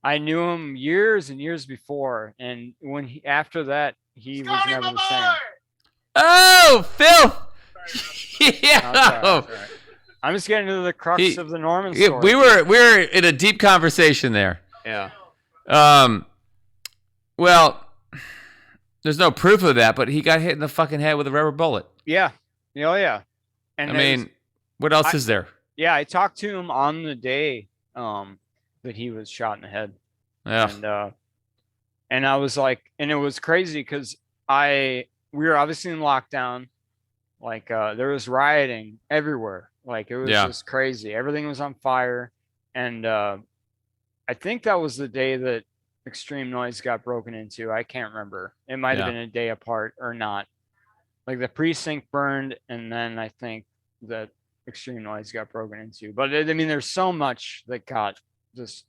I knew him years and years before, and after that he was never the same. Oh, Phil. Yeah. No, it's all right. I'm just getting into the crux of the Norman story. We were in a deep conversation there. Yeah. Well, there's no proof of that, but he got hit in the fucking head with a rubber bullet. Yeah. Oh, yeah. And I mean, what else is there? Yeah, I talked to him on the day that he was shot in the head. Yeah. And I was like, and it was crazy because we were obviously in lockdown. Like there was rioting everywhere. Like it was just crazy. Everything was on fire. And I think that was the day that Extreme Noise got broken into. I can't remember. It might have been a day apart or not. Like the precinct burned, and then I think that Extreme Noise got broken into. But I mean, there's so much that got just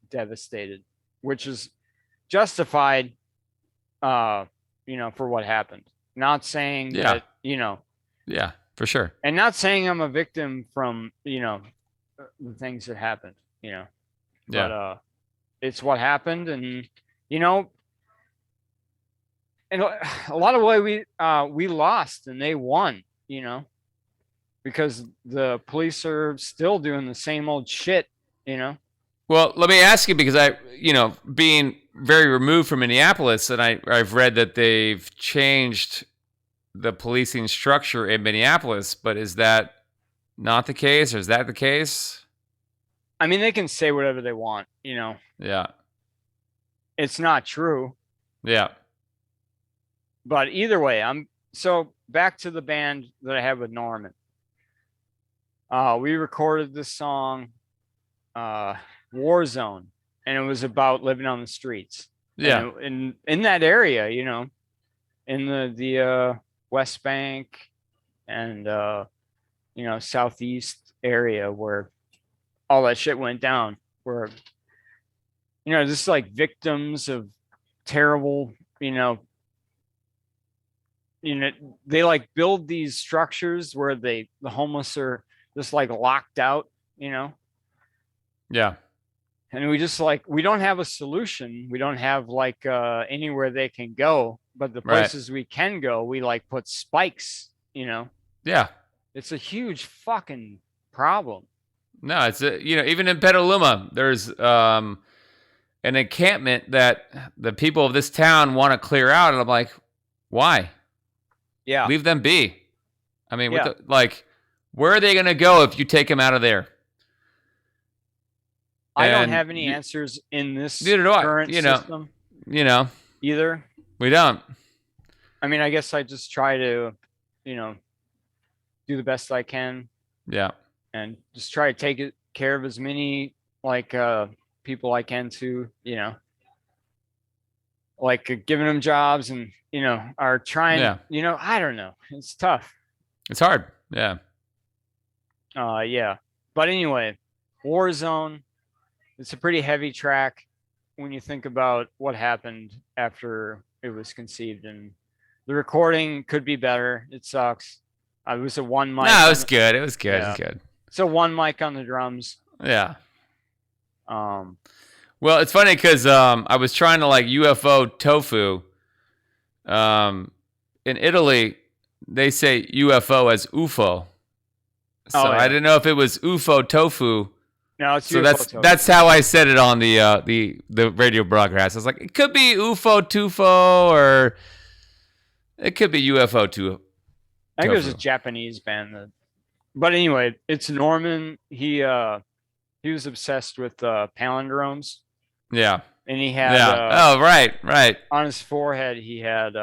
devastated, which is justified, for what happened. Not saying that, Yeah, for sure. And not saying I'm a victim from, the things that happened, But it's what happened, and and a lot of way we lost and they won, because the police are still doing the same old shit, Well, let me ask you, because being very removed from Minneapolis, and I've read that they've changed the policing structure in Minneapolis, but is that not the case, or is that the case? I mean, they can say whatever they want, Yeah. It's not true. Yeah. But either way, so back to the band that I had with Norman. We recorded this song, Warzone, and it was about living on the streets. Yeah. And in that area, in the West Bank and Southeast area where all that shit went down, where just like victims of terrible, they like build these structures where the homeless are just like locked out, Yeah. And we don't have a solution. We don't have like anywhere they can go, but the places we can go, we like put spikes, Yeah. It's a huge fucking problem. No, it's even in Petaluma, there's an encampment that the people of this town want to clear out, and I'm like, why? Yeah, leave them be. I mean, where are they going to go if you take them out of there? I don't have any answers in this current system. Either. We don't. I mean, I guess I just try to, do the best I can. Yeah. And just try to take care of as many people I can too, like giving them jobs and, are trying, I don't know. It's tough. It's hard. Yeah. Yeah. But anyway, Warzone, it's a pretty heavy track when you think about what happened after it was conceived, and the recording could be better. It sucks. It was a one mic. No, it was good. It was good. Yeah. It was good. So one mic on the drums. Yeah. Well, it's funny because I was trying to UFO Tofu. In Italy, they say UFO as UFO. So I didn't know if it was UFO Tofu. No, it's so UFO that's Tofu. That's how I said it on the radio broadcast. I was like, it could be UFO Tufo, or it could be UFO Tofu. I think it was a Japanese band but anyway, it's Norman. He was obsessed with palindromes. Yeah. And he had right. On his forehead he had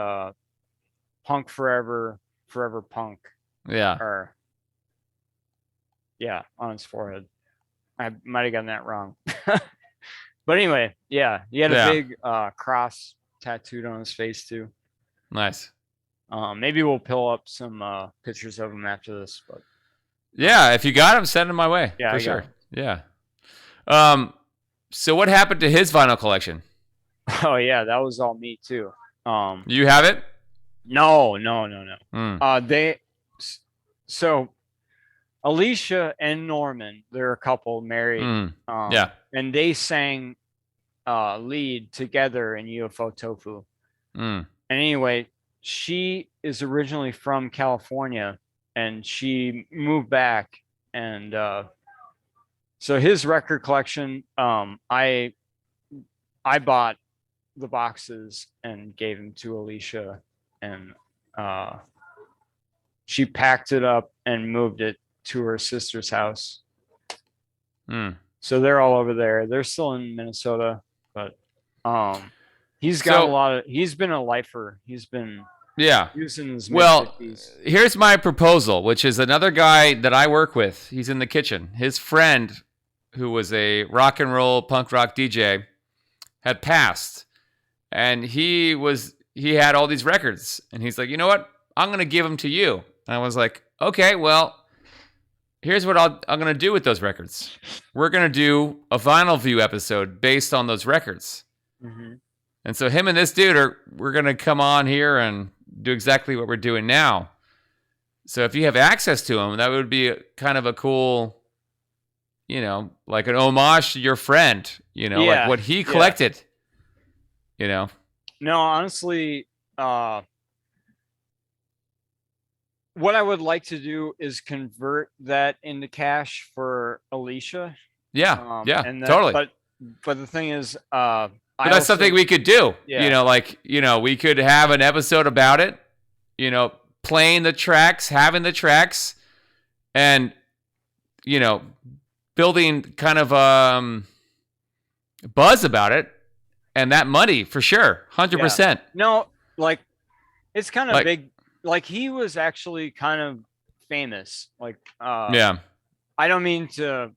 Punk Forever Punk. Yeah. On his forehead. I might have gotten that wrong. But anyway, yeah, he had a big cross tattooed on his face too. Nice. Maybe we'll pull up some pictures of him after this. But yeah, if you got him, send them my way. Yeah, for sure. Yeah. So what happened to his vinyl collection? Oh yeah, that was all me too. You have it? No. So Alicia and Norman, they're a couple married. Yeah. And they sang lead together in UFO Tofu. And anyway, she is originally from California and she moved back. And so his record collection, I bought the boxes and gave them to Alicia, and she packed it up and moved it to her sister's house. So they're all over there. They're still in Minnesota, but he's got he's been a lifer. He was in his mid-50s. Here's my proposal, which is another guy that I work with. He's in the kitchen. His friend, who was a rock and roll punk rock DJ, had passed, and he had all these records, and he's like, you know what? I'm gonna give them to you. And I was like, okay, well, here's what I'm gonna do with those records. We're gonna do a VinylView episode based on those records. And so him and this dude we're gonna come on here and do exactly what we're doing now. So if you have access to them, that would be kind of a cool, like an homage to your friend, like what he collected, No, honestly, what I would like to do is convert that into cash for Alicia. Yeah, totally. But the thing is, but that's something we could do. Yeah. We could have an episode about it. Playing the tracks, having the tracks, and building kind of buzz about it, and that money for sure, 100%. No, like it's kind of big. Like he was actually kind of famous. Like I don't mean to.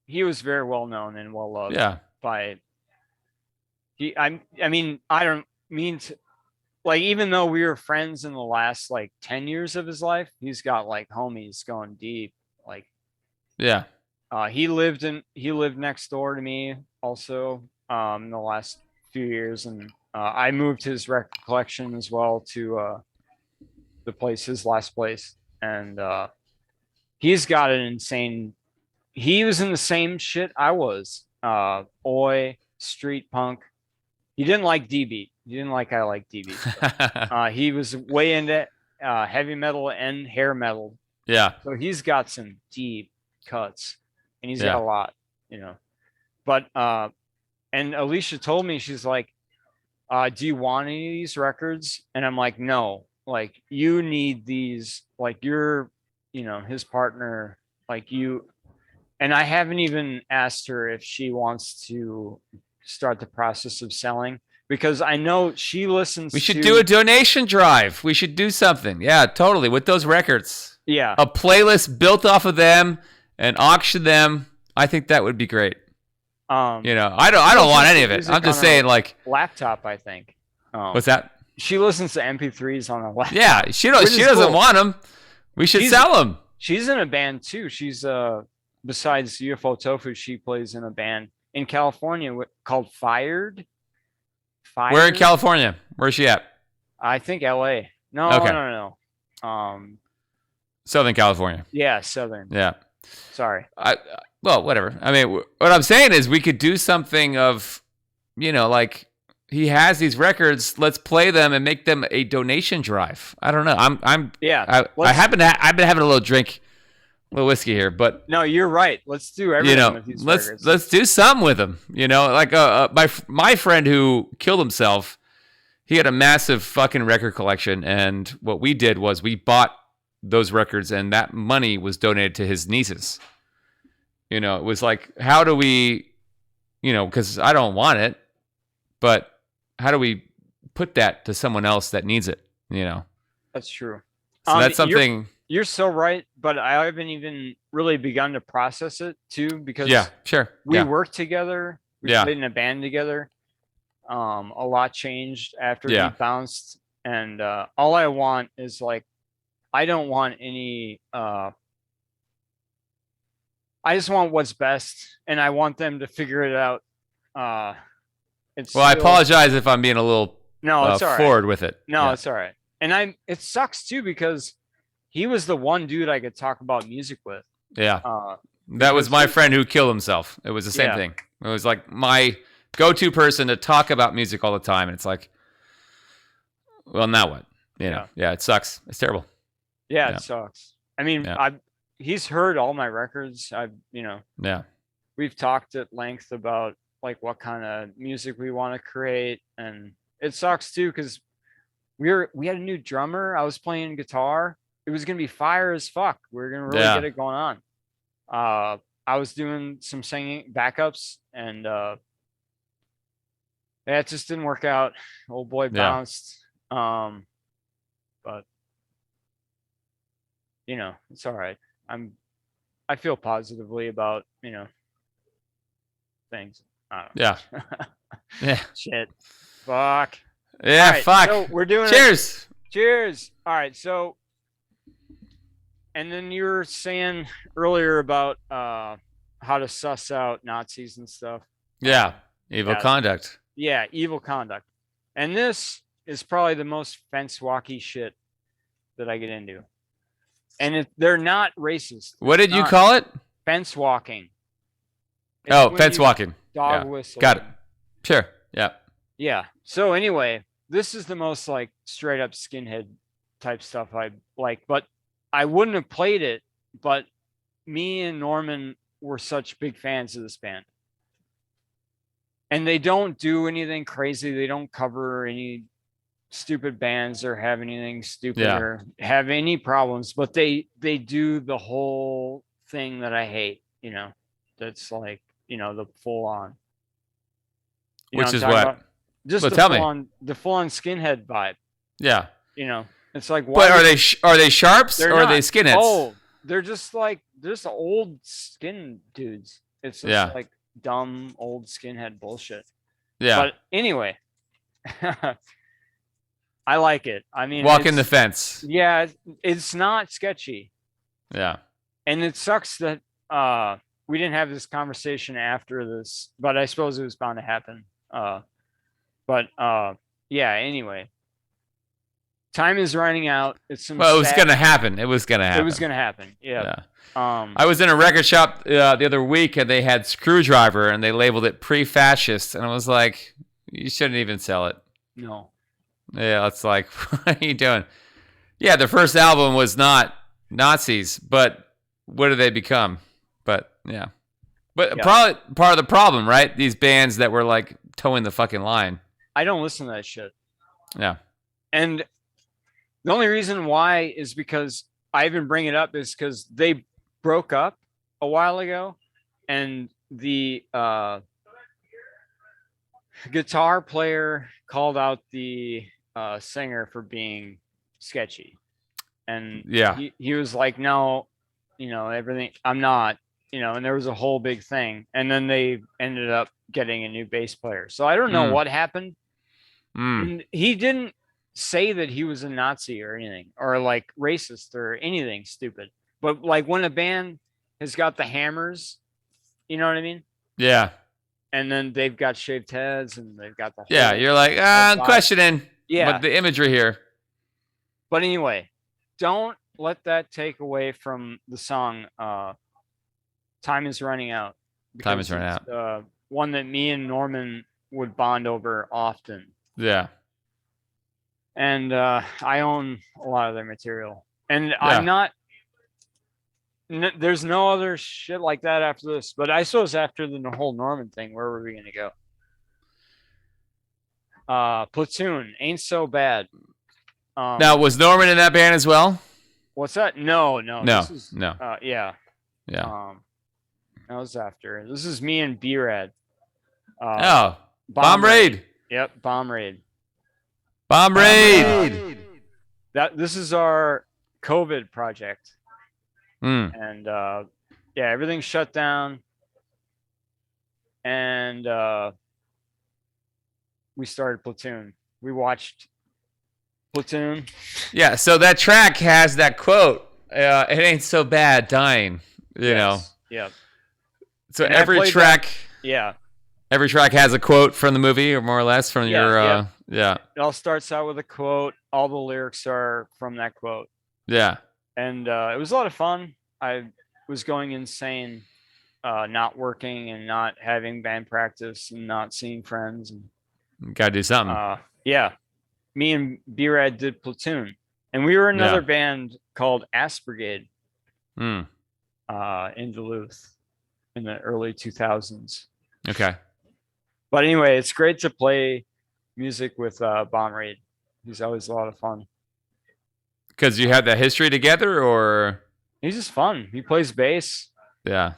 He was very well known and well loved. By. I mean, I don't mean to. Like, even though we were friends in the last 10 years of his life, he's got homies going deep. He lived next door to me also in the last few years, and I moved his record collection as well to his last place, and he's got an insane. He was in the same shit I was. Oi, street punk. He didn't like D-Beat. He didn't like I like D-Beat. He was way into heavy metal and hair metal. Yeah. So he's got some deep cuts, and he's got a lot, But and Alicia told me, she's like, "Do you want any of these records?" And I'm like, "No. Like, you need these. Like, you're, his partner. Like, you." And I haven't even asked her if she wants to start the process of selling, because I know she listens. We should do a donation drive. We should do something. Yeah, totally. With those records. Yeah. A playlist built off of them and auction them. I think that would be great. I don't want any of it. I'm just saying, laptop, I think. What's that? She listens to MP3s on a laptop. Yeah, she doesn't want them. We should sell them. She's in a band too. She's besides UFO Tofu, she plays in a band in California called Fired. Where in California? Where's she at? I think LA. No, okay. No. Southern California. Yeah, Southern. Yeah. Sorry. Well, whatever. I mean, what I'm saying is we could do something of, he has these records. Let's play them and make them a donation drive. I don't know. I've been having a little drink, a little whiskey here, but no, you're right. Let's do everything with these records. Let's do something with them. My friend who killed himself, he had a massive fucking record collection, and what we did was we bought those records, and that money was donated to his nieces. It was like, how do we, because I don't want it, but how do we put that to someone else that needs it? That's true. So that's something. You're so right, but I haven't even really begun to process it too because Yeah, sure. we Yeah. worked together. We Yeah. played in a band together. A lot changed after Yeah. he bounced, and all I want is like, I don't want any. I just want what's best, and I want them to figure it out. It's Well, I still- apologize if I'm being a little No, it's all right. forward with it. No, Yeah. it's all right. And it sucks too because he was the one dude I could talk about music with. Yeah. Uh, That was because my he- friend who killed himself. It was the same Yeah. thing. It was like my go-to person to talk about music all the time. And it's like, well, now what? You know? Yeah, it sucks. It's terrible. yeah, Yeah. it sucks. I mean, Yeah. he's heard all my records. Yeah. We've talked at length about like what kind of music we want to create, and it sucks too because we had a new drummer. I was playing guitar. It was gonna be fire as fuck. We were gonna really Yeah. get it going on. I was doing some singing backups, and yeah, it just didn't work out. Old boy Yeah. bounced. But it's all right. I feel positively about things. I don't know. Yeah. Yeah. Shit. Fuck. Yeah. All right, Fuck. So we're doing it. Cheers. Cheers. All right. So, and then you were saying earlier about how to suss out Nazis and stuff. Yeah. Evil Yeah. conduct. Yeah, evil conduct. And this is probably the most fence walky shit that I get into. And they're not racist. What did you not. call it? Fence walking. It's Oh, when fence you walking. Dog Yeah. whistle. Got it. Sure. Yeah. Yeah. So anyway, this is the most like straight up skinhead type stuff I like, but I wouldn't have played it, but me and Norman were such big fans of this band. And they don't do anything crazy. They don't cover any stupid bands or have anything stupid Yeah. or have any problems, but they do the whole thing that I hate, that's like, the full on. You know Which what I'm is talking what? about? Just Well, the tell me. full on skinhead vibe. Yeah. It's like, why But are would- they sharps They're or are they not. skinheads? Oh, they're just like old skin dudes. It's just Yeah. like dumb old skinhead bullshit. Yeah. But anyway, I like it. I mean, Walking the it's- fence. Yeah, it's not sketchy, Yeah. and it sucks that we didn't have this conversation after this, but I suppose it was bound to happen. Yeah. Anyway, time is running out. It's some. Well, it was sad- gonna happen. It was gonna happen. It was gonna happen. Yeah. Yeah. Um. I was in a record shop the other week and they had Screwdriver and they labeled it pre-fascist and I was like, you shouldn't even sell it. No. Yeah, it's like, what are you doing? Yeah, the first album was not Nazis, but what do they become? But yeah. But Yeah. probably part of the problem, right? These bands that were like towing the fucking line. I don't listen to that shit. Yeah. And the only reason why is because I even bring it up is because they broke up a while ago, and the guitar player called out the singer for being sketchy, and Yeah. he was like, no, everything, I'm not, and there was a whole big thing, and then they ended up getting a new bass player. So I don't know Mm. what happened. Mm. And he didn't say that he was a Nazi or anything, or like racist or anything stupid. But like when a band has got the Hammers, you know what I mean? Yeah. And then they've got shaved heads and they've got the Yeah. whole- You're like, I'm vibe. questioning Yeah. what the imagery here. But anyway, don't let that take away from the song Time is Running Out. Time is because Running it's, one that me and Norman would bond over often. Yeah. And I own a lot of their material. And Yeah. I'm not there's no other shit like that after this. But I suppose after the whole Norman thing, where were we gonna go? Platoon, Ain't So Bad. Now, was Norman in that band as well? What's that? No. No. This is, No. yeah. Yeah. That was after. This is me and B-Rad. Oh. Bomb Raid. Yep, Bomb Raid. Bomb Raid. This is our COVID project. Mm. And yeah, everything shut down. And we started Platoon. We watched Platoon. Yeah, so that track has that quote. It ain't so bad dying. You know. Yeah. So And I every played track, Yeah. every track has a quote from the movie, or more or less from your. Yeah. It all starts out with a quote. All the lyrics are from that quote. Yeah. And it was a lot of fun. I was going insane, not working and not having band practice and not seeing friends. And, Gotta do something. yeah. Me and B-Rad did Platoon. And we were another band called Ass Brigade Mm. In Duluth in the early 2000s. Okay. But anyway, it's great to play music with Bomb Raid. He's always a lot of fun. Because you had that history together, or He's just fun. He plays bass. yeah.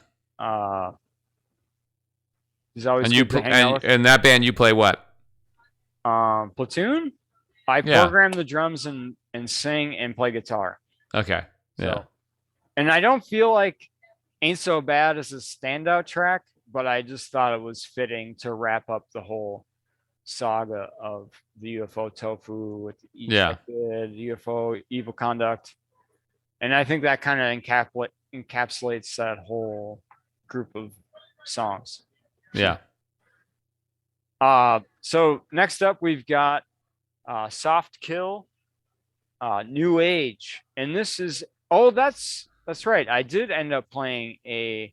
He's always And you good to hang out with. and that band you play what? Platoon. I Yeah. program the drums and sing and play guitar. Okay. Yeah. So, and I don't feel like Ain't So Bad is a standout track, but I just thought it was fitting to wrap up the whole saga of the UFO Tofu with Yeah. UFO Evil Conduct. And I think that kind of encapsulates that whole group of songs. Yeah. So next up we've got Soft Kill, New Age. And this is that's right. I did end up playing a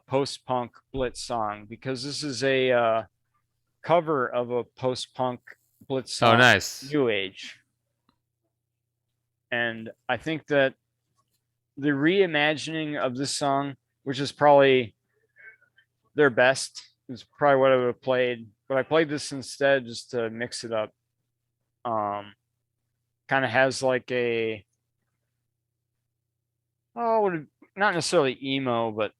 post-punk blitz song because this is a cover of a post-punk blitz song. Oh, nice. New Age. And I think that the reimagining of this song, which is probably their best, is probably what I would have played. But I played this instead just to mix it up. Kind of has like not necessarily emo, but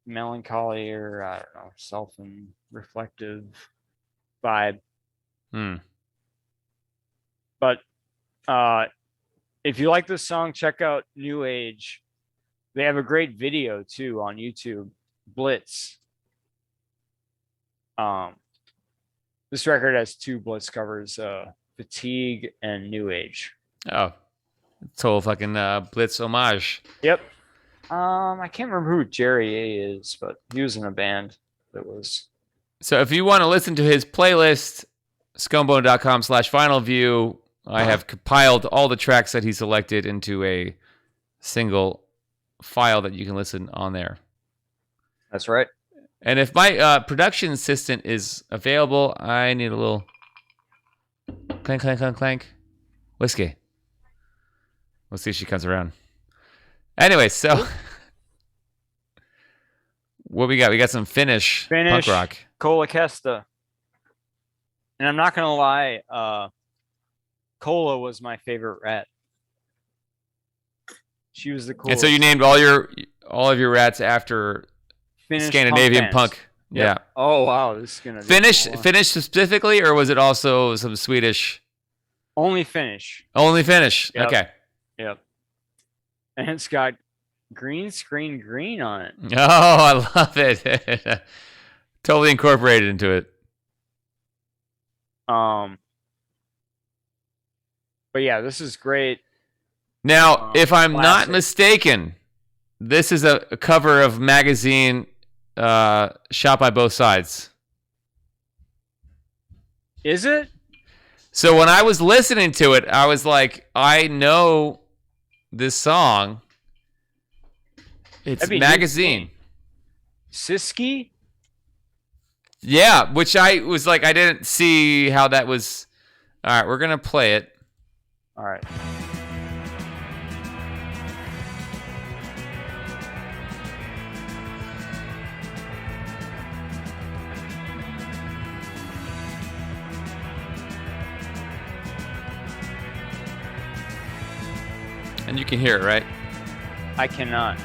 melancholy or I don't know, self and reflective vibe. Hmm. But if you like this song, check out New Age. They have a great video too on YouTube, Blitz. This record has 2 Blitz covers, Fatigue and New Age. Oh, total fucking blitz homage. Yep. I can't remember who Jerry A is, but he was in a band that was. So if you want to listen to his playlist, scumbone.com/VinylView, I have compiled all the tracks that he selected into a single file that you can listen on there. That's right. And if my production assistant is available, I need a little clank, clank, clank, clank. Whiskey. We'll see if she comes around. Anyway, so what we got? We got some Finnish punk rock. Kola Kesta. And I'm not going to lie, Kola was my favorite rat. She was the coolest. And so you named all of your rats after Finnish Scandinavian punk. Yep. Yeah. Oh wow, this is gonna be Finnish specifically, or was it also some Swedish? Only Finnish. Only Finnish. Yep. Okay. Yep. And it's got green screen green on it. Oh, I love it. Totally incorporated into it. But yeah, this is great. Now, if I'm not classic. mistaken, this is a cover of magazine Shot by Both Sides. Is it? So when I was listening to it, I was like, I know this song. It's magazine. Siski? Yeah, which I was like, I didn't see how that was. All right, we're going to play it. All right. And you can hear it, right? I cannot.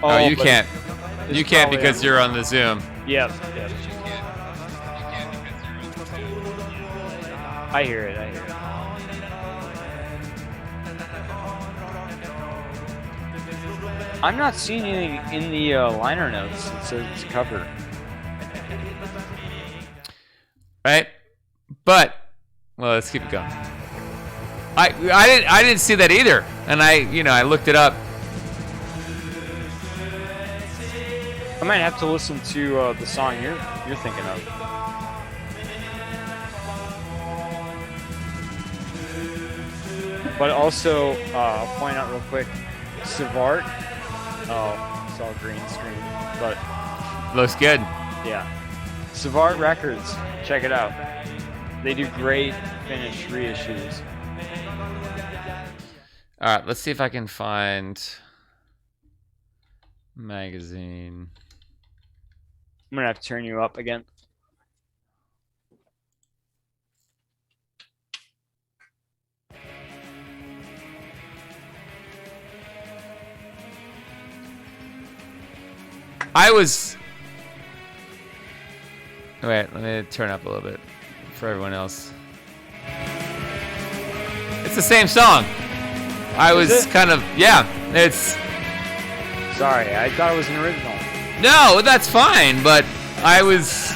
Oh, you but can't. it's You can't probably because on- you're on the Zoom. Yep. I hear it. I'm not seeing anything in the liner notes that says it's a cover. Right? But well, let's keep it going. I didn't see that either, and I looked it up. I might have to listen to the song you're thinking of. But also, I'll point out real quick, Savart. Oh, it's all green screen, but Looks good. yeah, Savart Records. Check it out. They do great Finnish reissues. All right, let's see if I can find magazine. I'm gonna have to turn you up again. Wait, let me turn up a little bit for everyone else. It's the same song. It's... Sorry, I thought it was an original. No, that's fine, but I was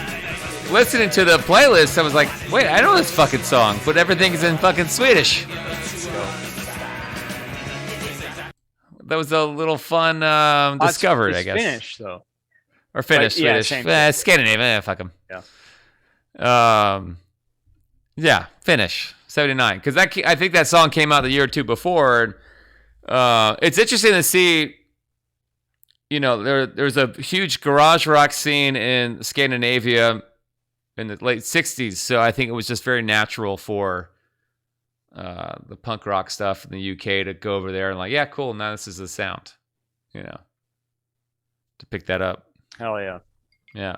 listening to the playlist. I was like, wait, I know this fucking song, but everything's in fucking Swedish. That was a little fun discovery, I guess. Finnish, though. Or Finnish, yeah, Swedish. Scandinavian, fuck them. Yeah, Finnish, 79. Because I think that song came out the year or two before. It's interesting to see, there's a huge garage rock scene in Scandinavia in the late 60s. So I think it was just very natural for the punk rock stuff in the UK to go over there and like, yeah, cool, now this is the sound, to pick that up. Hell yeah. Yeah.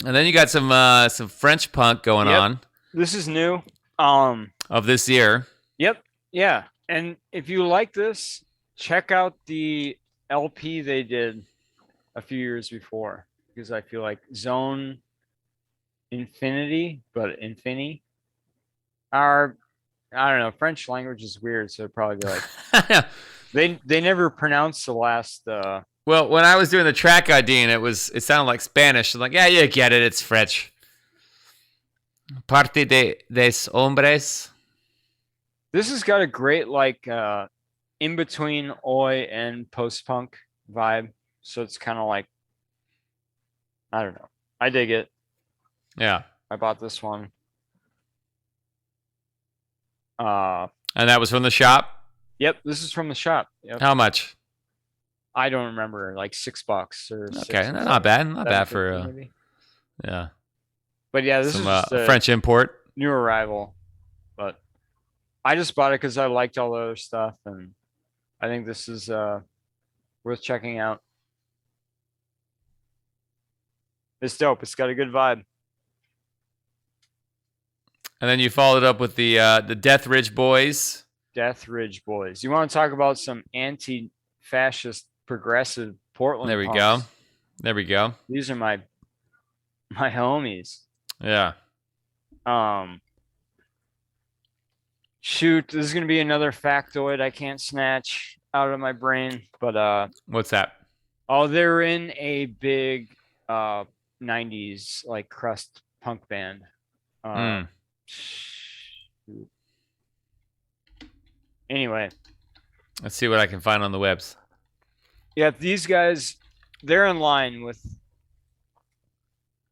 And then you got some French punk going on. This is new. Of this year. Yep. Yeah. And if you like this, check out the LP they did a few years before, because I feel like Zone Infinity, but Infini are, I don't know, French language is weird, so it'd probably be like they never pronounced the last Well, when I was doing the track IDing, it sounded like Spanish. I'm like, yeah, you get it, it's French. Parte des hombres. This has got a great like in between oi and post punk vibe. So it's kind of like, I don't know. I dig it. Yeah. I bought this one. And that was from the shop? Yep, this is from the shop. Yep. How much? I don't remember, like $6 or okay, not bad. Not bad for maybe. Yeah. But yeah, this some, is a French import. New arrival. But I just bought it because I liked all the other stuff, and I think this is worth checking out. It's dope. It's got a good vibe. And then you followed up with the Death Ridge Boys. Death Ridge Boys. You want to talk about some anti-fascist progressive Portland? There we punks. go. There we go. These are my homies. Yeah. Shoot, this is gonna be another factoid I can't snatch out of my brain, but what's that? Oh, they're in a big 90s like crust punk band. Anyway, let's see what I can find on the webs. Yeah, these guys, they're in line with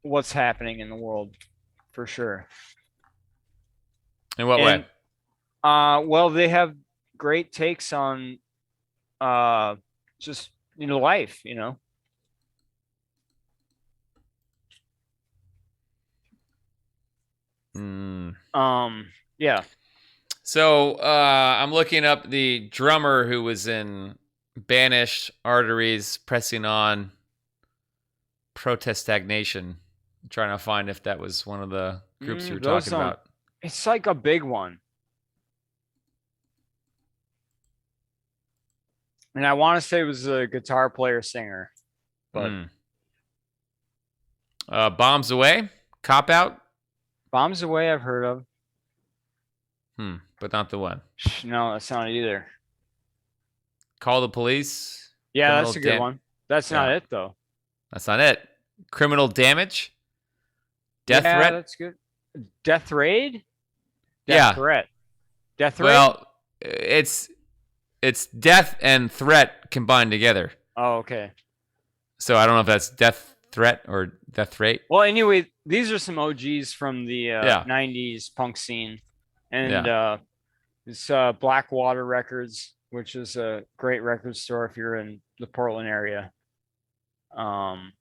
what's happening in the world for sure. In what way? Well, they have great takes on just life, Yeah. So I'm looking up the drummer who was in Banished, Arteries, Pressing On, Protest Stagnation. I'm trying to find if that was one of the groups you were talking about. It's like a big one. And I want to say it was a guitar player singer. But Bombs Away, Cop Out. Bombs Away I've heard of. But not the one. No, that's not it either. Call the Police. Yeah, Criminal that's a good one. That's not it though. That's not it. Criminal Damage. Death Yeah, Threat. that's good. Death Raid. Yeah. Threat. Death Raid. Well, it's Death and Threat combined together. Oh, okay. So I don't know if that's Death Threat or Death Rate. Well, anyway, these are some OGs from the 90s punk scene. And it's Blackwater Records, which is a great record store if you're in the Portland area. And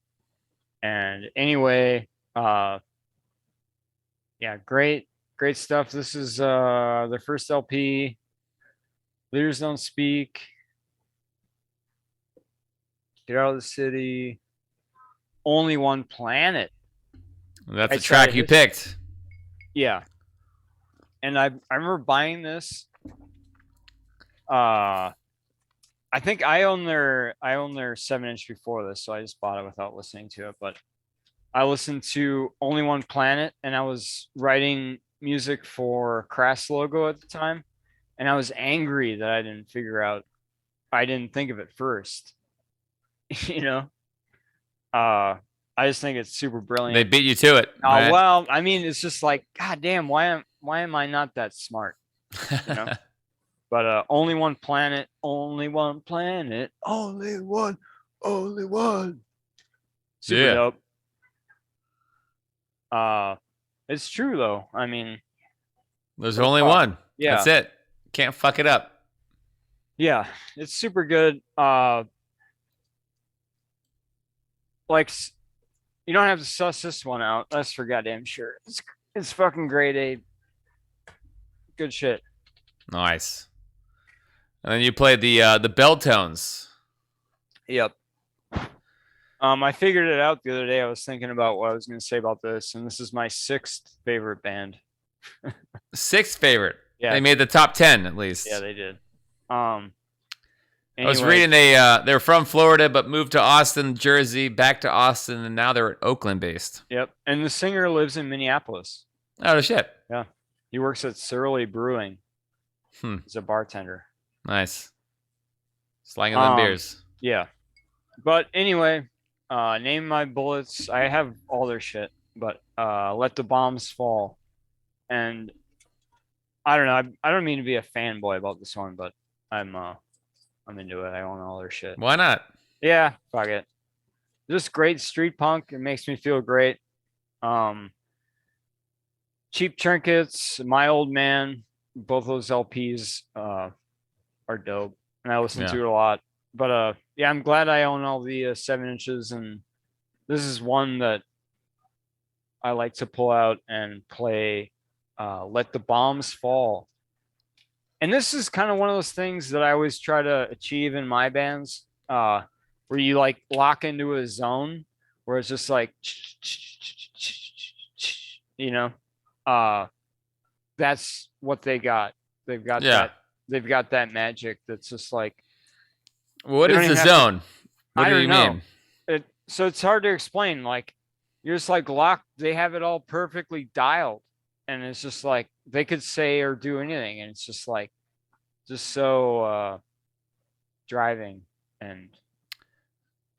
anyway, great stuff. This is their first LP, Leaders Don't Speak, Get Out of the City, Only One Planet. That's the track you picked. Yeah. And I remember buying this. I think I own their 7-inch before this, so I just bought it without listening to it. But I listened to Only One Planet, and I was writing music for Crass Logo at the time, and I was angry that I didn't think of it first. I just think it's super brilliant. They beat you to it. Right? Well, I mean, it's just like, God damn, why am I not that smart? But Only One Planet, Only One Planet, Only One. Super dope. It's true though. I mean, there's only one. Yeah, that's it. Can't fuck it up. Yeah, it's super good. Like, you don't have to suss this one out. That's for goddamn sure. It's fucking grade A. Good shit. Nice. And then you played the bell tones. Yep. I figured it out the other day. I was thinking about what I was going to say about this, and this is my 6th favorite band. 6th favorite. Yeah. They made the top 10 at least. Yeah, they did. I was reading they're from Florida but moved to Austin, Jersey, back to Austin, and now they're Oakland based. Yep. And the singer lives in Minneapolis. Oh shit. Yeah. He works at Surly Brewing. He's a bartender. Nice. Slanging them beers. Yeah. But anyway, Name My Bullets. I have all their shit, but Let the Bombs Fall. And I don't know. I don't mean to be a fanboy about this one, but I'm into it. I own all their shit. Why not? Yeah, fuck it. Just great street punk. It makes me feel great. Cheap Trinkets, My Old Man, both those LPs are dope, and I listen to it a lot. But I'm glad I own all the 7 inches, and this is one that I like to pull out and play. Let the Bombs Fall. And this is kind of one of those things that I always try to achieve in my bands, where you like lock into a zone where it's just like, that's what they got. They've got that. They've got that magic that's just like. What is the zone? What do you mean? So it's hard to explain. Like, you're just like locked. They have it all perfectly dialed. And it's just like they could say or do anything, and it's just like so driving. And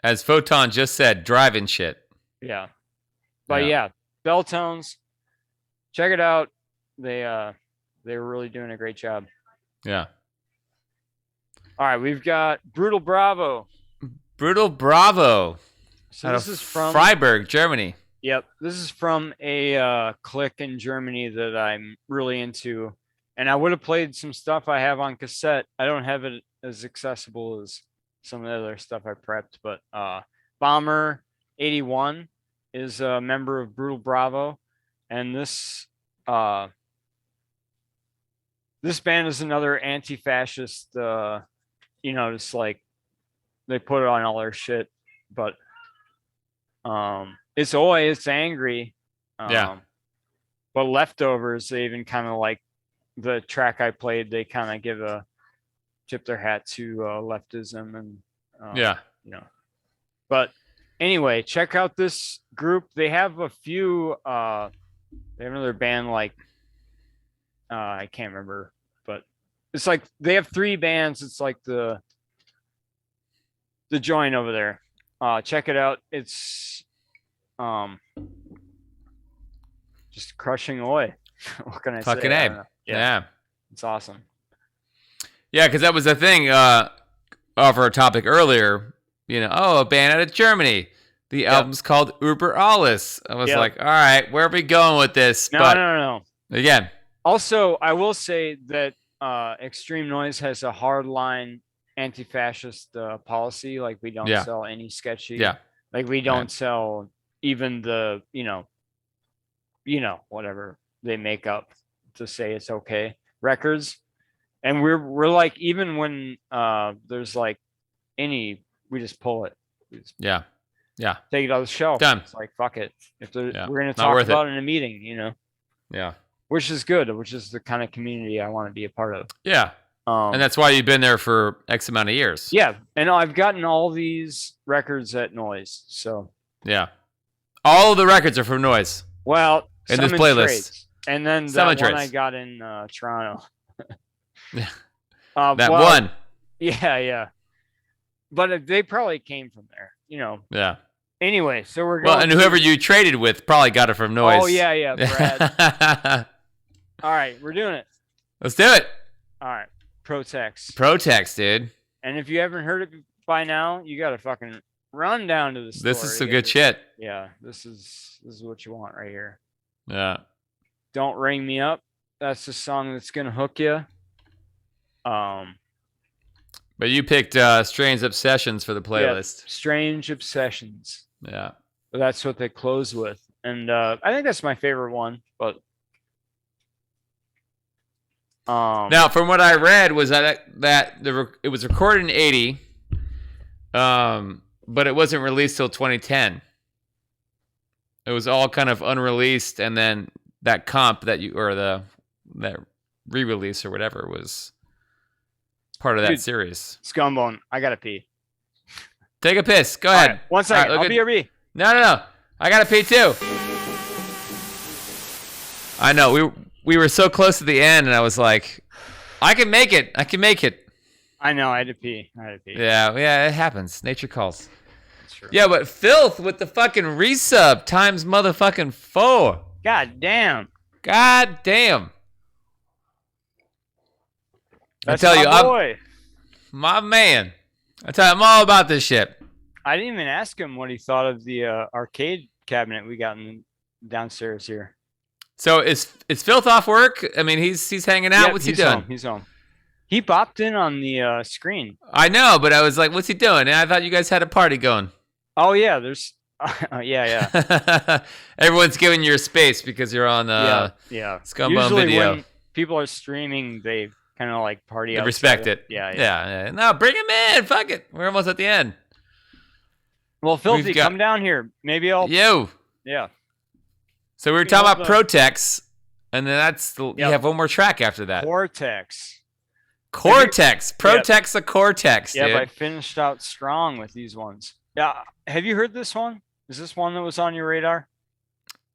as Photon just said, driving shit. Yeah. But yeah, Bell Tones, check it out. They were really doing a great job. Yeah. All right, we've got Brutal Bravo. Brutal Bravo. So this is from Freiburg, Germany. Yep, this is from a clique in Germany that I'm really into, and I would have played some stuff I have on cassette. I don't have it as accessible as some of the other stuff I prepped, but Bomber 81 is a member of Brutal Bravo, and this band is another anti-fascist. Just like they put it on all their shit, but it's angry. But Leftovers, they even kind of like the track I played, they kind of tip their hat to leftism and But anyway, check out this group. They have a few they have another band like I can't remember, but it's like they have 3 bands. It's like the the joint over there. Check it out. It's just crushing away. What can I say? Fucking I A. don't know. Yeah. It's awesome. Yeah, because that was the thing of our topic earlier. A band out of Germany. The album's called Uber Alles. I was like, all right, where are we going with this? No. Again. Also, I will say that Extreme Noise has a hardline anti-fascist policy. Like, we don't sell any sketchy. Yeah. Like, we don't sell even the, whatever they make up to say it's okay records. And we're like, even when there's like we just pull it. Yeah. Take it out of the shelf. Done. It's like, fuck it. If we're going to Not worth talk about it in a meeting, Yeah. which is good, which is the kind of community I want to be a part of. Yeah. And that's why you've been there for X amount of years. Yeah. And I've gotten all these records at Noise. So, yeah. All of the records are from Noise. Well, in this playlist. Trades. And then some that one trades. I got in Toronto. Yeah. That one. Yeah. But they probably came from there, Yeah. Anyway, so we're going. Well, and whoever you traded with probably got it from Noise. Oh, yeah, Brad. All right, we're doing it. Let's do it. All right, Protex, dude. And if you haven't heard it by now, you got to fucking run down to the store. This is some good shit. Yeah, this is what you want right here. Yeah. Don't Ring Me Up. That's the song that's gonna hook you. But you picked Strange Obsessions for the playlist. Yeah, Strange Obsessions. Yeah. That's what they close with. And I think that's my favorite one. But now, from what I read, was that it was recorded in 80, but it wasn't released till 2010. It was all kind of unreleased, and then that comp that that re-release or whatever was part of that series. Scumbone, I gotta pee. Take a piss. Go ahead. Right, 1 second. I'll BRB. No. I gotta pee too. I know. We were so close to the end, and I was like, I can make it. I know. I had to pee. Yeah. It happens. Nature calls. That's true. Yeah, but Filth with the fucking resub times motherfucking 4. God damn. That's I tell you, boy. My man. I tell you, I'm all about this shit. I didn't even ask him what he thought of the arcade cabinet we got downstairs here. So is Filth off work? I mean, he's hanging out. What's he doing? He's home. He popped in on the screen. I know, but I was like, what's he doing? And I thought you guys had a party going. Oh yeah, there's yeah. Everyone's giving you space because you're on Scumbone Usually video. When people are streaming, they kind of like party. They respect it. Yeah. No, bring him in. Fuck it. We're almost at the end. Well, Filthy, come down here. Maybe I'll. Yo. Yeah. So we were talking about Protex, and then you have one more track after that. Cortex. Protex a Cortex, dude. Yeah, I finished out strong with these ones. Yeah. Have you heard this one? Is this one that was on your radar?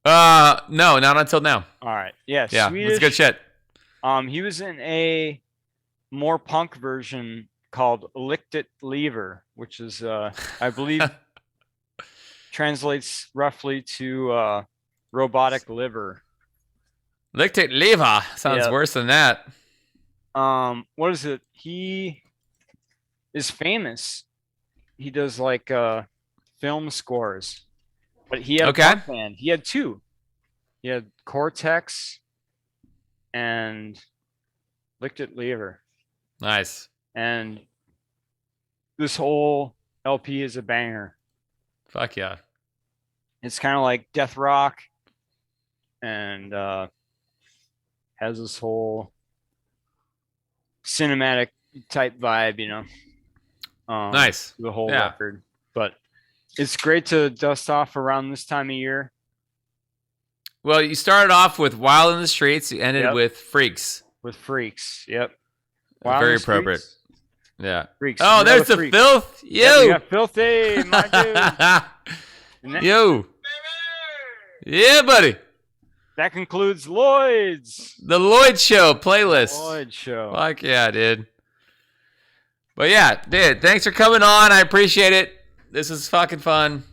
No, not until now. All right. Yeah. Swedish. It's good shit. He was in a more punk version called Licked It Lever, which is, I believe, translates roughly to robotic liver. Licked It Lever sounds worse than that. What is it? He is famous. He does like film scores, but he had a punk band. He had two. He had Cortex and Licked It Lever. Nice. And this whole LP is a banger. Fuck yeah. It's kind of like death rock and has this whole cinematic type vibe, nice. The whole record. But it's great to dust off around this time of year. Well, you started off with Wild in the Streets. You ended with Freaks. With Freaks, yep. Very appropriate. Yeah. Freaks. Oh, there's the Freaks. Filth. Yo. Yeah, we got Filthy, my dude. Yo. Yeah, buddy. That concludes Lloyd's. The Lloyd Show playlist. Lloyd Show. Fuck yeah, dude. But yeah, dude, thanks for coming on. I appreciate it. This is fucking fun.